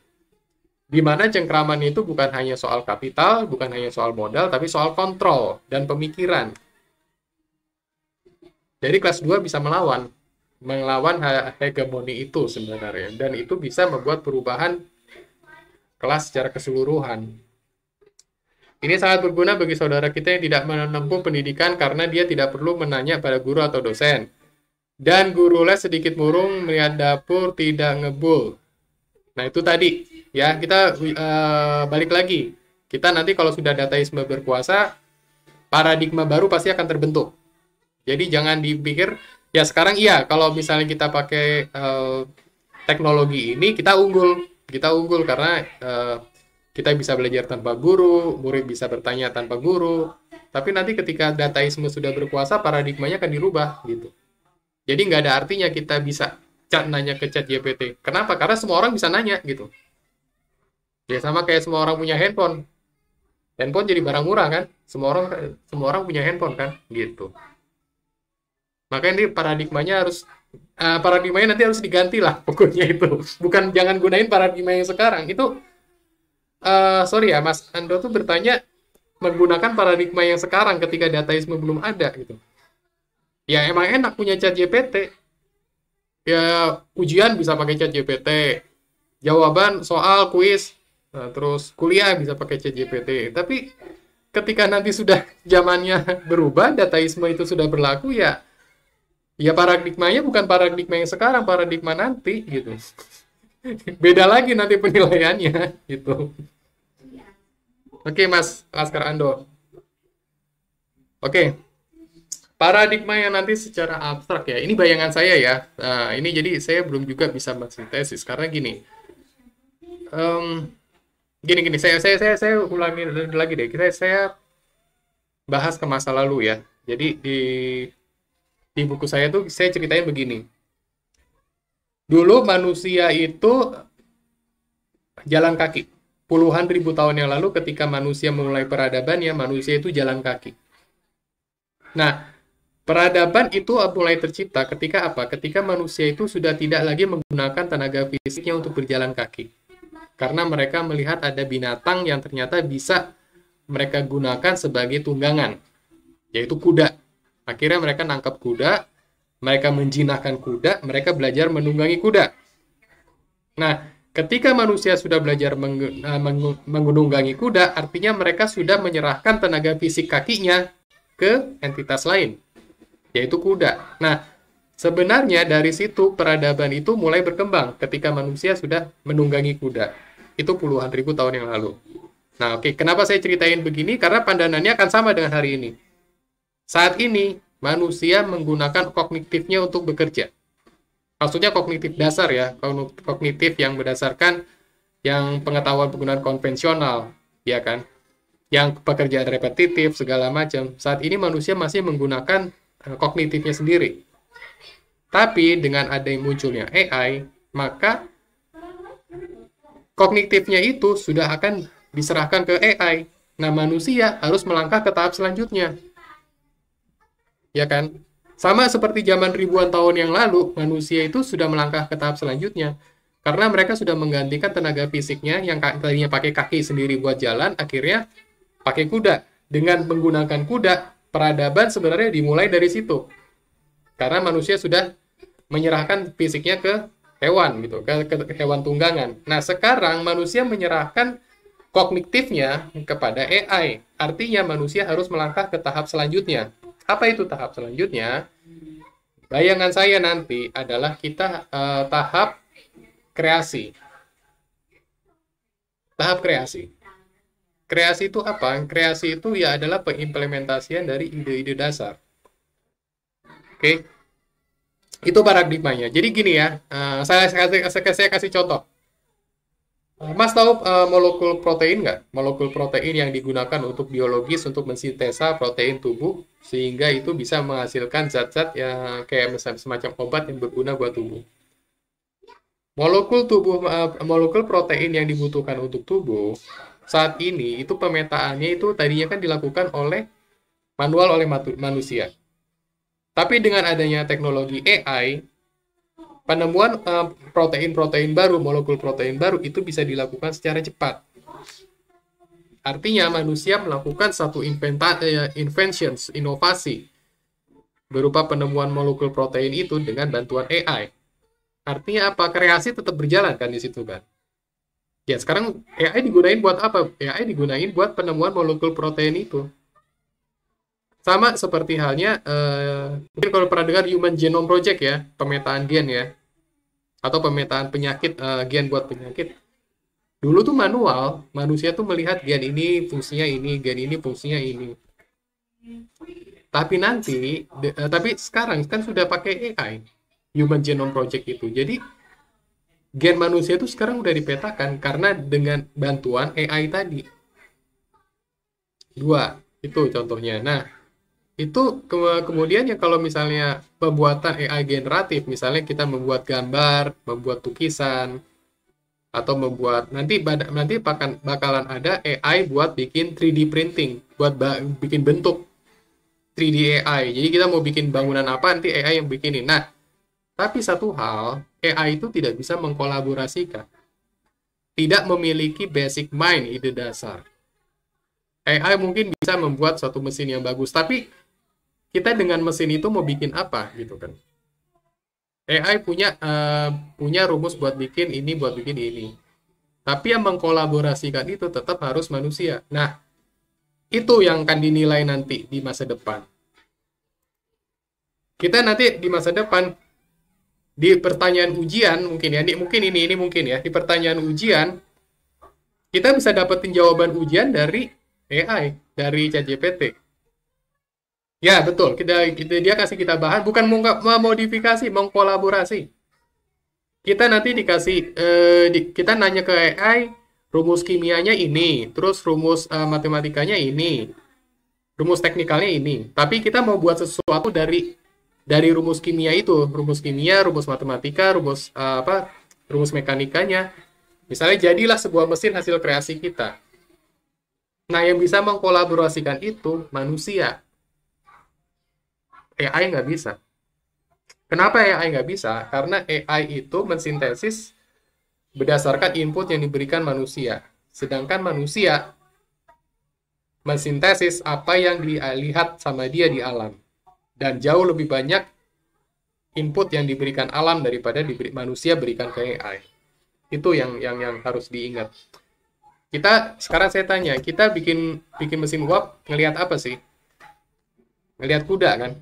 Di mana cengkraman itu bukan hanya soal kapital, bukan hanya soal modal, tapi soal kontrol dan pemikiran. Jadi kelas 2 bisa melawan hegemoni itu sebenarnya. Dan itu bisa membuat perubahan kelas secara keseluruhan. Ini sangat berguna bagi saudara kita yang tidak menempuh pendidikan karena dia tidak perlu menanya pada guru atau dosen. Dan guru les sedikit murung melihat dapur tidak ngebul. Nah itu tadi ya, kita balik lagi. Kita nanti kalau sudah dataisme berkuasa, paradigma baru pasti akan terbentuk. Jadi jangan dipikir, ya sekarang iya kalau misalnya kita pakai teknologi ini kita unggul karena kita bisa belajar tanpa guru, murid bisa bertanya tanpa guru. Tapi nanti ketika dataisme sudah berkuasa, paradigmanya akan dirubah gitu. Jadi nggak ada artinya kita bisa nanya ke ChatGPT. Kenapa? Karena semua orang bisa nanya gitu. Ya sama kayak semua orang punya handphone. Handphone jadi barang murah kan? Semua orang punya handphone kan? Gitu. Makanya ini paradigmanya nanti harus diganti lah pokoknya itu. Bukan jangan gunain paradigma yang sekarang. Itu sorry ya Mas Ando tuh bertanya menggunakan paradigma yang sekarang ketika dataisme belum ada gitu. Ya emang enak punya ChatGPT. Ya ujian bisa pakai ChatGPT. Jawaban soal kuis, terus kuliah bisa pakai ChatGPT. Tapi ketika nanti sudah zamannya berubah, dataisme itu sudah berlaku ya paradigmanya bukan paradigma yang sekarang, paradigma nanti gitu. Beda lagi nanti penilaiannya gitu. Oke, Mas Laskar Ando. Oke. Paradigma yang nanti secara abstrak ya, ini bayangan saya ya. Nah, ini jadi saya belum juga bisa mensintesis karena gini. Gini, saya ulangi lagi deh. Saya bahas ke masa lalu ya. Jadi di buku saya tuh saya ceritain begini. Dulu manusia itu jalan kaki. Puluhan ribu tahun yang lalu ketika manusia mulai peradabannya, manusia itu jalan kaki. Nah, peradaban itu mulai tercipta ketika apa? Ketika manusia itu sudah tidak lagi menggunakan tenaga fisiknya untuk berjalan kaki. Karena mereka melihat ada binatang yang ternyata bisa mereka gunakan sebagai tunggangan, yaitu kuda. Akhirnya mereka nangkap kuda, mereka menjinakkan kuda, mereka belajar menunggangi kuda. Nah, ketika manusia sudah belajar menunggangi kuda, artinya mereka sudah menyerahkan tenaga fisik kakinya ke entitas lain, yaitu kuda. Nah, sebenarnya dari situ peradaban itu mulai berkembang ketika manusia sudah menunggangi kuda. Itu puluhan ribu tahun yang lalu. Nah, oke, kenapa saya ceritain begini? Karena pandangannya akan sama dengan hari ini. Saat ini, manusia menggunakan kognitifnya untuk bekerja. Maksudnya kognitif dasar ya, kognitif yang berdasarkan yang pengetahuan penggunaan konvensional, ya kan? Yang pekerjaan repetitif, segala macam. Saat ini manusia masih menggunakan kognitifnya sendiri. Tapi dengan ada yang munculnya AI, maka kognitifnya itu sudah akan diserahkan ke AI. Nah, manusia harus melangkah ke tahap selanjutnya. Ya kan? Sama seperti zaman ribuan tahun yang lalu, manusia itu sudah melangkah ke tahap selanjutnya. Karena mereka sudah menggantikan tenaga fisiknya yang tadinya pakai kaki sendiri buat jalan, akhirnya pakai kuda. Dengan menggunakan kuda, peradaban sebenarnya dimulai dari situ. Karena manusia sudah menyerahkan fisiknya ke hewan gitu, ke hewan tunggangan. Nah, sekarang manusia menyerahkan kognitifnya kepada AI. Artinya manusia harus melangkah ke tahap selanjutnya. Apa itu tahap selanjutnya? Bayangan saya nanti adalah kita tahap kreasi. Tahap kreasi. Kreasi itu apa? Kreasi itu ya adalah pengimplementasian dari ide-ide dasar. Oke, itu paradigmanya. Jadi gini ya, saya kasih contoh. Mas tahu molekul protein nggak? Molekul protein yang digunakan untuk biologis untuk mensintesa protein tubuh sehingga itu bisa menghasilkan zat-zat yang kayak semacam obat yang berguna buat tubuh. Molekul protein yang dibutuhkan untuk tubuh saat ini itu pemetaannya itu tadinya kan dilakukan manual oleh manusia. Tapi dengan adanya teknologi AI, penemuan protein-protein baru, molekul protein baru itu bisa dilakukan secara cepat. Artinya manusia melakukan satu inventions, inovasi berupa penemuan molekul protein itu dengan bantuan AI. Artinya apa? Kreasi tetap berjalan kan di situ kan. Ya, sekarang AI digunain buat apa? AI digunain buat penemuan molekul protein itu. Sama seperti halnya, mungkin kalau pernah dengar Human Genome Project ya, pemetaan gen ya, atau pemetaan penyakit, gen buat penyakit. Dulu tuh manual, manusia tuh melihat gen ini fungsinya ini, gen ini fungsinya ini. Tapi sekarang kan sudah pakai AI, Human Genome Project itu. Jadi gen manusia itu sekarang udah dipetakan karena dengan bantuan AI tadi. Dua, itu contohnya. Nah, itu kemudian ya kalau misalnya pembuatan AI generatif, misalnya kita membuat gambar, membuat lukisan, atau membuat nanti bakalan ada AI buat bikin 3D printing, buat bikin bentuk 3D AI. Jadi kita mau bikin bangunan apa, nanti AI yang bikinin. Nah, tapi satu hal, AI itu tidak bisa mengkolaborasikan. Tidak memiliki basic mind, ide dasar. AI mungkin bisa membuat suatu mesin yang bagus, tapi kita dengan mesin itu mau bikin apa gitu kan. AI punya rumus buat bikin ini, buat bikin ini. Tapi yang mengkolaborasikan itu tetap harus manusia. Nah, itu yang akan dinilai nanti di masa depan. Kita nanti di masa depan di pertanyaan ujian mungkin ya, ini mungkin ya, di pertanyaan ujian kita bisa dapetin jawaban ujian dari AI, dari ChatGPT. Ya, betul. Dia kasih kita bahan, bukan memodifikasi, mengkolaborasi. Kita nanti dikasih, kita nanya ke AI, rumus kimianya ini, terus rumus matematikanya ini, rumus teknikalnya ini. Tapi kita mau buat sesuatu dari rumus kimia itu, rumus kimia, rumus matematika, rumus mekanikanya. Misalnya jadilah sebuah mesin hasil kreasi kita. Nah, yang bisa mengkolaborasikan itu manusia. AI nggak bisa. Kenapa AI nggak bisa? Karena AI itu mensintesis berdasarkan input yang diberikan manusia. Sedangkan manusia mensintesis apa yang dilihat sama dia di alam. Dan jauh lebih banyak input yang diberikan alam daripada manusia berikan ke AI. Itu yang harus diingat. Sekarang saya tanya, kita bikin mesin uap ngelihat apa sih? Ngelihat kuda kan?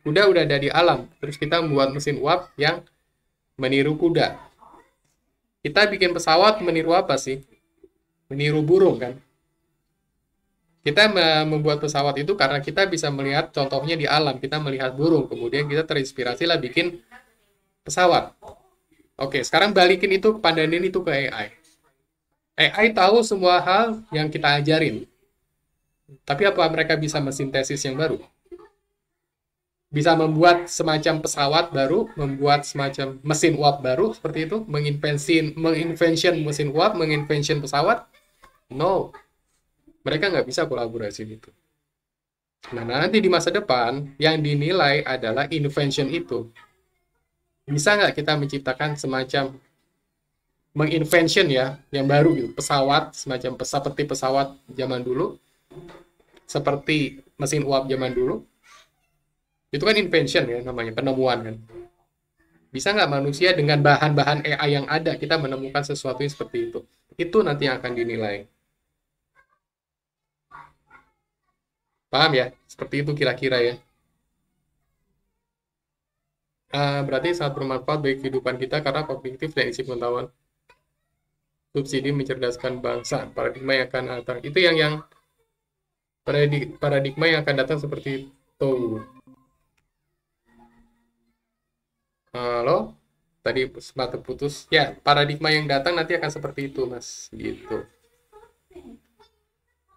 Kuda udah ada di alam, terus kita membuat mesin uap yang meniru kuda. Kita bikin pesawat meniru apa sih? Meniru burung kan? Kita membuat pesawat itu karena kita bisa melihat contohnya di alam, kita melihat burung, kemudian kita terinspirasi lah bikin pesawat. Oke, sekarang balikin itu, pandanin itu ke AI. AI tahu semua hal yang kita ajarin. Tapi apa mereka bisa mensintesis yang baru? Bisa membuat semacam pesawat baru, membuat semacam mesin uap baru seperti itu, menginvention mesin uap, menginvention pesawat? No. Mereka nggak bisa kolaborasi gitu. Nah, nanti di masa depan yang dinilai adalah invention itu. Bisa nggak kita menciptakan semacam menginvention ya, yang baru gitu, pesawat semacam seperti pesawat zaman dulu, seperti mesin uap zaman dulu. Itu kan invention ya namanya, penemuan kan. Bisa nggak manusia dengan bahan-bahan AI yang ada, kita menemukan sesuatu yang seperti itu? Itu nanti yang akan dinilai. Paham ya? Seperti itu kira-kira ya. Berarti sangat bermanfaat bagi kehidupan kita karena kognitif dan isi pengetahuan. Subsidi mencerdaskan bangsa, paradigma yang akan datang. Itu yang paradigma yang akan datang seperti itu. Halo? Tadi sempat terputus. Ya, paradigma yang datang nanti akan seperti itu, Mas. Gitu.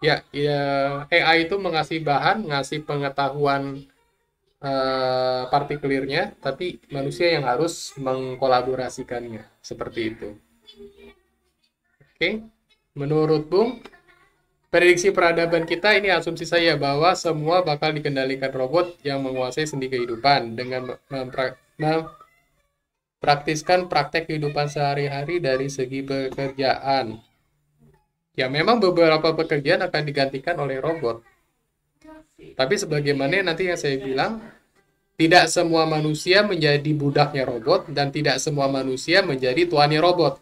Ya, AI itu mengasih bahan, ngasih pengetahuan partikelirnya, tapi manusia yang harus mengkolaborasikannya. Seperti itu. Oke, menurut Bung, prediksi peradaban kita ini asumsi saya bahwa semua bakal dikendalikan robot yang menguasai sendi kehidupan dengan mempraktiskan praktek kehidupan sehari-hari dari segi pekerjaan. Ya, memang beberapa pekerjaan akan digantikan oleh robot. Tapi sebagaimana nanti yang saya bilang, tidak semua manusia menjadi budaknya robot dan tidak semua manusia menjadi tuannya robot.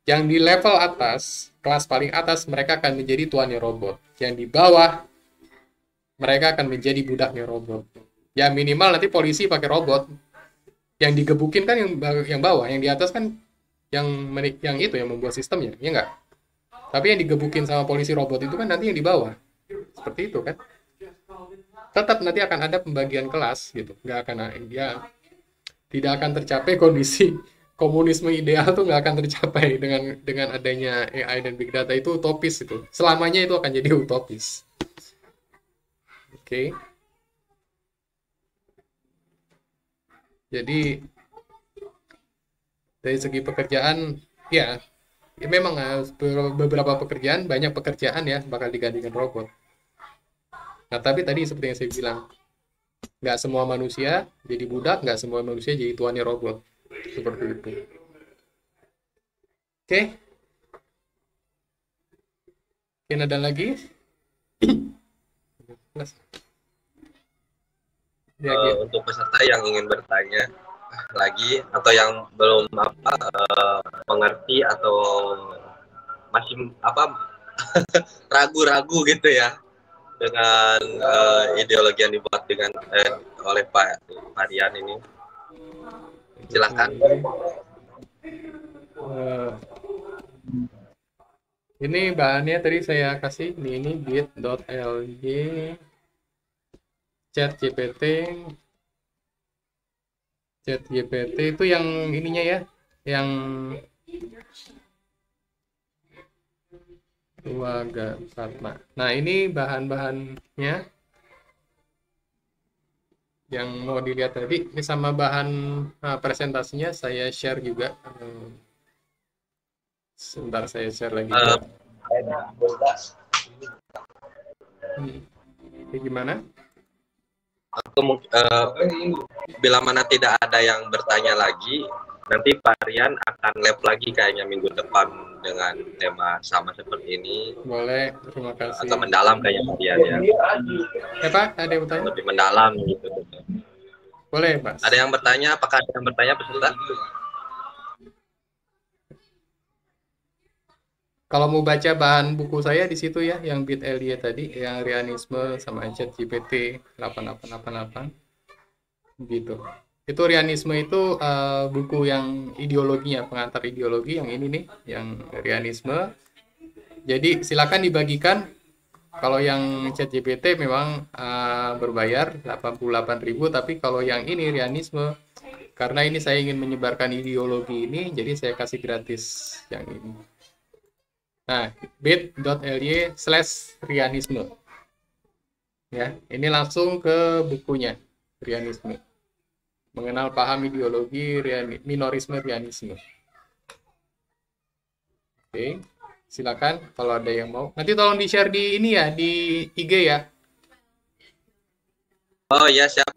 Yang di level atas, kelas paling atas, mereka akan menjadi tuannya robot. Yang di bawah, mereka akan menjadi budaknya robot. Ya minimal nanti polisi pakai robot. Yang digebukin kan yang bawah, yang di atas kan yang itu yang membuat sistemnya, ya enggak? Tapi yang digebukin sama polisi robot itu kan nanti yang di bawah. Seperti itu kan? Tetap nanti akan ada pembagian kelas gitu. Nggak akan ya tidak akan tercapai kondisi komunisme ideal tuh nggak akan tercapai dengan adanya AI dan big data. Itu utopis itu. Selamanya itu akan jadi utopis. Oke. Jadi dari segi pekerjaan ya memang beberapa pekerjaan, banyak pekerjaan ya bakal digantikan robot. Nah, tapi tadi seperti yang saya bilang, nggak semua manusia jadi budak, nggak semua manusia jadi tuannya robot. Seperti itu. Oke. Mungkin ada lagi? Untuk peserta yang ingin bertanya lagi atau yang belum mengerti atau masih ragu-ragu gitu ya dengan ideologi yang dibuat oleh Pak Rian ini, silakan. Ini bahannya tadi saya kasih di ini bit.ly ChatGPT itu yang ininya ya, yang Keluarga Fatma. Nah, ini bahan-bahannya yang mau dilihat tadi. Ini sama bahan presentasinya saya share juga. Sebentar saya share lagi. Ini gimana? Aku bila mana tidak ada yang bertanya lagi, nanti Pak Rian akan live lagi kayaknya minggu depan dengan tema sama seperti ini. Boleh, terima kasih. Atau mendalam kayaknya Pak Rian ya. Pak, ada yang bertanya? Lebih mendalam gitu. Boleh, Pak. Ada yang bertanya? Apakah ada yang bertanya peserta? Kalau mau baca bahan buku saya di situ ya, yang bit.ly tadi, yang Rianisme sama ChatGPT 8888 gitu. Itu Rianisme itu buku yang ideologinya, pengantar ideologi, yang ini nih, yang Rianisme. Jadi silakan dibagikan. Kalau yang ChatGPT memang berbayar 88.000, tapi kalau yang ini Rianisme, karena ini saya ingin menyebarkan ideologi ini, jadi saya kasih gratis yang ini. Nah, bit.ly/Rianisme. Ya, ini langsung ke bukunya, Rianisme. Mengenal paham ideologi minorisme Rianisme. Oke, silakan kalau ada yang mau. Nanti tolong di-share di ini ya, di IG ya. Oh ya, siap.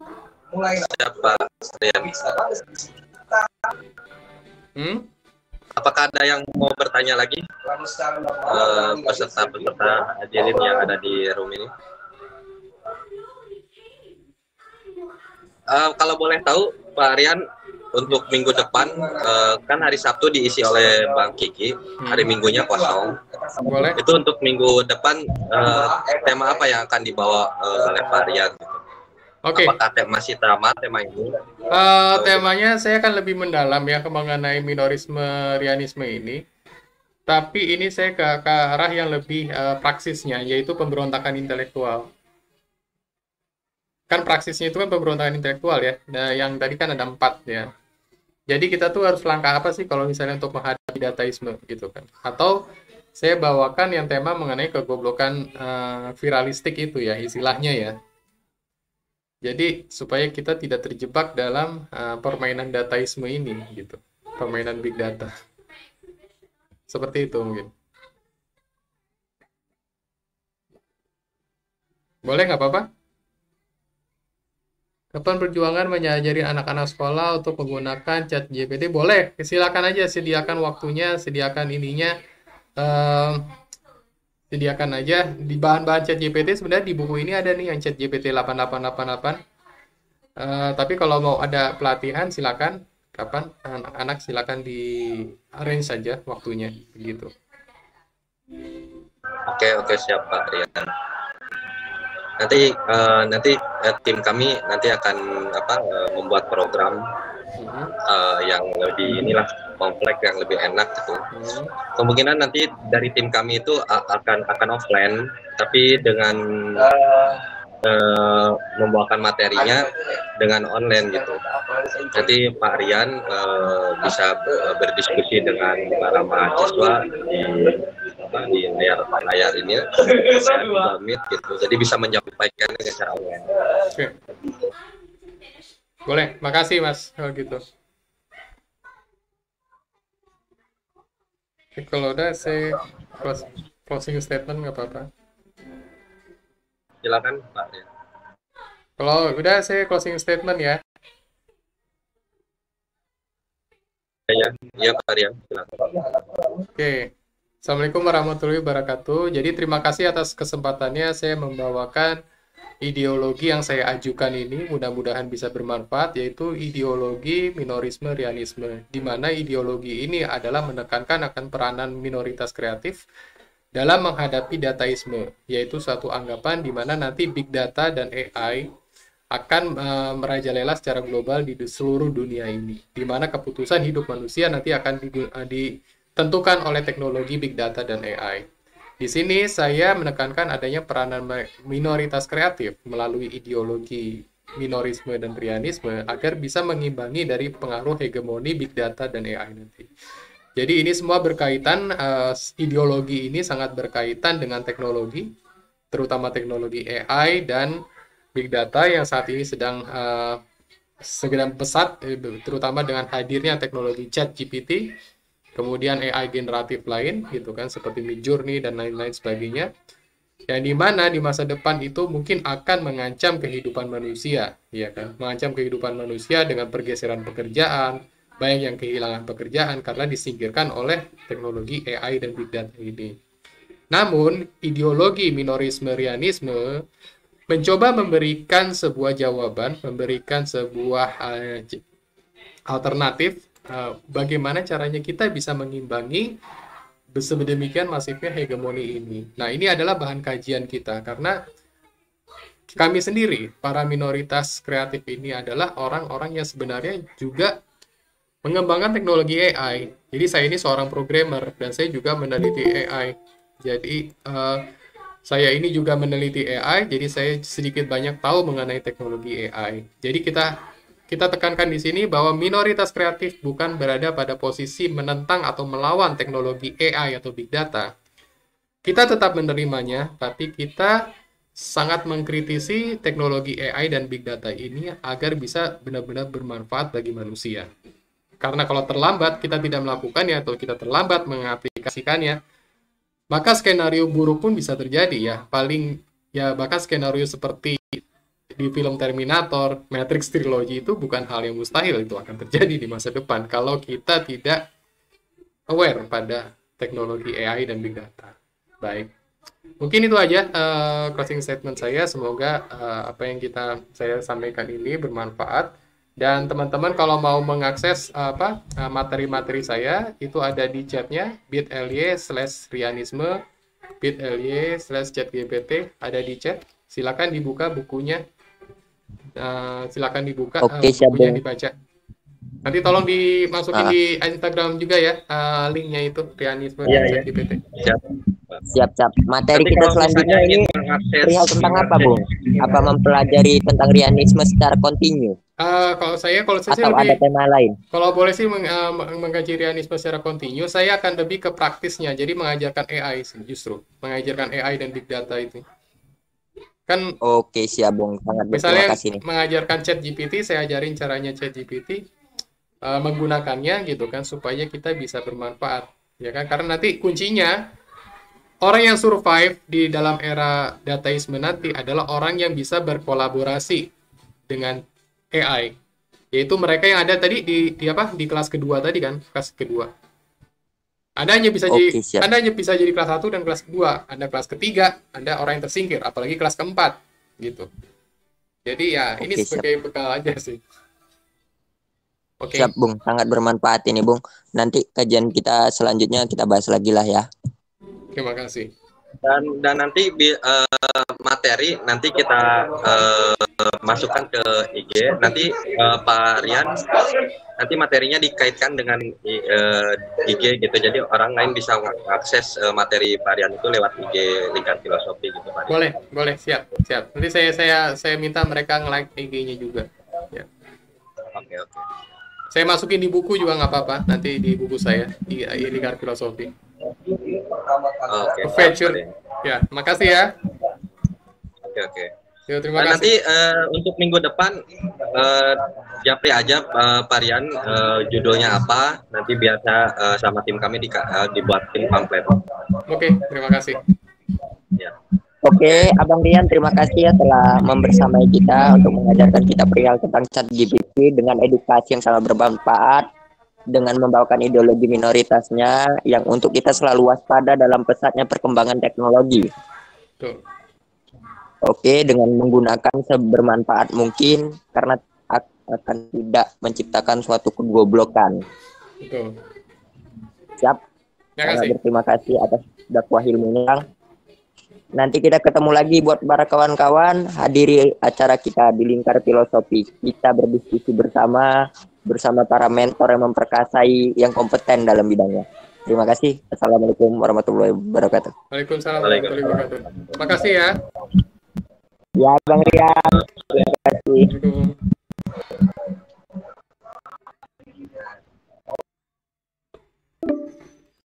Siapa? Rian. Apakah ada yang mau bertanya lagi? Peserta-peserta hadirin yang ada di room ini. Kalau boleh tahu, Pak Rian, untuk minggu depan kan hari Sabtu diisi oleh Bang Kiki, hari Minggunya kosong. Boleh. Itu untuk minggu depan tema apa yang akan dibawa oleh Pak Rian? Oke. Apakah masih sama tema ini? Temanya saya akan lebih mendalam ya mengenai minorisme rianisme ini. Tapi ini saya ke arah yang lebih praksisnya, yaitu pemberontakan intelektual. Kan praksisnya itu kan pemberontakan intelektual ya. Nah, yang tadi kan ada 4 ya. Jadi kita tuh harus langkah apa sih kalau misalnya untuk menghadapi dataisme gitu kan. Atau saya bawakan yang tema mengenai kegoblokan viralistik itu ya, istilahnya ya. Jadi supaya kita tidak terjebak dalam permainan dataisme ini gitu. Permainan big data. Seperti itu mungkin. Boleh nggak apa-apa? Kapan perjuangan mengajari anak-anak sekolah untuk menggunakan chat GPT? Boleh, silakan aja sediakan waktunya, sediakan ininya. Sediakan aja di bahan-bahan chat GPT. Sebenarnya di buku ini ada nih yang chat GPT 8888. Tapi kalau mau ada pelatihan silakan. Kapan anak-anak silakan di arrange saja waktunya begitu. Oke siap Pak Rian. Nanti tim kami nanti akan membuat program yang lebih kompleks, yang lebih enak gitu. Kemungkinan nanti dari tim kami itu akan offline, tapi dengan membawakan materinya dengan online gitu. Nanti Pak Rian bisa berdiskusi dengan para mahasiswa di layar ini, Meet gitu. Jadi bisa menyampaikan dengan cara online. Oke. Boleh, makasih Mas kalau gitu. Oke, kalau udah saya closing statement nggak apa-apa. Silakan Pak Rian. Kalau udah saya closing statement ya. Ya Pak Rian, silakan. Oke. Assalamualaikum warahmatullahi wabarakatuh. Jadi terima kasih atas kesempatannya saya membawakan ideologi yang saya ajukan ini. Mudah-mudahan bisa bermanfaat, yaitu ideologi minorisme rianisme. Di mana ideologi ini adalah menekankan akan peranan minoritas kreatif dalam menghadapi dataisme, yaitu suatu anggapan di mana nanti big data dan AI akan merajalela secara global di seluruh dunia ini, di mana keputusan hidup manusia nanti akan ditentukan oleh teknologi big data dan AI. Di sini saya menekankan adanya peranan minoritas kreatif melalui ideologi minorisme dan rianisme agar bisa mengimbangi dari pengaruh hegemoni big data dan AI nanti. Jadi ini semua berkaitan, ideologi ini sangat berkaitan dengan teknologi, terutama teknologi AI dan big data yang saat ini sedang pesat, terutama dengan hadirnya teknologi chat GPT, kemudian AI generatif lain, gitu kan, seperti Midjourney dan lain-lain sebagainya, yang dimana di masa depan itu mungkin akan mengancam kehidupan manusia, ya kan, mengancam kehidupan manusia dengan pergeseran pekerjaan. Banyak yang kehilangan pekerjaan karena disingkirkan oleh teknologi AI dan big data ini. Namun, ideologi minorisme rianisme mencoba memberikan sebuah jawaban, memberikan sebuah alternatif bagaimana caranya kita bisa mengimbangi sedemikian masifnya hegemoni ini. Nah, ini adalah bahan kajian kita karena kami sendiri, para minoritas kreatif ini adalah orang-orang yang sebenarnya juga mengembangkan teknologi AI. Jadi saya ini seorang programmer dan saya juga meneliti AI. Jadi saya ini juga meneliti AI, jadi saya sedikit banyak tahu mengenai teknologi AI. Jadi kita tekankan di sini bahwa minoritas kreatif bukan berada pada posisi menentang atau melawan teknologi AI atau big data. Kita tetap menerimanya, tapi kita sangat mengkritisi teknologi AI dan big data ini agar bisa benar-benar bermanfaat bagi manusia. Karena kalau terlambat kita tidak melakukannya atau kita terlambat mengaplikasikannya, maka skenario buruk pun bisa terjadi ya. Bahkan skenario seperti di film Terminator, Matrix Trilogy itu bukan hal yang mustahil, itu akan terjadi di masa depan kalau kita tidak aware pada teknologi AI dan big data. Baik. Mungkin itu aja closing statement saya. Semoga apa yang saya sampaikan ini bermanfaat Dan teman-teman kalau mau mengakses materi-materi saya itu ada di chatnya bit.ly/rianisme, bit.ly/chatgpt, ada di chat. Silakan dibuka bukunya. Silakan dibuka Oke, siap, bukunya Bung. dibaca. Nanti tolong dimasukin di Instagram juga ya, linknya itu Rianisme dan ChatGPT. Siap. Materi Tapi kita kalau selanjutnya misalnya ini ingin mengakses perihal tentang apa, Bung? Apa mempelajari tentang rianisme secara kontinu Kalau saya sih atau ada lebih, tema lain? kalau boleh sih mengkaji Rianisme secara kontinu, saya akan lebih ke praktisnya. Jadi mengajarkan AI sih, justru mengajarkan AI dan big data itu. Kan Oke, siap, Bung. Sangat berterima misalnya kasih nih. mengajarkan ChatGPT, saya ajarin caranya ChatGPT menggunakannya gitu kan supaya kita bisa bermanfaat, ya kan? Karena nanti kuncinya orang yang survive di dalam era dataisme nanti adalah orang yang bisa berkolaborasi dengan AI, yaitu mereka yang ada tadi di kelas kedua tadi kan, kelas kedua. Anda hanya bisa Oke, siap. jadi kelas 1 dan kelas 2. Anda kelas ketiga, Anda orang yang tersingkir, apalagi kelas keempat gitu. Jadi ya ini Oke, sebagai bekal aja sih. Oke. Siap, Bung. Sangat bermanfaat ini, Bung. Nanti kajian kita selanjutnya kita bahas lagi lah ya. Terima kasih. Dan nanti materi nanti kita masukkan ke IG. Nanti Pak Rian nanti materinya dikaitkan dengan IG gitu. Jadi orang lain bisa mengakses materi Pak Rian itu lewat IG Lingkar Filosofi gitu, Pak Rian. Boleh, siap. Nanti saya minta mereka nge-like IG-nya juga. Ya. Oke. Saya masukin di buku juga nggak apa-apa. Nanti di buku saya di Lingkar Filosofi. Oke. Adventure. Ya, makasih ya. Oke. Ya, terima Nah, kasih. nanti untuk minggu depan japri aja Pak Rian judulnya apa. Nanti biasa sama tim kami dibuatin pamflet. Oke, terima kasih. Ya. Oke, Abang Rian, terima kasih ya telah membersamai kita untuk mengajarkan kita perihal tentang ChatGPT dengan edukasi yang sangat bermanfaat, dengan membawakan ideologi minoritasnya yang untuk kita selalu waspada dalam pesatnya perkembangan teknologi. Tuh. Oke, dengan menggunakan sebermanfaat mungkin karena akan tidak menciptakan suatu kegoblokan. Betul. Siap. Terima kasih. Berterima kasih atas dakwah ilmunya. Nanti kita ketemu lagi buat para kawan-kawan, hadiri acara kita di Lingkar Filosofi. Kita berdiskusi bersama para mentor yang memperkasai, yang kompeten dalam bidangnya. Terima kasih. Assalamualaikum warahmatullahi wabarakatuh. Waalaikumsalam warahmatullahi wabarakatuh. Terima kasih ya. Ya, Bang Rian. Terima kasih. Assalamualaikum.